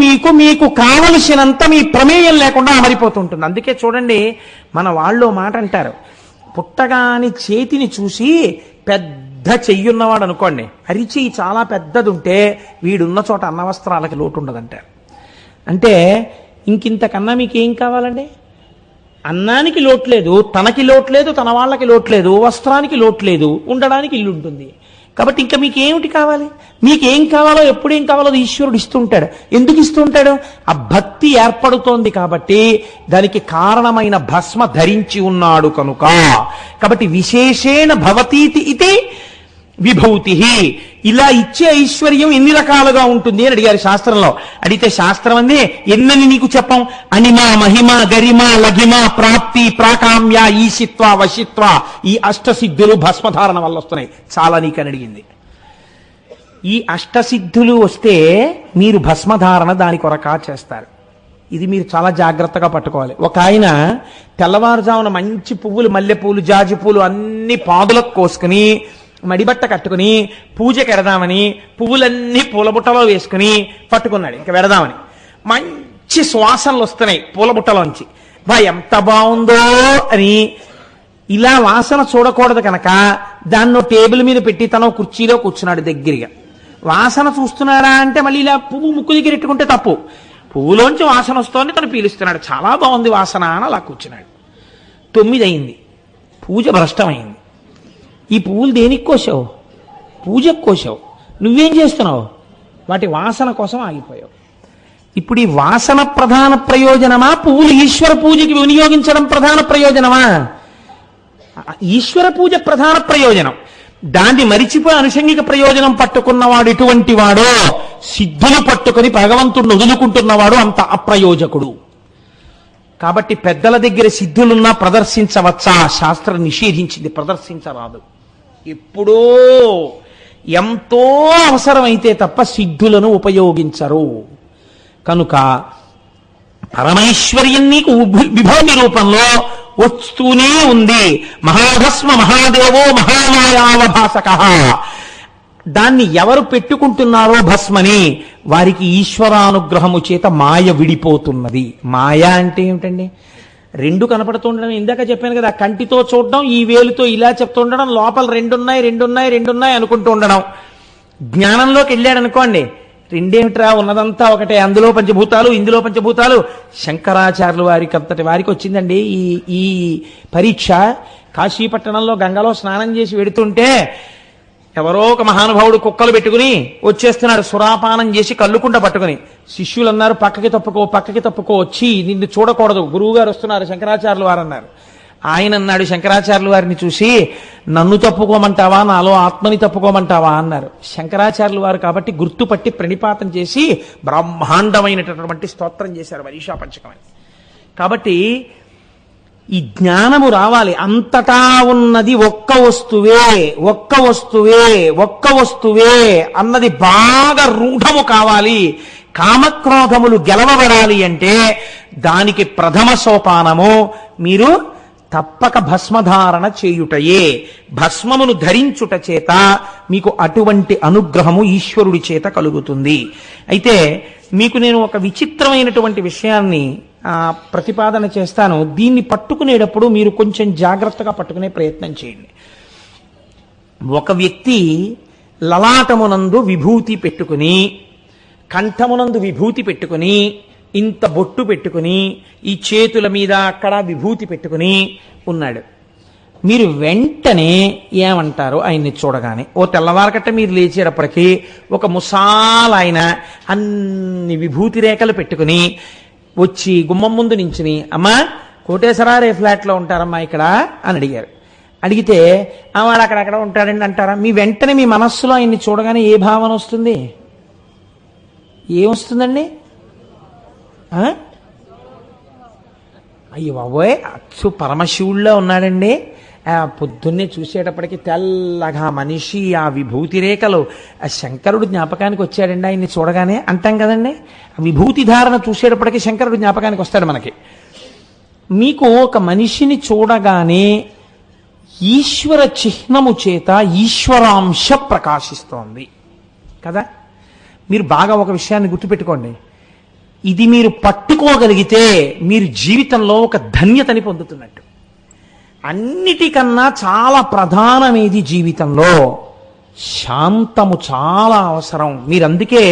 C: మీకు కావలసినంత మీ ప్రమేయం లేకుండా అమరిపోతుంటుంది. అందుకే చూడండి, మన వాళ్ళు మాట అంటారు, పుట్టగాని చేతిని చూసి పెద్ద చెయ్యున్నవాడు అనుకోండి, అరిచేయి చాలా పెద్దది ఉంటే వీడున్న చోట అన్నవస్త్రాలకి లోటు ఉండదంటారు. అంటే ఇంకింతకన్నా మీకేం కావాలండి? అన్నానికి లోట్లేదు, తనకి లోట్లేదు, తన వాళ్ళకి లోట్లేదు, వస్త్రానికి లోట్లేదు, ఉండడానికి ఇల్లు ఉంటుంది. కాబట్టి ఇంకా మీకేమిటి కావాలి? మీకేం కావాలో ఎప్పుడేం కావాలో అది ఈశ్వరుడు ఇస్తుంటాడు. ఎందుకు ఇస్తుంటాడు? ఆ భక్తి ఏర్పడుతోంది కాబట్టి, దానికి కారణమైన భస్మ ధరించి ఉన్నాడు కనుక. కాబట్టి విశేషేణ భవతీతి ఇది విభూతి. ఇలా ఇచ్చే ఐశ్వర్యం ఎన్ని రకాలుగా ఉంటుంది అని అడిగారు శాస్త్రంలో. అడిగితే శాస్త్రం అంది, ఎన్నని నీకు చెప్పం? అనిమా, మహిమ, గరిమ, లఘిమ, ప్రాప్తి, ప్రాకామ్య, ఈశిత్వ, వశిత్వ, ఈ అష్టసిద్ధులు భస్మధారణ వల్ల వస్తున్నాయి. చాలా నీకని అడిగింది. ఈ అష్టసిద్ధులు వస్తే మీరు భస్మధారణ దాని కొరకా చేస్తారు. ఇది మీరు చాలా జాగ్రత్తగా పట్టుకోవాలి. ఒక ఆయన తెల్లవారుజామున మంచి పువ్వులు, మల్లెపూలు, జాజి పూలు అన్ని పాదులకు కోసుకుని మడిబట్ట కట్టుకుని పూజకి ఎడదామని పువ్వులన్నీ పూలబుట్టలో వేసుకుని పట్టుకున్నాడు. ఇంకా వెడదామని మంచి సువాసనలు వస్తున్నాయి పూలబుట్టలోంచి. బా ఎంత బాగుందో అని ఇలా వాసన చూడకూడదు కనుక దాన్ని టేబుల్ మీద పెట్టి తన కుర్చీలో కూర్చున్నాడు దగ్గరగా. వాసన చూస్తున్నాడా అంటే మళ్ళీ ఇలా పువ్వు ముక్కు దగ్గర ఎట్టుకుంటే తప్పు. పువ్వులోంచి వాసన వస్తోంది, తను పీలుస్తున్నాడు. చాలా బాగుంది వాసన అని అలా కూర్చున్నాడు. 9 అయింది, పూజ భ్రష్టమైంది. ఈ పువ్వులు దేనికి కోసావు? పూజకు కోసావు. నువ్వేం చేస్తున్నావు? వాటి వాసన కోసం ఆగిపోయావు. ఇప్పుడు ఈ వాసన ప్రధాన ప్రయోజనమా, పువ్వులు ఈశ్వర పూజకి వినియోగించడం ప్రధాన ప్రయోజనమా? ఈశ్వర పూజ ప్రధాన ప్రయోజనం. దాన్ని మరిచిపోయి అనుషంగిక ప్రయోజనం పట్టుకున్నవాడు ఎటువంటి వాడో, సిద్ధులు పట్టుకుని భగవంతుడిని వదులుకుంటున్నవాడు అంత అప్రయోజకుడు. కాబట్టి పెద్దల దగ్గర సిద్ధులున్నా ప్రదర్శించవచ్చా? శాస్త్రం నిషేధించింది, ప్రదర్శించరాదు. ఎప్పుడో ఎంతో అవసరమైతే తప్ప సిద్ధులను ఉపయోగించరు. కనుక పరమైశ్వర్యం నీకు విభూమి రూపంలో వస్తూనే ఉంది. మహాభస్మ మహాదేవో మహామాయావభాసక. దాన్ని ఎవరు పెట్టుకుంటున్నారో భస్మని, వారికి ఈశ్వరానుగ్రహము చేత మాయ విడిపోతున్నది. మాయ అంటే ఏమిటండి? 2 కనపడుతుండడం. ఇందాక చెప్పాను కదా, కంటితో చూడడం, ఈ వేలుతో ఇలా చెప్తుండడం, లోపల 2 ఉన్నాయి అనుకుంటూ ఉండడం. జ్ఞానంలోకి వెళ్ళాడు అనుకోండి, 2 ఏమిట్రా, ఉన్నదంతా ఒకటే, అందులో పంచభూతాలు, ఇందులో పంచభూతాలు. శంకరాచార్యులు వారికి అంతటి వారికి వచ్చిందండి ఈ పరీక్ష. కాశీపట్టణంలో గంగలో స్నానం చేసి వెడుతుంటే ఎవరో ఒక మహానుభావుడు కుక్కలు పెట్టుకుని వచ్చేస్తున్నాడు, సురాపానం చేసి కళ్ళుకుంట పట్టుకుని. శిష్యులు అన్నారు, పక్కకి తప్పుకో, వచ్చి నిన్ను చూడకూడదు, గురువుగారు వస్తున్నారు, శంకరాచార్యులు వారు అన్నారు. ఆయన అన్నాడు శంకరాచార్యులు వారిని చూసి, నన్ను తప్పుకోమంటావా, నాలో ఆత్మని తప్పుకోమంటావా అన్నారు. శంకరాచార్యులు వారు కాబట్టి గుర్తుపట్టి ప్రణిపాతం చేసి బ్రహ్మాండమైనటువంటి స్తోత్రం చేశారు మనీషా పంచకమని. కాబట్టి ఈ జ్ఞానము రావాలి. అంతటా ఉన్నది ఒక్క వస్తువే అన్నది బాగా రూఢము కావాలి. కామక్రోధములు గెలవబడాలి అంటే దానికి ప్రథమ సోపానము మీరు తప్పక భస్మధారణ చేయుటయే. భస్మమును ధరించుట చేత మీకు అటువంటి అనుగ్రహము ఈశ్వరుడి చేత కలుగుతుంది. అయితే మీకు నేను ఒక విచిత్రమైనటువంటి విషయాన్ని ప్రతిపాదన చేస్తాను. దీన్ని పట్టుకునేటప్పుడు మీరు కొంచెం జాగ్రత్తగా పట్టుకునే ప్రయత్నం చేయండి. ఒక వ్యక్తి లలాటమునందు విభూతి పెట్టుకుని, కంఠమునందు విభూతి పెట్టుకుని, ఇంత బొట్టు పెట్టుకుని, ఈ చేతుల మీద అక్కడ విభూతి పెట్టుకుని ఉన్నాడు. మీరు వెంటనే ఏమంటారు ఆయన్ని చూడగానే? ఓ తెల్లవారకట్ట మీరు లేచేటప్పటికీ ఒక ముసాలాయన అన్ని విభూతి రేఖలు పెట్టుకుని వచ్చి గుమ్మం ముందు నించుని, అమ్మా కోటేశ్వరారే ఫ్లాట్లో ఉంటారమ్మా ఇక్కడ అని అడిగారు. అడిగితే వాడు అక్కడక్కడ ఉంటాడండి అంటారా? మీ వెంటనే మీ మనస్సులో ఆయన్ని చూడగానే ఏ భావన వస్తుంది? ఏమొస్తుందండి? అయ్యో బాబోయ్, అచ్చు పరమశివుల్లో ఉన్నాడండి, పొద్దున్నే చూసేటప్పటికి తెల్లగా మనిషి, ఆ విభూతి రేఖలు, ఆ శంకరుడు జ్ఞాపకానికి వచ్చాడండి ఆయన్ని చూడగానే అంటాం కదండి. ఆ విభూతి ధారణ చూసేటప్పటికి శంకరుడు జ్ఞాపకానికి వస్తాడు మనకి. మీకు ఒక మనిషిని చూడగానే ఈశ్వర చిహ్నము చేత ఈశ్వరాంశ ప్రకాశిస్తోంది కదా. మీరు బాగా ఒక విషయాన్ని గుర్తుపెట్టుకోండి. ఇది మీరు పట్టుకోగలిగితే మీరు జీవితంలో ఒక ధన్యతని పొందుతున్నట్టు. అన్నిటికన్నా చాలా ప్రధానమేది జీవితంలో? శాంతము చాలా అవసరం. మీరు అందుకే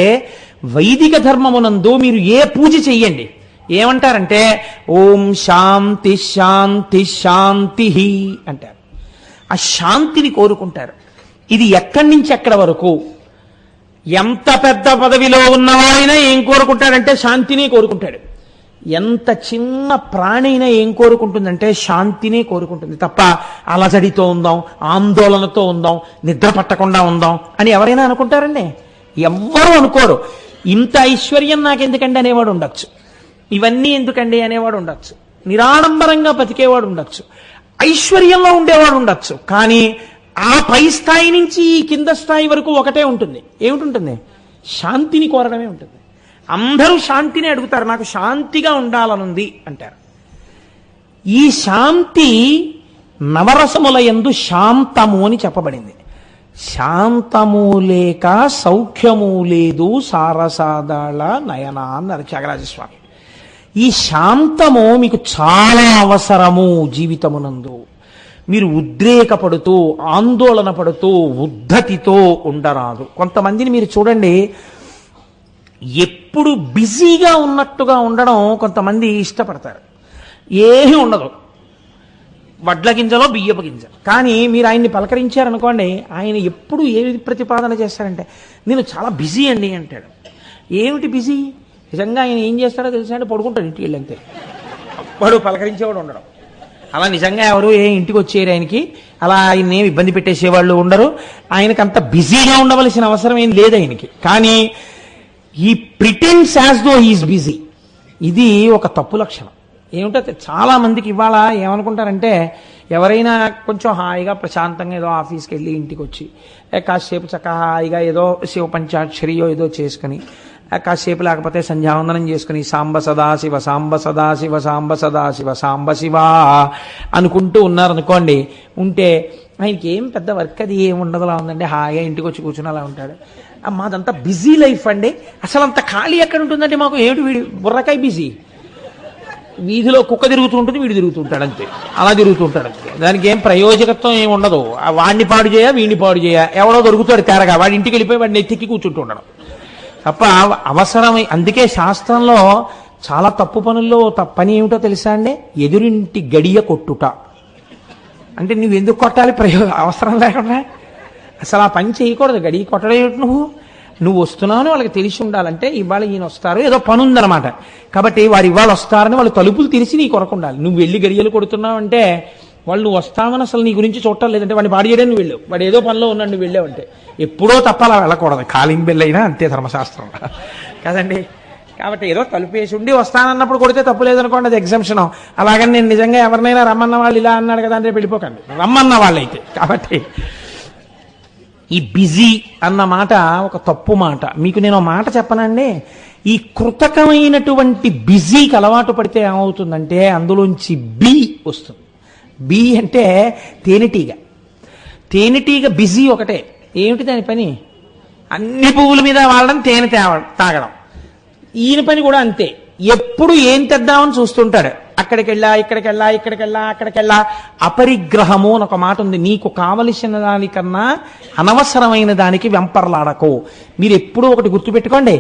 C: వైదిక ధర్మమునందు మీరు ఏ పూజ చెయ్యండి ఏమంటారంటే ఓం శాంతి శాంతి శాంతి అంటారు. ఆ శాంతిని కోరుకుంటారు. ఇది ఎక్కడి నుంచి ఎక్కడి వరకు? ఎంత పెద్ద పదవిలో ఉన్నవాడైనా ఏం కోరుకుంటాడంటే శాంతిని కోరుకుంటాడు. ఎంత చిన్న ప్రాణైనా ఏం కోరుకుంటుందంటే శాంతినే కోరుకుంటుంది తప్ప అలజడితో ఉందాం, ఆందోళనతో ఉందాం, నిద్ర పట్టకుండా ఉందాం అని ఎవరైనా అనుకుంటారండి? ఎవ్వరూ అనుకోరు. ఇంత ఐశ్వర్యం నాకెందుకండి అనేవాడు ఉండొచ్చు, ఇవన్నీ ఎందుకండి అనేవాడు ఉండొచ్చు, నిరాడంబరంగా బతికేవాడు ఉండొచ్చు, ఐశ్వర్యంలో ఉండేవాడు ఉండొచ్చు. కానీ ఆ పై స్థాయి నుంచి ఈ కింద స్థాయి వరకు ఒకటే ఉంటుంది. ఏమిటి? శాంతిని కోరడమే ఉంటుంది. అందరూ శాంతిని అడుగుతారు, నాకు శాంతిగా ఉండాలనుంది అంటారు. ఈ శాంతి నవరసముల యందు శాంతము అని చెప్పబడింది. శాంతము లేక సౌఖ్యము లేదు సారసాదాళ నయన అన్నారు త్యాగరాజస్వామి. ఈ శాంతము మీకు చాలా అవసరము జీవితమునందు. మీరు ఉద్రేకపడుతూ ఆందోళన పడుతూ ఉద్ధతితో ఉండరాదు. కొంతమందిని మీరు చూడండి, ఎప్పుడు బిజీగా ఉన్నట్టుగా ఉండడం కొంతమంది ఇష్టపడతారు. ఏమీ ఉండదు, వడ్ల గింజలో బియ్యపు గింజ. కానీ మీరు ఆయన్ని పలకరించారనుకోండి, ఆయన ఎప్పుడు ఏది ప్రతిపాదన చేస్తారంటే నేను చాలా బిజీ అండి అంటాడు. ఏమిటి బిజీ? నిజంగా ఆయన ఏం చేస్తాడో తెలుసా అంటే పడుకుంటాడు ఇంటికి వెళ్ళి, అంతే. వాడు పలకరించేవాడు ఉండడం. అలా నిజంగా ఎవరు ఇంటికి వచ్చేరు ఆయనకి, అలా ఆయన ఏమి ఇబ్బంది పెట్టేసేవాళ్ళు ఉండరు. ఆయనకు అంత బిజీగా ఉండవలసిన అవసరం ఏం లేదు ఆయనకి. కానీ ఈ pretends as though he's busy, ఇది ఒక తప్పు లక్షణం. ఏమిటంటే చాలా మందికి ఇవాళ ఏమనుకుంటారంటే, ఎవరైనా కొంచెం హాయిగా ప్రశాంతంగా ఏదో ఆఫీస్కి వెళ్ళి ఇంటికి వచ్చి కాసేపు చక్కగా హాయిగా ఏదో శివ పంచాక్షరియో ఏదో చేసుకుని, కాసేపు లేకపోతే సంధ్యావందనం చేసుకుని సాంబ సదాశివ సాంబ సదాశివ సాంబ సదాశివ సాంబ శివ అనుకుంటూ ఉన్నారనుకోండి, ఉంటే ఆయనకి ఏం పెద్ద వర్క్ అది ఏం ఉండదులా ఉందండి, హాయిగా ఇంటికి వచ్చి కూర్చుని అలా ఉంటాడు. మాదంతా బిజీ లైఫ్ అండి. అసలు అంత ఖాళీ ఎక్కడ ఉంటుందంటే మాకు, ఏమిటి వీడి బుర్రకాయ బిజీ. వీధిలో కుక్క తిరుగుతూ ఉంటుంది, వీడు తిరుగుతుంటాడు అంతే, అలా తిరుగుతుంటాడు అంతే. దానికి ఏం ప్రయోజకత్వం ఏమి ఉండదు. వాడిని పాడు చేయ వీడిని పాడు చేయ, ఎవడో దొరుకుతాడు తేరగా, వాడి ఇంటికి వెళ్ళిపోయి వాడిని ఎత్తికి కూర్చుంటుండడం తప్ప అవసరమై. అందుకే శాస్త్రంలో చాలా తప్పు పనుల్లో పని ఏమిటో తెలుసా అండి? ఎదురింటి గడియ కొట్టుట. అంటే నువ్వు ఎందుకు కొట్టాలి అవసరం లేకుండా? అసలు ఆ పని చేయకూడదు. గడి కొట్టడం ఏమిటి నువ్వు వస్తున్నావు వాళ్ళకి తెలిసి ఉండాలంటే ఇవాళ ఈయన వస్తారు, ఏదో పని ఉందన్నమాట. కాబట్టి వారు ఇవాళ వస్తారని వాళ్ళు తలుపులు తెరిచి నీ కొరకు ఉండాలి. నువ్వు వెళ్ళి గడియలు కొడుతున్నావు అంటే వాళ్ళు వస్తామని అసలు నీ గురించి చూడటం లేదంటే వాడిని పాడు చేయడానికి నువ్వు వెళ్ళావు, వాడు ఏదో పనిలో ఉన్నాడు నువ్వు వెళ్ళావంటే. ఎప్పుడో తప్ప అలా వెళ్ళకూడదు. కాలింగ్ బెల్ అయినా అంతే ధర్మశాస్త్రం కదండి. కాబట్టి ఏదో తలుపు వేసి ఉండి వస్తానన్నప్పుడు కొడితే తప్పు లేదనుకోండి, అది ఎగ్జామ్షన్. అలాగని నేను నిజంగా ఎవరినైనా రమ్మన్న వాళ్ళు ఇలా అన్నాడు కదా అంటే వెళ్ళిపోకండి, రమ్మన్న వాళ్ళైతే. కాబట్టి ఈ బిజీ అన్న మాట ఒక తప్పు మాట. మీకు నేను ఒక మాట చెప్పనండి, ఈ కృతకమైనటువంటి బిజీకి అలవాటు పడితే ఏమవుతుందంటే అందులోంచి బి వస్తుంది. బి అంటే తేనెటీగ. తేనెటీగ బిజీ ఒకటే. ఏమిటి దాని పని? అన్ని పువ్వుల మీద వాడడం, తేనె తాగడం. ఈయన పని కూడా అంతే. ఎప్పుడు ఏం తెద్దామని చూస్తుంటాడు. అక్కడికెళ్ళా ఇక్కడికెళ్ళా ఇక్కడికెళ్ళా అక్కడికెళ్ళా. అపరిగ్రహము అని ఒక మాట ఉంది. నీకు కావలసిన దానికన్నా అనవసరమైన దానికి వెంపర్లాడకు. మీరు ఎప్పుడూ ఒకటి గుర్తుపెట్టుకోండి,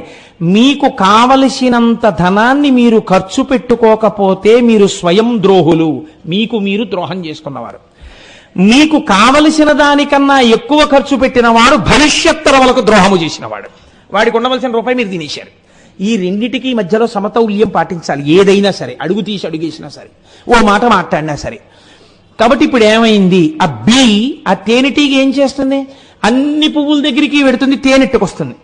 C: మీకు కావలసినంత ధనాన్ని మీరు ఖర్చు పెట్టుకోకపోతే మీరు స్వయం ద్రోహులు, మీకు మీరు ద్రోహం చేసుకున్నవారు. మీకు కావలసిన దానికన్నా ఎక్కువ ఖర్చు పెట్టిన వాడు భవిష్యత్తరవలకు ద్రోహము చేసినవాడు. వాడికి ఉండవలసిన రూపాయి మీరు తినేశారు. ఈ రెండిటికి మధ్యలో సమతౌల్యం పాటించాలి. ఏదైనా సరే, అడుగు తీసి అడుగేసినా సరే, ఓ మాట మాట్లాడినా సరే. కాబట్టి ఇప్పుడు ఏమైంది, ఆ బి, ఆ తేనెటీగ ఏం చేస్తుంది? అన్ని పువ్వుల దగ్గరికి పెడుతుంది, తేనెట్టుకొస్తుంది.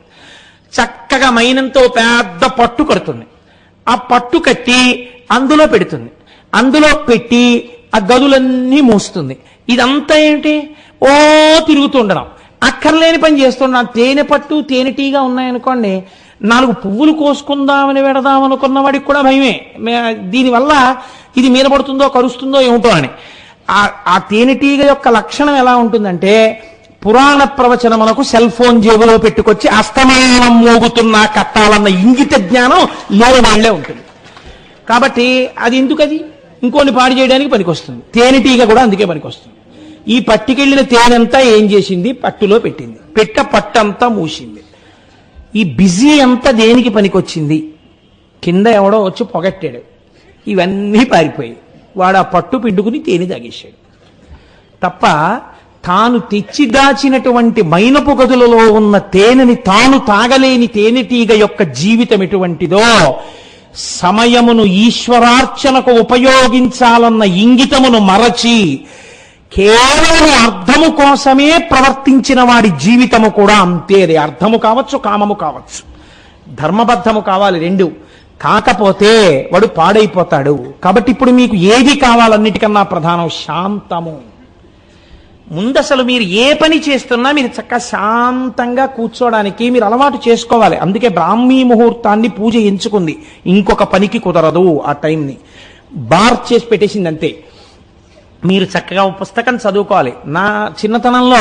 C: చక్కగా మైనంతో పెద్ద పట్టు కడుతుంది. ఆ పట్టు కట్టి అందులో పెడుతుంది. అందులో పెట్టి ఆ గదులన్నీ మోస్తుంది. ఇదంతా ఏంటి? ఓ తిరుగుతూ ఉండడం, అక్కర్లేని పని చేస్తున్నాం. తేనె పట్టు తేనెటీగ ఉన్నాయనుకోండి, 4 పువ్వులు కోసుకుందామని పెడదామనుకున్న వాడికి కూడా భయమే. దీనివల్ల ఇది మీద పడుతుందో కరుస్తుందో ఏమిటో అని. ఆ తేనెటీగ యొక్క లక్షణం ఎలా ఉంటుందంటే, పురాణ ప్రవచనములకు సెల్ ఫోన్ జేబులో పెట్టుకొచ్చి అస్తమానం మోగుతున్నా కట్టాలన్న ఇంగిత జ్ఞానం లేని వాళ్లే ఉంటుంది. కాబట్టి అది ఎందుకది ఇంకోని పాడు చేయడానికి పనికొస్తుంది. తేనెటీగ కూడా అందుకే పనికొస్తుంది. ఈ పట్టుకెళ్లిన తేనెంతా ఏం చేసింది? పట్టులో పెట్టింది. పట్టంతా మూసింది. ఈ బిజీ అంతా దేనికి పనికొచ్చింది? కింద ఎవడో వచ్చి పొగట్టాడు, ఇవన్నీ పారిపోయాయి. వాడు ఆ పట్టు పిండుకుని తేనె తాగేశాడు తప్ప, తాను తెచ్చి దాచినటువంటి మైనపు గదులలో ఉన్న తేనెని తాను తాగలేని తేనెటీగ యొక్క జీవితం ఎటువంటిదో, సమయమును ఈశ్వరార్చనకు ఉపయోగించాలన్న ఇంగితమును మరచి కేవలం అర్థము కోసమే ప్రవర్తించిన వాడి జీవితము కూడా అంతే. అర్థము కావచ్చు, కామము కావచ్చు, ధర్మబద్ధము కావాలి, రెండు. కాకపోతే వాడు పాడైపోతాడు. కాబట్టి ఇప్పుడు మీకు ఏది కావాలన్నిటికన్నా ప్రధానం శాంతము. ముందసలు మీరు ఏ పని చేస్తున్నా మీరు చక్కగా శాంతంగా కూర్చోడానికి మీరు అలవాటు చేసుకోవాలి. అందుకే బ్రాహ్మీ ముహూర్తాన్ని పూజ ఎంచుకుంది. ఇంకొక పనికి కుదరదు. ఆ టైంని బార్ చేసి పెట్టేసింది అంతే. మీరు చక్కగా పుస్తకం చదువుకోవాలి. నా చిన్నతనంలో,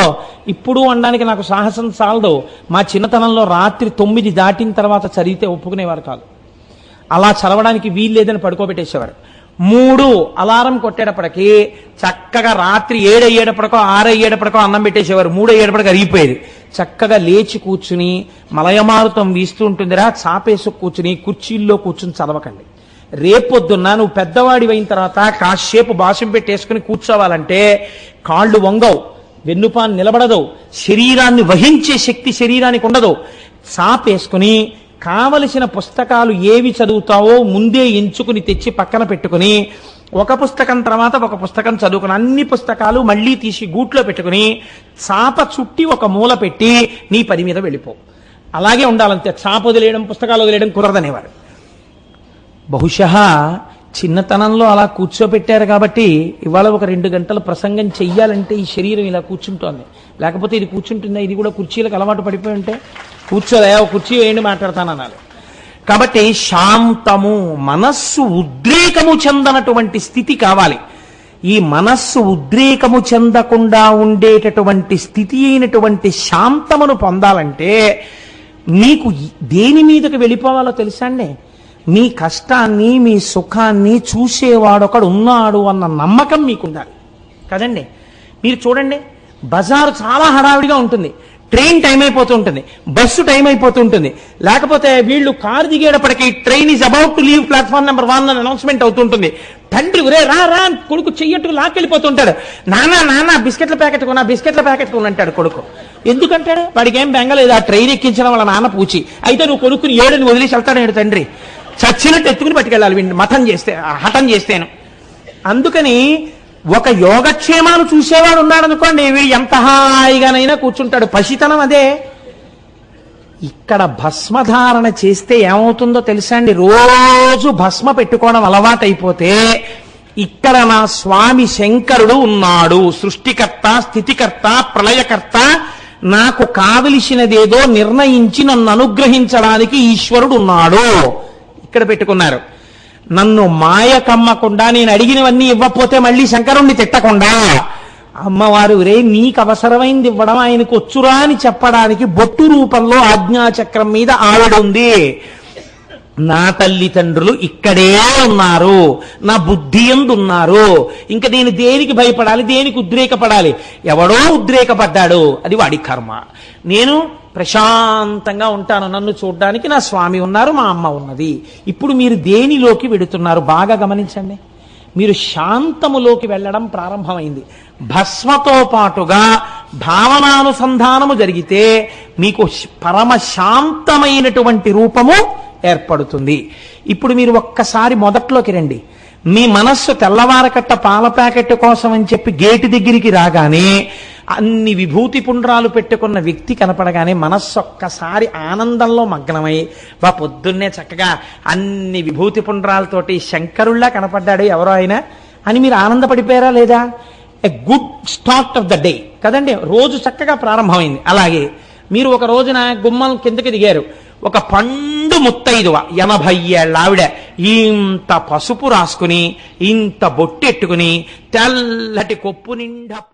C: ఇప్పుడు అనడానికి నాకు సాహసం చాలదు, మా చిన్నతనంలో రాత్రి 9 దాటిన తర్వాత చదివితే ఒప్పుకునేవారు కాదు. అలా చదవడానికి వీలు లేదని పడుకోబెట్టేసేవారు. 3 అలారం కొట్టేటప్పటికి చక్కగా రాత్రి 7 అయ్యేటప్పటికో 6 అయ్యేటప్పటికో అన్నం పెట్టేసేవారు. 3 అయ్యేటప్పటికి అరిగిపోయేది. చక్కగా లేచి కూర్చుని మలయమారుతం వీస్తూ ఉంటుందిరా, చాపేసు కూర్చుని కుర్చీల్లో కూర్చుని చదవకండి. రేపొద్దున్న నువ్వు పెద్దవాడి అయిన తర్వాత కాసేపు బాసం పెట్టేసుకుని కూర్చోవాలంటే కాళ్ళు వంగవు, వెన్నుపాన్ నిలబడదు, శరీరాన్ని వహించే శక్తి శరీరానికి ఉండదు. చాపేసుకుని కావలసిన పుస్తకాలు ఏవి చదువుతావో ముందే ఎంచుకుని తెచ్చి పక్కన పెట్టుకుని ఒక పుస్తకం తర్వాత ఒక పుస్తకం చదువుకుని అన్ని పుస్తకాలు మళ్ళీ తీసి గూట్లో పెట్టుకుని చాప చుట్టి ఒక మూల పెట్టి నీ పని మీద వెళ్ళిపో. అలాగే ఉండాలంతే. చాప వదిలేయడం, పుస్తకాలు వదిలేయడం కుదరదనేవారు. బహుశా చిన్నతనంలో అలా కూర్చోబెట్టారు కాబట్టి ఇవాళ ఒక 2 గంటలు ప్రసంగం చెయ్యాలంటే ఈ శరీరం ఇలా కూర్చుంటోంది. లేకపోతే ఇది కూర్చుంటుందా? ఇది కూడా కుర్చీలకు అలవాటు పడిపోయి ఉంటే కూర్చోలే, కుర్చీ వేయండి మాట్లాడతానన్నారు. కాబట్టి శాంతము, మనస్సు ఉద్రేకము చెందనటువంటి స్థితి కావాలి. ఈ మనస్సు ఉద్రేకము చెందకుండా ఉండేటటువంటి స్థితి అయినటువంటి శాంతమును పొందాలంటే మీకు దేని మీదకి వెళ్ళిపోవాలో తెలుసా అండి? మీ కష్టాన్ని, మీ సుఖాన్ని చూసేవాడొకడు ఉన్నాడు అన్న నమ్మకం మీకు ఉండాలి కదండి. మీరు చూడండి, బజారు చాలా హడావిడిగా ఉంటుంది. ట్రైన్ టైం అయిపోతూ ఉంటుంది, బస్సు టైం అయిపోతూ ఉంటుంది. లేకపోతే వీళ్ళు కారు దిగేటప్పటికి train is about to leave platform number 1 అని అనౌన్స్మెంట్ అవుతుంటుంది. తండ్రి ఒరే రా రా కొడుకు చెయ్యట్టుకు లాక్కెళ్ళిపోతుంటాడు. నానా బిస్కెట్ల ప్యాకెట్ కొను అంటాడు కొడుకు. ఎందుకంటాడు? వాడికి ఏం బెంగలేదు, ఆ ట్రైన్ ఎక్కించడం వాళ్ళ నాన్న పూచి. అయితే నువ్వు కొడుకుని ఏడని వదిలేసి వెళ్తాడు తండ్రి. చచ్చినట్టు ఎత్తుకుని పట్టుకెళ్ళాలి వీడిని హఠం చేస్తేను. అందుకని ఒక యోగక్షేమాలు చూసేవాడు ఉన్నాడనుకోండి, వీడు ఎంత హాయిగానైనా కూర్చుంటాడు. పసితనం అదే. ఇక్కడ భస్మధారణ చేస్తే ఏమవుతుందో తెలుసా అండి? రోజు భస్మ పెట్టుకోవడం అలవాటైపోతే ఇక్కడ నా స్వామి శంకరుడు ఉన్నాడు, సృష్టికర్త, స్థితికర్త, ప్రళయకర్త, నాకు కావలసినదేదో నిర్ణయించి నన్ను అనుగ్రహించడానికి ఈశ్వరుడు ఉన్నాడు. ఇక్కడ పెట్టుకున్నారు. నన్ను మాయ కమ్మకుండా, నేను అడిగినవన్నీ ఇవ్వకపోతే మళ్ళీ శంకరుణ్ణి తిట్టకుండా, అమ్మవారు రే నీకు అవసరమైంది ఇవ్వడం ఆయనకు వచ్చురా అని చెప్పడానికి బొట్టు రూపంలో ఆజ్ఞాచక్రం మీద ఆవిడుంది. నా తల్లిదండ్రులు ఇక్కడే ఉన్నారు, నా బుద్ధి యందు ఉన్నారు. ఇంకా నేను దేనికి భయపడాలి, దేనికి ఉద్రేకపడాలి? ఎవడో ఉద్రేకపడ్డాడు, అది వాడి కర్మ. నేను ప్రశాంతంగా ఉంటాను. నన్ను చూడ్డానికి నా స్వామి ఉన్నారు, మా అమ్మ ఉన్నది. ఇప్పుడు మీరు దేనిలోకి వెడుతున్నారు బాగా గమనించండి. మీరు శాంతములోకి వెళ్ళడం ప్రారంభమైంది. భస్మతో పాటుగా భావనానుసంధానము జరిగితే మీకు పరమ శాంతమైనటువంటి రూపము ఏర్పడుతుంది. ఇప్పుడు మీరు ఒక్కసారి మొదట్లోకి రండి. మీ మనస్సు తెల్లవారకట్ట పాల ప్యాకెట్ కోసం అని చెప్పి గేటు దగ్గరికి రాగానే అన్ని విభూతి పుండ్రాలు పెట్టుకున్న వ్యక్తి కనపడగానే మనస్సు ఒక్కసారి ఆనందంలో మగ్నమై, పొద్దున్నే చక్కగా అన్ని విభూతి పుండ్రాలతోటి శంకరుల్లా కనపడ్డాడు ఎవరో ఆయన అని మీరు ఆనందపడిపోయారా లేదా? A good start of the day కదండి. రోజు చక్కగా ప్రారంభమైంది. అలాగే మీరు ఒక రోజున గుమ్మం కిందకి దిగారు. ఒక పండు ముత్తైదువ 80 ఏళ్ల ఆవిడ ఇంత పసుపు రాసుకుని, ఇంత బొట్టెట్టుకుని, తెల్లటి కొప్పు నిండా